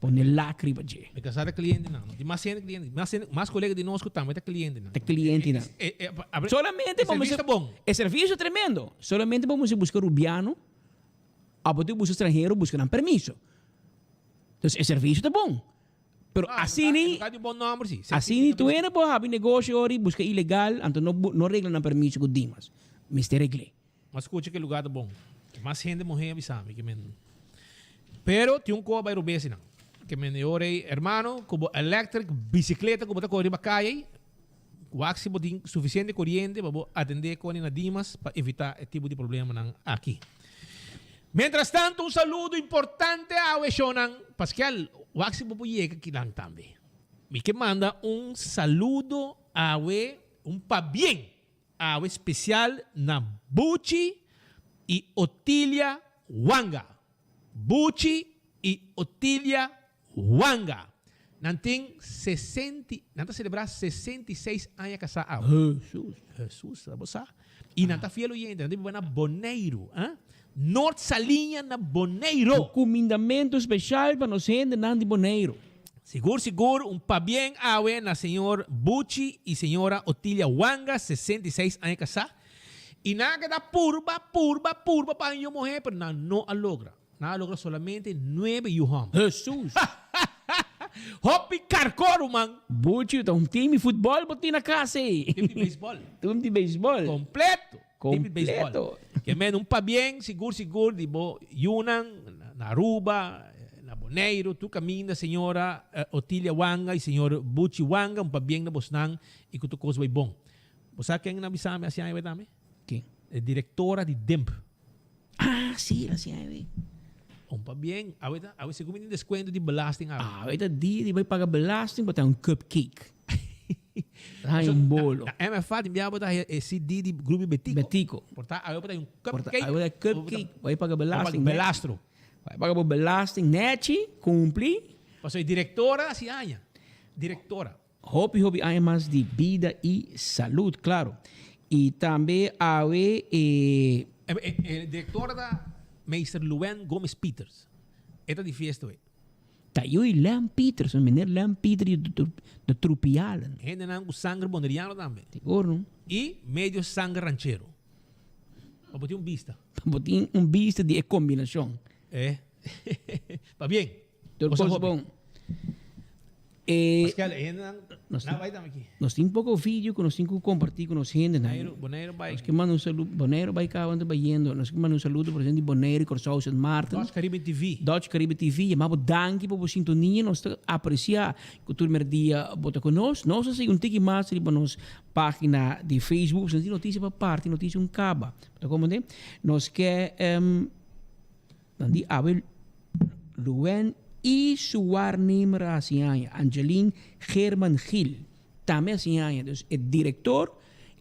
S15: pone lágrima je.
S12: Me casar cliente não. De mais cliente, mais colega de nós que também é cliente não.
S15: É cliente não. Solamente vamos
S12: serviço bom.
S15: É serviço tremendo. Solamente vamos buscar rubiano, a botar buscar estrangeiro, buscar um permisso. Então, é serviço tá bom. Pero assim nem assim tu ainda pode abrir negócio ori busca ilegal, então não regla na permisso com dimas. Mister regle.
S12: Mas escute que lugar tá bom. Mais gente morrer avisame que men. Pero tem coisa vai rubesi não. Que men ore hermano, como electric bicicleta como tá correr ba calle. O máximo tem suficiente corrente para atender com na dimas para evitar esse tipo de problema não aqui. Mientras tanto, un saludo importante a Weshonan Pascal. Waxi po llega aquí lang también. Mi que manda un saludo a un pa bien a especial na Buchi y Otilia Wanga. Buchi y Otilia Wanga. Nanting 60, nanta celebrar 66 años casado. Jesus, vamos a. Y nanta fiel oyente, nanta buena Boneiro, Norte Salinha na Boneiro.
S15: Um comendamento especial para nós gente de Boneiro.
S12: Seguro, um pa bien awe na senhor Buchi e senhora Otilia Wanga, 66 anos casar. E nada da purba para eu morrer, pero não a logra. Não logra solamente 9 yuham.
S15: Jesus.
S12: Hopi Carcoro, man.
S15: Buchi, tá time de futebol, botei na casa aí.
S12: Time de beisebol.
S15: Time de beisebol.
S12: Completo. Que men pa bien, seguro, dibo, Yunan, na Aruba, na Boneiro, tu camina, senhora Otilia Wanga e senhor Buchi Wanga, pa bien na Bosnang, e que tu coisa vai bom. Você sabe quem na bisame assim aí dame?
S15: Quem?
S12: É diretora de DEMP.
S15: Ah, sim, assim aí.
S12: Pa bien, awe segundo tem desconto de belasting.
S15: Aweta di vai pagar belasting, botar um cupcake. Hay un bolo.
S12: Na MFA enviava botar esse de grupo Betico. Portanto, aí botar um cupcake.
S15: Aí botar cupcake, vai pagar belasting.
S12: Belastro.
S15: Vai pagar belasting, neti, cumpri.
S12: Passou diretora assim, Anya. Diretora.
S15: Hobby hay mais de vida e saúde, claro. E também awe
S12: diretora da Meister Luen Gomes Peters. Esta de fiesta,
S15: Tayo Lam Peters, meneer Lam Peters de Trupialen.
S12: Gente não sangue boneriano também.
S15: Siguro.
S12: E meio sangue ranchero. Para botar vista.
S15: Botar vista de combinação.
S12: Tá bem.
S15: Tudo bom.
S12: Pascal, nós
S15: temos pouco vídeo que nós temos que compartilhar com a gente.
S12: Boneiro vai.
S15: Nós que mandam um saludo. Boneiro vai cá onde vai indo. Nós que mandam um saludo para a gente de Boneiro e Corsau St. Martin. Dutch Caribe TV. Mas danke por a sintonia. Nós apreciamos que todo dia bota conosco. Nós assim um tique mais para nossa página de Facebook. Nós temos notícia para parte, notícia caba. Nós quer nanti Abel Luen e sua número assim, Angeline German Gil. Também assim, dus é diretor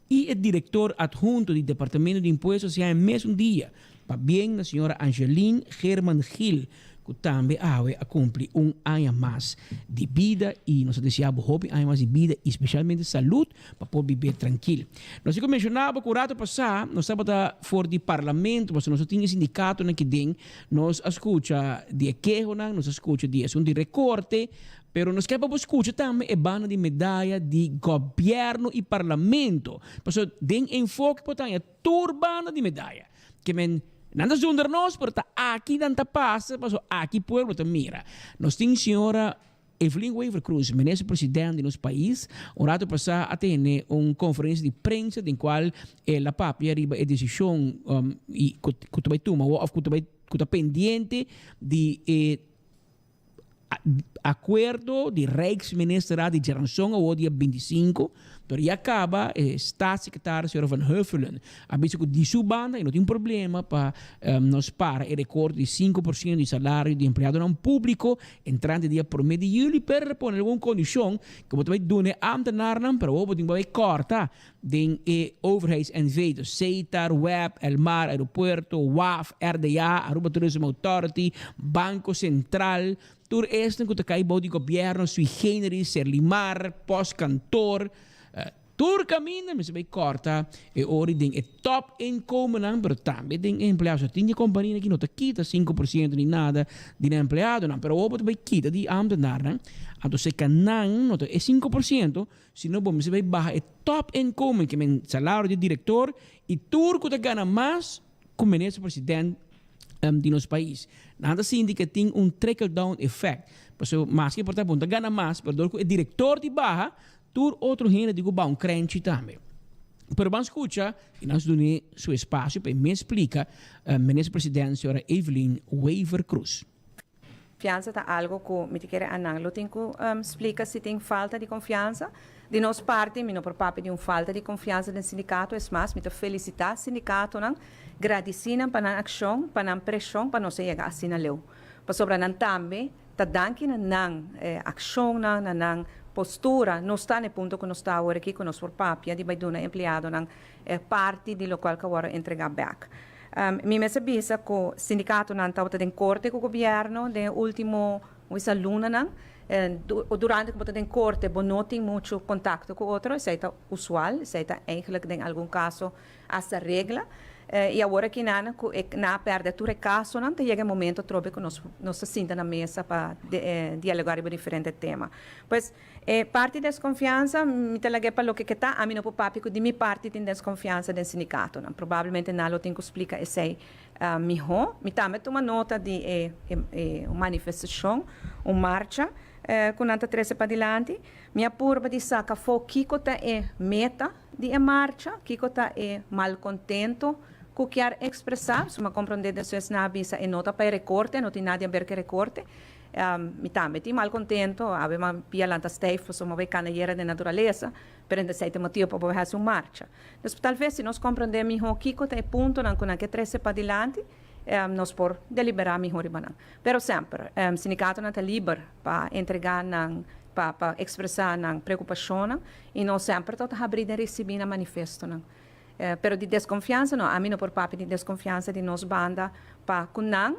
S15: e é diretor adjunto do Departamento de Impostos assim, mesmo dia. Para bem, a senhora Angeline German Gil, que também a cumprir ano mais de vida e nós desejamos ano mais de vida e especialmente saúde para poder viver tranquilo. Nós como mencionava que o rato passado, nós estávamos fora do parlamento, mas nós tínhamos sindicato aqui dentro, nós escuta de queijo, nós escuta de assunto de recorte, pero nós queremos escutar também a banda de medalha de governo e parlamento. Porque tem enfoque para a turbana de medalha. Que nada zonder nós, porque aqui tanta passa, mas aqui pueblo te mira. Nós temos senhora Evelyn Weaver Cruz, ministro-presidente do nosso país, um rato passado a ter uma conferência de prensa, em qual ela papia arriba a decisão e que vai tomar, ou que está pendente de acordo de Rijksministeriaat de Geração ao dia 25 Door je acaba, staatssecretaris Van Heuvelen, a visto que di su banda e non tem problema para nos para e recorte di 5% di salario di empleado non pubblico entrante dia por mês de julho per poner alguma condição que você vai dar ambtenaren para o boting vai corta den overheidsNV, CETAR, WEB, Elmar, Aeropuerto, WAF, RDA, Aruba Tourism Authority, Banco Central, tur este que cai body governo sui generis, Serlimar, Postkantoor, tur caminha, mas vai corta e ori den top inkomen nan, pero também den empleados. Tinha companhia que não te quita 5% de nada de empleado, não, pero o vai quita de ambtenaren. Então se canan não é 5%, senão você vai baixar o top inkomen que é salário de diretor e tur que te ganha mais como ministro presidente de nosso país. Nada significa que tem trickle-down effect. Porque mais que importante, ganha mais, mas o diretor de barra, tur outro gente digo um crente também. Pero vamos escutar e nós damos seu espaço para me explicar ministro presidente, a senhora Evelyn Weaver Cruz.
S19: Confiança é algo que me quer anang, tem que explicar se tem falta de confiança. De nossa parte, não por parte de falta de confiança no sindicato, é mais, me felicitar o sindicato, agradecendo para a ação, para a pressão, para não chegar assim na lei. Para sobre não também, tá dando na ação, na postura, não está no ponto que nós está agora aqui com nós por papia, de vai dar empregado na parte de local que agora entregar back. Me sabia que o sindicato não estava em corte com o governo, de último, essa luna, durante que estava em corte, não tem muito contato com outros, isso é usual, isso é eigenlijk em algum caso essa regra. E agora que na apertura caso, não chega o momento trobe que nós se senta na mesa para dialogar sobre diferentes temas. Pois parte da desconfiança, me talaga para o que está, a mim não papi que de minha parte tem desconfiança do sindicato, não. Provavelmente não lo tenho que explicar isso aí, me também toma nota de uma manifestação, uma marcha, com nanta 13 para adiante, minha purba de saca foi que meta de marcha, que malcontento, que quer expressar, se me compreender das na avisa e nota para recorte, não tem nada a ver com recorte, me também tem malcontento, ave uma pia lanta stefo, se uma canaiera de natureza, per ainda sei motivo para fazer uma marcha. Então, talvez se nós compreendemos melhor que é ponto, não com que 13 para adiante, nós por deliberar melhor ribanan. Pero sempre, o sindicato não está livre para entregar para expressar a preocupação e nós sempre estamos abrindo e recebendo a manifesto. Pero de desconfiança, não, a mim não por parte de desconfiança de nós banda para kunang,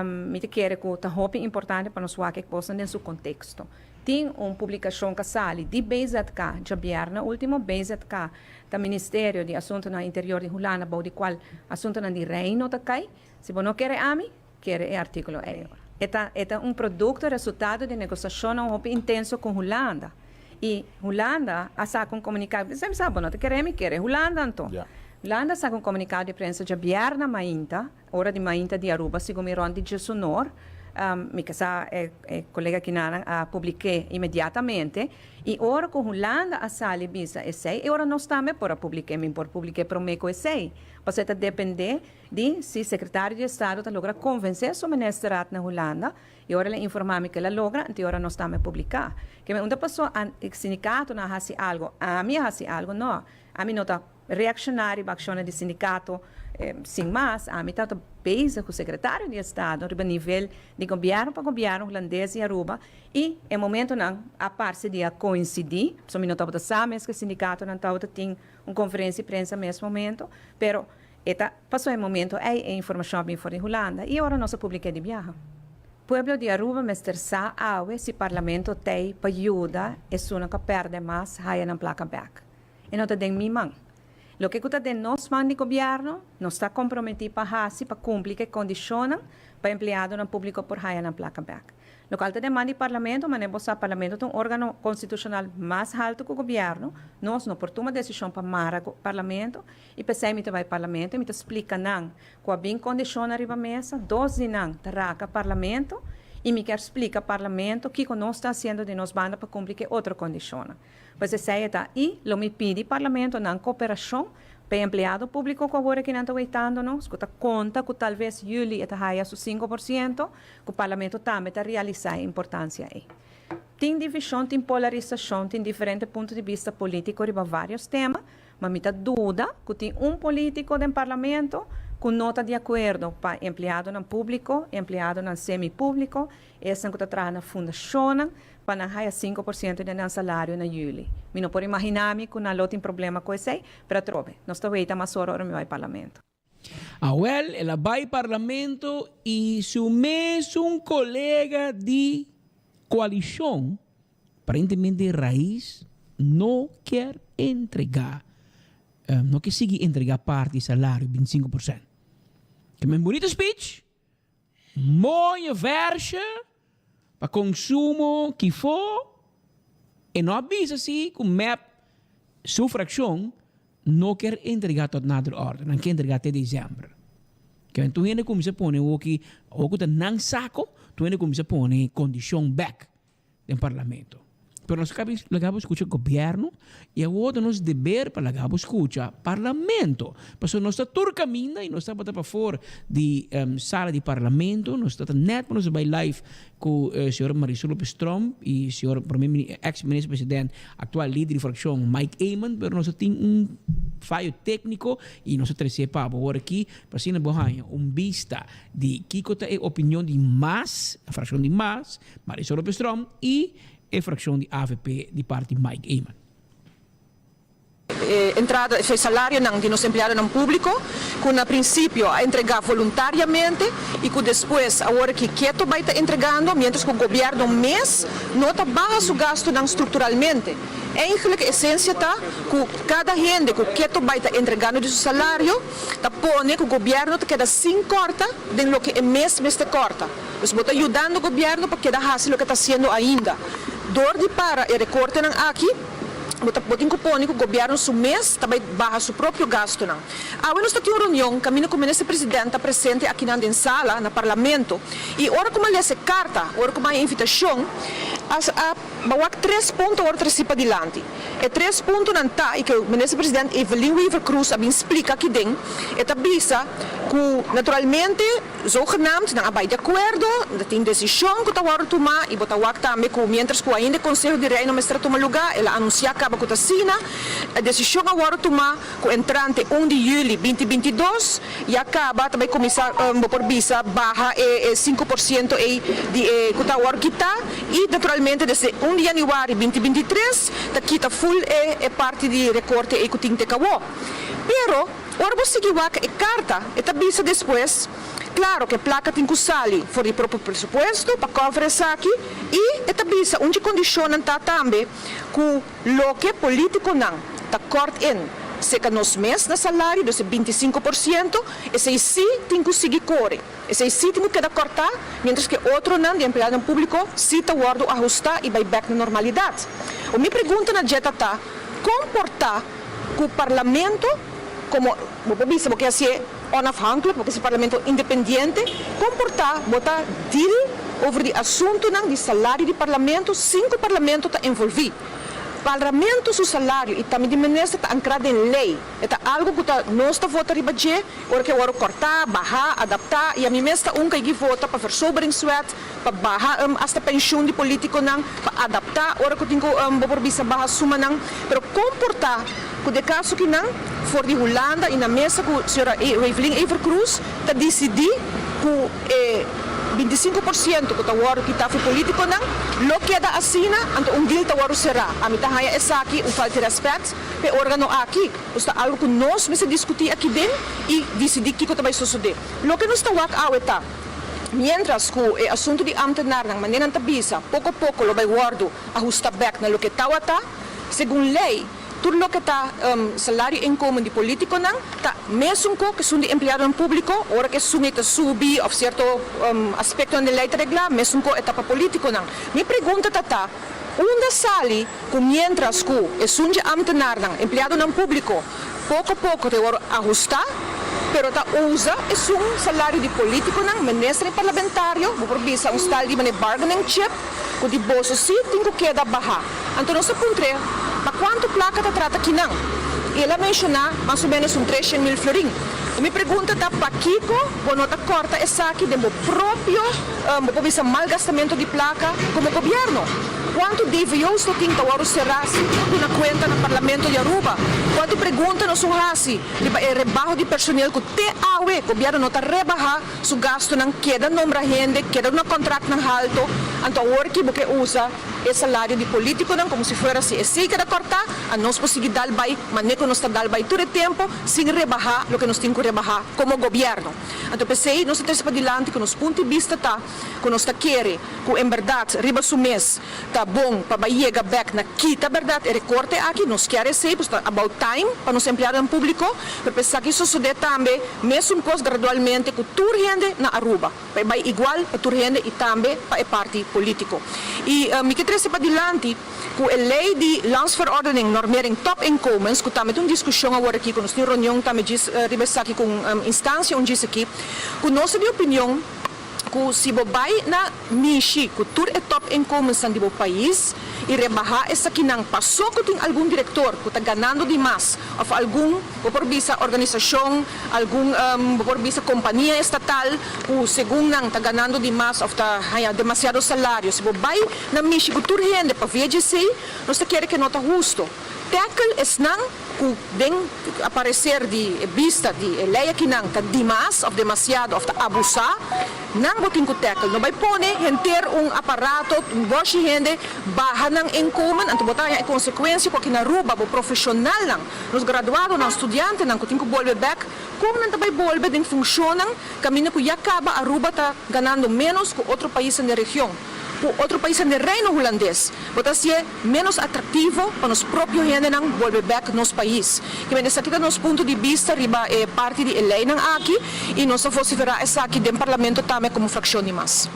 S19: me quer que está muito importante para nós que possa nesse contexto. Tem uma publicação que sai de BZK, de Bierna, último BZK, do Ministério de Assuntos no Interior de Hulana, de qual assunto de reino está cai. Se você não quer a mim, quer o artigo E. É produto, resultado de negociação muito intenso com Holanda. E Holanda saca um comunicado, você sabe, não queremos, quer Holanda, então. Holanda saca um comunicado de prensa de Bierna Mainta, hora de Mainta de Aruba, segundo o Ron de Jessunor, mi casa colega que publiquei imediatamente, e ora com Holanda a sali bisa essay, e ora não estamos para publicar, por publicar para o meio essay. Você está depender de se o secretário de Estado está logra convencer o ministro na Holanda, e ora ele informar-me que ele logra, então ora não estamos a publicar. Que uma pessoa, o sindicato não faz algo, a mim faz algo, não. A mim não está reaccionário para a ação do sindicato, sem mais, a mim está base com o secretário de Estado, no nível de governo para governo holandês e Aruba, e em momento não, a parte de coincidir, só não estava sabendo que o sindicato não estava tendo uma conferência de prensa nesse momento, pero eta passou em momento é informação bem fora de Holanda, e agora nós publicamos de viagem. Pueblo de Aruba mestersa awe se parlamento tem para ajuda e suna que perde mais haya na placa back. E não tem mi mão. Lo que está de nós mão de governo não está comprometido para cumprir que condicionam para empregado no público por haya na placa back. Lo que está de mão de parlamento, mas o parlamento é um órgão constitucional mais alto que o governo. Nós não por uma decisão para mara o parlamento e pensei que vai parlamento e me explica não qual bem condiciona arriba mesa, 12 não terraca parlamento e me quer explicar parlamento que não está fazendo de nós banda para cumprir que outra condiciona. Pois essa é e lo me pede parlamento na cooperação Para empleado público que agora que não está aguentando, não, escuta conta que talvez julho está high su 5%, que o parlamento também está realizando a importância aí. Tem divisão, tem polarização, tem diferentes pontos de vista políticos sobre vários temas, mas me dá dúvida que tem político do parlamento que não está de acordo para empleado no público, empleado no semi-público, essa que está trazendo na fundação, para não high 5% de salário na julho. Eu não posso imaginar-me que não tem problema com isso, mas trove, nós estamos aí mais hora no parlamento.
S15: Ela vai ao parlamento e seu mesmo colega de coalição, aparentemente raiz, não quer entregar, não quer seguir entregar parte do salário, 25%. Que é um bonito speech, muito versa, para consumo que for, e não avisa assim que o MEP, sua fração, não quer entregar todo nada de ordem, não quer entregar até dezembro. Que tu ainda começa a pôr o que não saco, tu ainda começa a pôr condição back no parlamento. Pero nós acabamos escuchar o governo e agora nós dever para acabamos escuchar parlamento. Porque nós estamos todo caminho e nós estamos para fora da sala de parlamento, nós estamos net, nós estamos live com o senhor Marisol Lopes Trump e o senhor ex-ministro-presidente, atual líder de fração Mike Eamon, pero nós temos falho técnico e nós estamos para agora aqui, para assim vista de que é a opinião de MAS, a fração de MAS, Marisol Lopes Trump e a fração de AVP de parte de Mike Eamon.
S20: Entrada e salário de nos empleados no público, que no princípio a entregar voluntariamente e que depois, agora que quieto vai estar entregando, mientras que o governo mês não está baixo o gasto estruturalmente. Eigenlijk a essência está que cada gente que quieto vai estar entregando de seu salário, está pone que o governo queda sem corta de lo que é mês te corta. Então, está ajudando o governo para que faça o que está fazendo ainda. Dor de para e recorte aqui, Botin kuponi que o governo su mês também barra seu próprio gasto não. Nós estamos em uma reunião, caminho com o ministro-presidente presente aqui na sala, no parlamento, e hora como essa carta, hora como a invitação, bawak 3 pontos hora participa adiante. E 3 pontos não está, e que o ministro-presidente Evelyn Weaver Cruz explica aqui dentro, e avisa que naturalmente, zogenaamd, não há de acordo, tem decisão que está hora tomar, e botawak também que mientras que ainda o Conselho de Rei não está tomando lugar, ela anuncia que a decisão agora tomar com entrante 1 de julho 2022 e acaba também começar por visa barra 5% de agora que está e naturalmente desde 1 de janeiro 2023 está quita full parte de recorte e que tem que acabar. Pero ora você seguir a carta e visa depois. Claro que a placa tem que sair fora do próprio pressuposto para cobrir isso aqui e esta visa onde condiciona também que o que político não está corto em se que nos mês na salário de 25% esse sim tem que seguir correr esse sim tem que cortar mientras que outro não de empregado público se está guardo ajustar e vai back na normalidade. A minha pergunta na jeta está comportar que o parlamento como porque assim onafhankelijk, porque esse parlamento independente, comportar, botar deal over o assunto de salário do parlamento, 5 parlamentos estão envolvidos. Parlamento, seu salário e também de ministro está ancrado em lei. É algo que nós estamos votando para hora que hora cortar, barrar, adaptar, e a mim mesmo que vota para fazer sobrinsuet, para barrar esta pensão de político, para adaptar, hora que tem que por visa barrar suma, pero comportar, que de caso que não, for de Holanda, e na mesa que a senhora Evelyn Weaver Cruz está decidir que 25% que agora que está político não queda assim então deal agora será a mitad haya essa aqui falta de respeito pe órgano aqui está algo que nós vamos discutir aqui dentro e decidir que vai suceder lo que nós estamos a mientras que o assunto de ambtenaar ng maneira tabisa pouco a pouco lo vai guardo ajusta back na lo que está segundo lei tudo o que está salário income de político está mesmo que são de empregado público, ora que sumi que subi ou certo aspecto da lei regla, mesmo que está para político Minha pergunta está, onde sale que mientras que são de ambtenaar empregado público, pouco a pouco tem ajustar, pero está usa um salário de político ministro parlamentário, por visa style de bargaining chip, que de bolso sim tem que queda barrar. Então nós apontamos para quanto placa está trata aqui ela mencionar mais ou menos 300.000 florin. Me pergunta tá para Kiko, quando tá corta essa aqui de meu próprio, um malgastamento de placa como governo. Quanto DVOs no tinta o serás na conta no Parlamento de Aruba? Quanto pergunta no Suhasi, rebaixo de personal que te awe, o governo não está rebaixar su gasto não queda nombra gente, queda no contrato não alto, então o que você usa é salário de político não como se fosse assim que cortar, a nós conseguir dar vai, mas nem que nós está dar vai todo o tempo, sem rebaixar o que nós temos que rebaixar como governo. Então pensei, nós temos para adiante que nos ponto de vista tá, que nós está querer, que em verdade riba su mês tá bom para chegar back na quita verdade, é recorte aqui, nós queremos ser, about time para nos empregos público, para pensar que isso sucede também, mesmo coisa gradualmente que tur gente na Aruba, vai igual para tur gente e também para parte político. E me queria para adiante, que a lei de landsverordening normering top inkomens, que também tem uma discussão agora aqui, que nós temos reunião também aqui com instância onde diz aqui, que nossa opinião que se você vai na Michi, que tudo é top inkomens do país, e rebaixar essa que não passou que tem algum diretor que está ganhando demais, ou algum, por visa organização, algum, por visa companhia estatal, que segundo não está ganhando demais, ou está demasiado salário. Se você vai na Michi, que tudo rende para VGC, nós queremos que não está justo. Tackle é não que vem aparecer de vista de lei que não está demais, ou demasiado, ou está abusar, não botem que tackle. Não vai pôr ter aparato, voz de gente, barra não income, então botar em consequência, porque na Aruba, o profissional não, nos graduados, não estudantes, não, que tem que voltar back, como não vai voltar, tem funcionam, caminho que já acaba, a Aruba está ganhando menos que outro país na região. Outro país no reino holandês, porque assim é menos atrativo para os próprios gente não voltar back nos país. Que vem dessa aqui do nosso ponto de vista, riba é parte de lei não aqui e nós vociferar essa aqui dentro do parlamento também como fração de mais.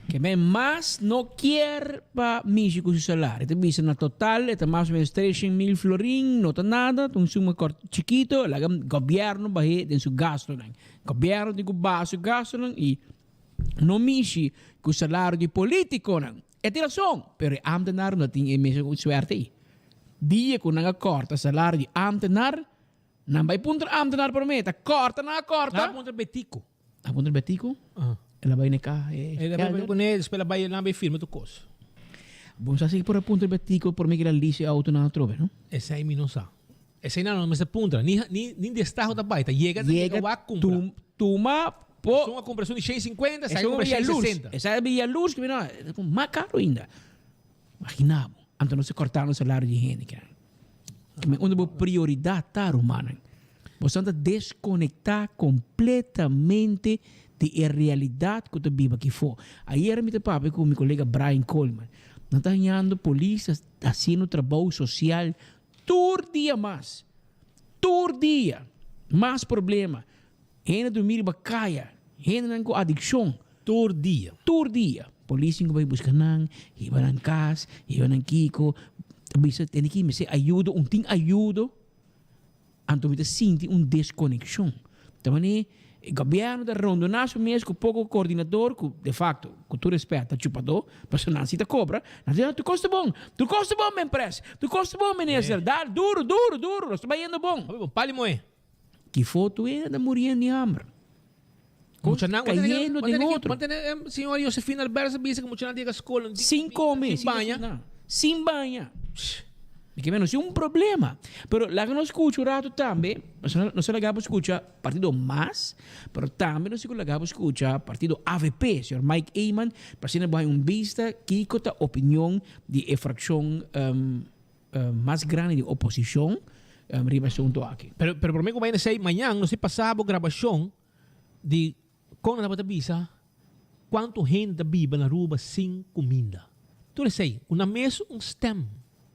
S15: Que bem, mas não quer para México o salário. Então, visa na total, é mais ou menos 300.000 florin, não está nada, um suma chiquito, o governo vai ter seu gasto. O governo tem que baixar o gasto e não mexe com o salário de político. É ter razão, mas o ambtenar não tem mesmo suerte aí. Dia que não corta o salário de ambtenar, não vai punta o ambtenar para mim, corta, não corta.
S12: Não punta betico.
S15: Não punta betico? Ela vai necar.
S12: Ela vai poner, depois ela vai firme tu coisa.
S15: Bom, se assim por a punta betico, por mim que ela lise auto não trove, não?
S12: Essa aí não sabe. Essa aí não, mas a punta, nem destajo da baita, chega a compra.
S15: Tuma.
S12: São uma compressão de 650, sai uma 660.
S15: Essa é a luz que é mais caro ainda. Imaginamos, então não se cortaram o salário de gente. Onde a prioridade está, humana. Você anda desconectar completamente da realidade que você vive aqui fora. Aí era meu papo com meu colega Brian Coleman. Não está ganhando polícia, está fazendo trabalho social todo dia mais. Todo dia. Mais problema. Ainda dormir bacaia, ainda com adicção.
S12: Todo dia.
S15: Todo dia. Polícia vai buscar nang, iba nang cas, iba nang kiko. Bisa tem que me se ajuda, tem ajuda. Então me sente desconexão. Também o governo da rondonagem mesmo com pouco coordenador, que de facto, com todo respeito, chupador, mas não se cobra. Não tu custa bom, minha empresa, tu custa bom, ministro, dá duro, nós estamos indo bom.
S12: Pali moe.
S15: Que foto era morrendo de hambre. Caindo de outro.
S12: Senhora Josefina Alberto disse que muita gente escola.
S15: 5 meses. Sem banha. Que menos é um problema. Pero lá que nós escuta o rato também, nós se lagamos escuta partido MAS, pero também nós se lagamos escuta partido AVP, senhor Mike Eyman, para ser vista que a opinião de fração mais grande de oposição. Aqui.
S12: Pero por mí, como vai dizer, amanhã nós passamos a gravação de quando na visa quanto gente vive na rua sem comida. Tu sei, uma mesa, stem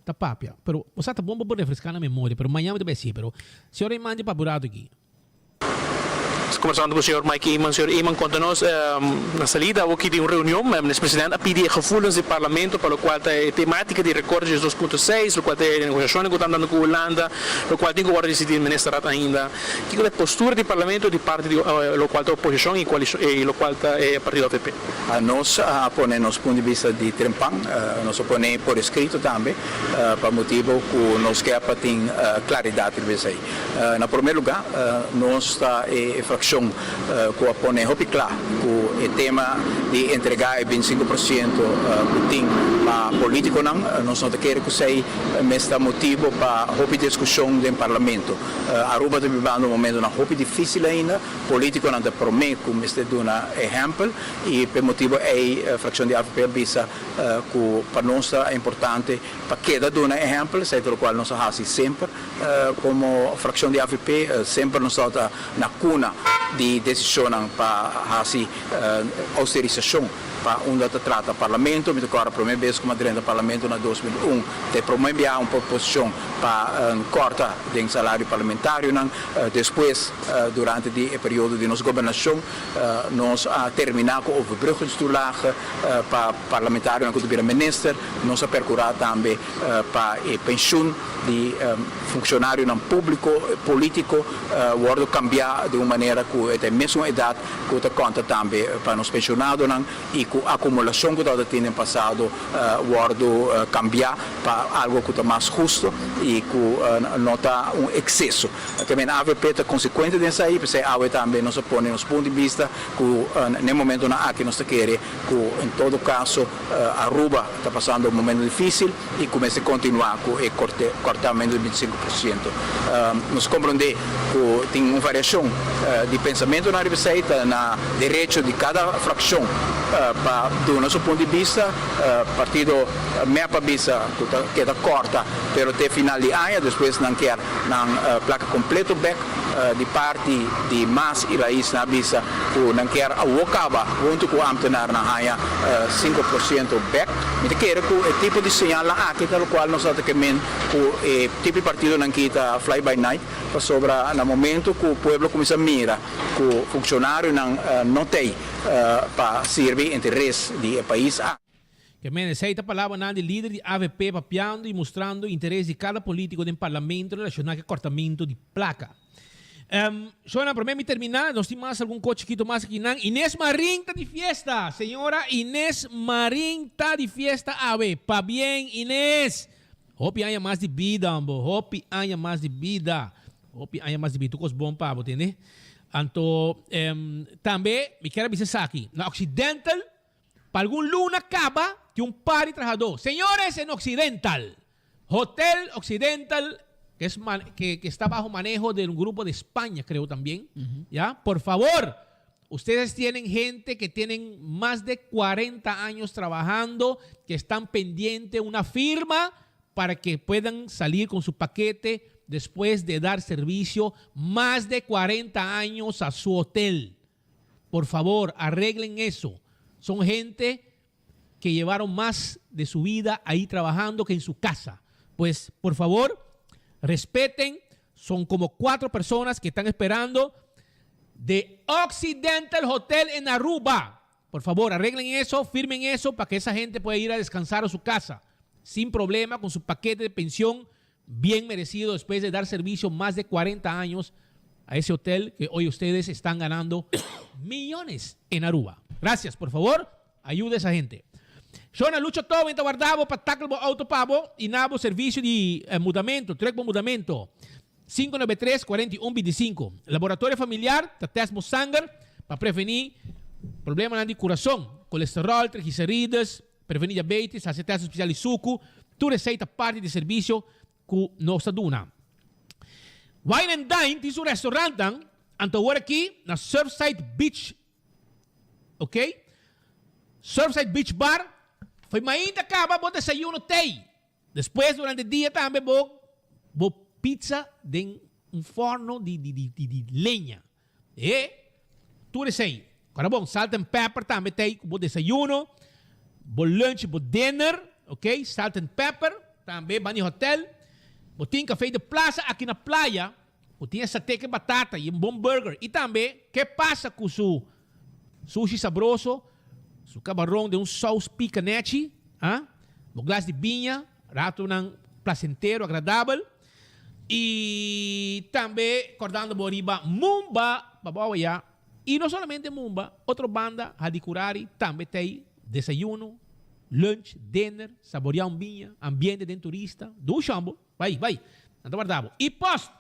S12: da papia. Pero você está bom para refrescar na memória, pero amanhã vai ser. Pero senhora mande para buraco aqui.
S14: conversando com o senhor Mike Eman. O senhor Eman conta-nos na salida aqui de uma reunião, o presidente a pedir gevoelens do parlamento, para o qual a temática de recortes 2.6, o qual tem negociações que estão dando com a Holanda, o qual tem que agora decidir o ministério ainda. Que é a postura do parlamento de parte do qual a oposição e o qual é o partido AVP?
S21: Nós ponemos ponto de vista de Trempan, nós ponemos por escrito também, para motivo que nós queremos ter claridade nisso aí. Na primeiro lugar, nós está a fração que põe muito claro que o tema de entregar 25% que tem para político nós não queremos que seja este motivo para a discussão no parlamento. Aruba está vivendo um momento muito difícil ainda, político não promete como este dá um exemplo e por motivo a fração de AVP visa que para nós é importante para cada dar um exemplo, sei pelo qual nós fazemos sempre como fração de AVP sempre nós está na cuna de decisão para fazer austerização para onde se trata o parlamento, mas agora a primeira vez como dentro do parlamento na 2001 te promove uma proposição para corta do salário parlamentar, depois durante o período de nossa governação nós terminamos com o overbruggingstoelage para parlamentário que o minister, nós percurar também para a pensão de funcionário público político wordt cambiar de uma maneira que é a mesma idade que está conta também para os pensionados e que a acumulação que está tendo no passado wordt cambiar para algo que está mais justo e que não está excesso. Também a AVP está consequente disso aí, porque a AVP também nós ponemos ponto de vista que no momento que nós queremos que em todo caso Aruba está passando um momento difícil e começa a continuar com o cortamento de 25%. Nós compreendemos que tem uma variação de pensamento na receita, na direito de cada fração do nosso ponto de vista, partido minha cabeça que está corta, pero até final de ano, depois não quer na placa completa back de parte de mais e raiz na bisa que não quer acaba junto com o ambtenar na área 5% back. Mas quer que o tipo de sinal aqui tal qual nós atacamos o tipo de partido não quita fly by night sobre no momento que o povo começa a mirar que o funcionário não tem para servir interesse do país.
S12: Que essa palavra na de líder de AVP papiando e mostrando interesse de cada político do parlamento relacionado com cortamento de placa. Para mim terminar, nós temos mais algum coche que mais aqui. Inês Marín está de fiesta, senhora Inês Marín está de fiesta, ave, pa bien Inês. Hope haya mais de vida, ambo. Hope haya mais de vida. Hope haya mais de vida. Tu cos bom pa, entende? Anto, também, me quero dizer aqui, na Occidental, para algum luna acaba que um par de trabajador. Senhores, en Occidental, Hotel Occidental, que está bajo manejo de un grupo de España, creo también. ¿Ya? Por favor, ustedes tienen gente que tienen más de 40 años trabajando, que están pendientes de una firma para que puedan salir con su paquete después de dar servicio más de 40 años a su hotel. Por favor, arreglen eso. Son gente que llevaron más de su vida ahí trabajando que en su casa. Pues, por favor, respeten, son como 4 personas que están esperando de Occidental Hotel en Aruba. Por favor, arreglen eso, firmen eso para que esa gente pueda ir a descansar a su casa sin problema con su paquete de pensión bien merecido después de dar servicio más de 40 años a ese hotel que hoy ustedes están ganando millones en Aruba. Gracias, por favor, ayude a esa gente. Shona, lucho todo, venta guardavo, patáculo, auto pavo e nabo serviço de mudamento, treco mudamento. 593-4125. Laboratório familiar, teste sangue para prevenir problemas de coração, colesterol, triglicérides, prevenir diabetes, fazer teste especial de suco, tu receita parte de serviço que nós duna. Wine and Dine, tem um restaurante, agora aqui na Surfside Beach, ok? Surfside Beach Bar, foi ainda acaba, vou desayuno tem. Depois, durante o dia, também vou pizza de forno de lenha. E, tudo isso aí. Agora, bom, salt and pepper também tem, vou desayuno, vou lunch, vou dinner, ok? Salt and pepper, também, vai no hotel. Vou ter café de plaza aqui na praia, tinha satay com batata e um bom burger. E também, que passa com o sushi sabroso, o camarão de um sauce picanete, um glass de vinha, rato ng placentero, agradável. E também, acordando boriba, Mumba, babawaya. E não somente Mumba, outra banda, Hadikurari, também tem desayuno, lunch, dinner, saborear vinha, ambiente de turista, do chambo, vai, não guardavo. E post,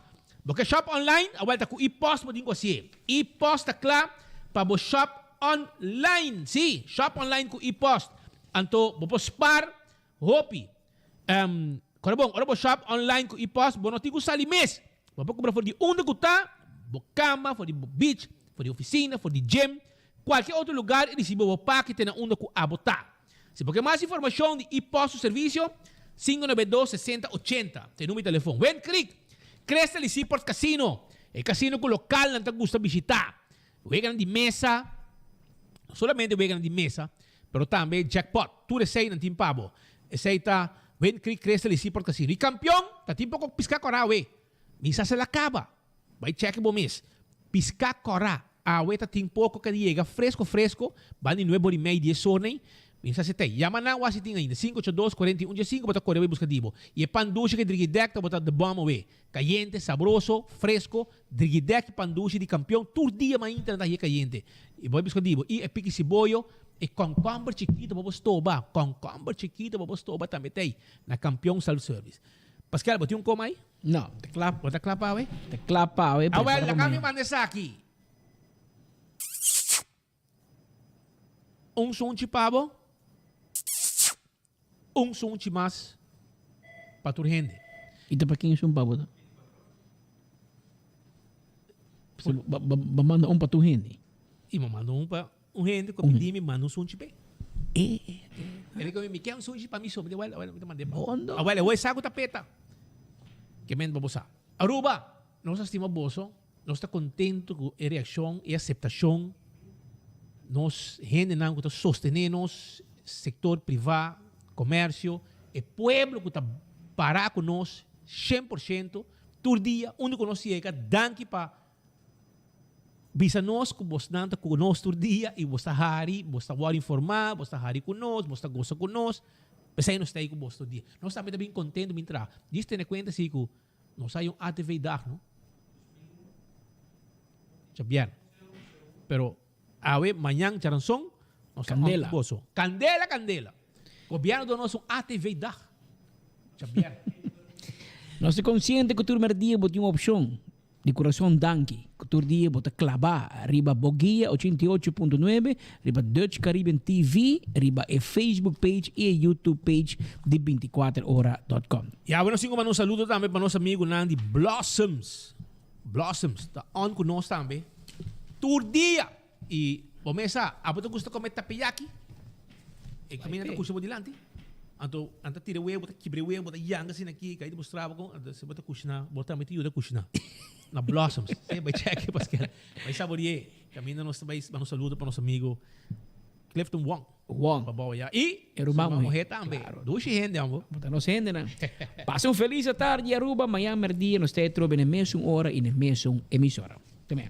S12: porque shop online, a volta com e-post, podem assim. E-post está claro para o shop online, sim, shop online com e-post. Então, vou spar, hopi, quando bom, ora vou shop online com e-post, vou não ter que usar mês. Vou comprar for de onde que tá, vou cama, for de beach, for de oficina, for de gym, qualquer outro lugar, e recebo o pacote na onde que abotar. Se porque mais informação de e-post serviço, 592-6080, tem número de telefone. Ven click, Cresta de Seaport Casino, el casino que local não te gusta visitar. Juegan de mesa, não solamente juegan de mesa, pero também jackpot, tu recei não tem pavo. Aceita, ven click, Cresta de Seaport Casino. E campeão, tá tipo com piscar corá, we. Misa se la acaba. Vai check bo mes. Piscar corá, a we tá tem pouco que llega fresco, vai de 9h30 de sono. Minsa se tem. Yama na wasi ting ainda. 582-4115 bota correio buscativo. E panduche que drigidec bota de bom away. Caliente, sabroso, fresco. Drigidec panduche de campeão. Tur dia ma internet aí caliente. E boi buscativo. E pique cibollo. E concombre chiquito babos toba. Concombre chiquito babos toba também tem. Na campeão self-service. Pascal, botou como aí?
S15: Não. Te clapa.
S12: Bota clapa away?
S15: Te clapa away.
S12: Ah, well, na kami mandesa aqui. Sunchi pavo. Sunchi mas paturhende.
S15: Ito pa king pavo. Manda paturhende.
S12: E manda rende com me manda sunchi pe. Ele que me quer sunchi para mim sobre igual me mandei.
S15: Bondo.
S12: Agora eu saco tapeta. Que men babosa. Aruba, nós estima boso, nós está contento com a reação e aceitação. Nós gente não que sostenemos setor privado, comércio, e pueblo que está parar com nós 100%, todo dia, onde nós chega, danke para visa nós que você não está com nós todo dia, e você está informar, você está com nós, você gosta com nós, mas aí nós estamos com você todo dia. Nós também bem contentes de entrar. Diz ter conta se que nós aí ATV dag, não? Já bem. Pero awe manhã charanson, nós
S15: Candela.
S12: Candela. Governo do nosso ATV dag. Já bem.
S15: Nós estamos conscientes que todo dia botar uma opção de coração danke. Que todo dia botar clavar riba Bogia 88.9, riba Dutch Caribbean TV, riba a Facebook page e a YouTube page de 24hora.com.
S12: E agora nós temos um saludo também para nosso amigo Nandi Blossoms. Blossoms, está on com nós também. Todo dia. E, bomesa, abo tu gusto comer tapiyaki? E kami na kusa mo dilante. Anto tira uwe, bota kibre uwe, bota yang kasi naki, kahit mostrava ko, se bota kushna, bota meti yuda kushna. Na Blossoms. Sei, vai check, Pascal. Vai saborear. Kami na nos saludo para nosso amigo Clifton Wong. Babaw ya. E,
S15: Erubang mo.
S12: Moheta também. Dushi hende, ambo.
S15: Bota nos hende na. Passa feliz tarde, Aruba, amanhã, merdia, nos tetro, bene mesmo hora e na mesma emissora. Também.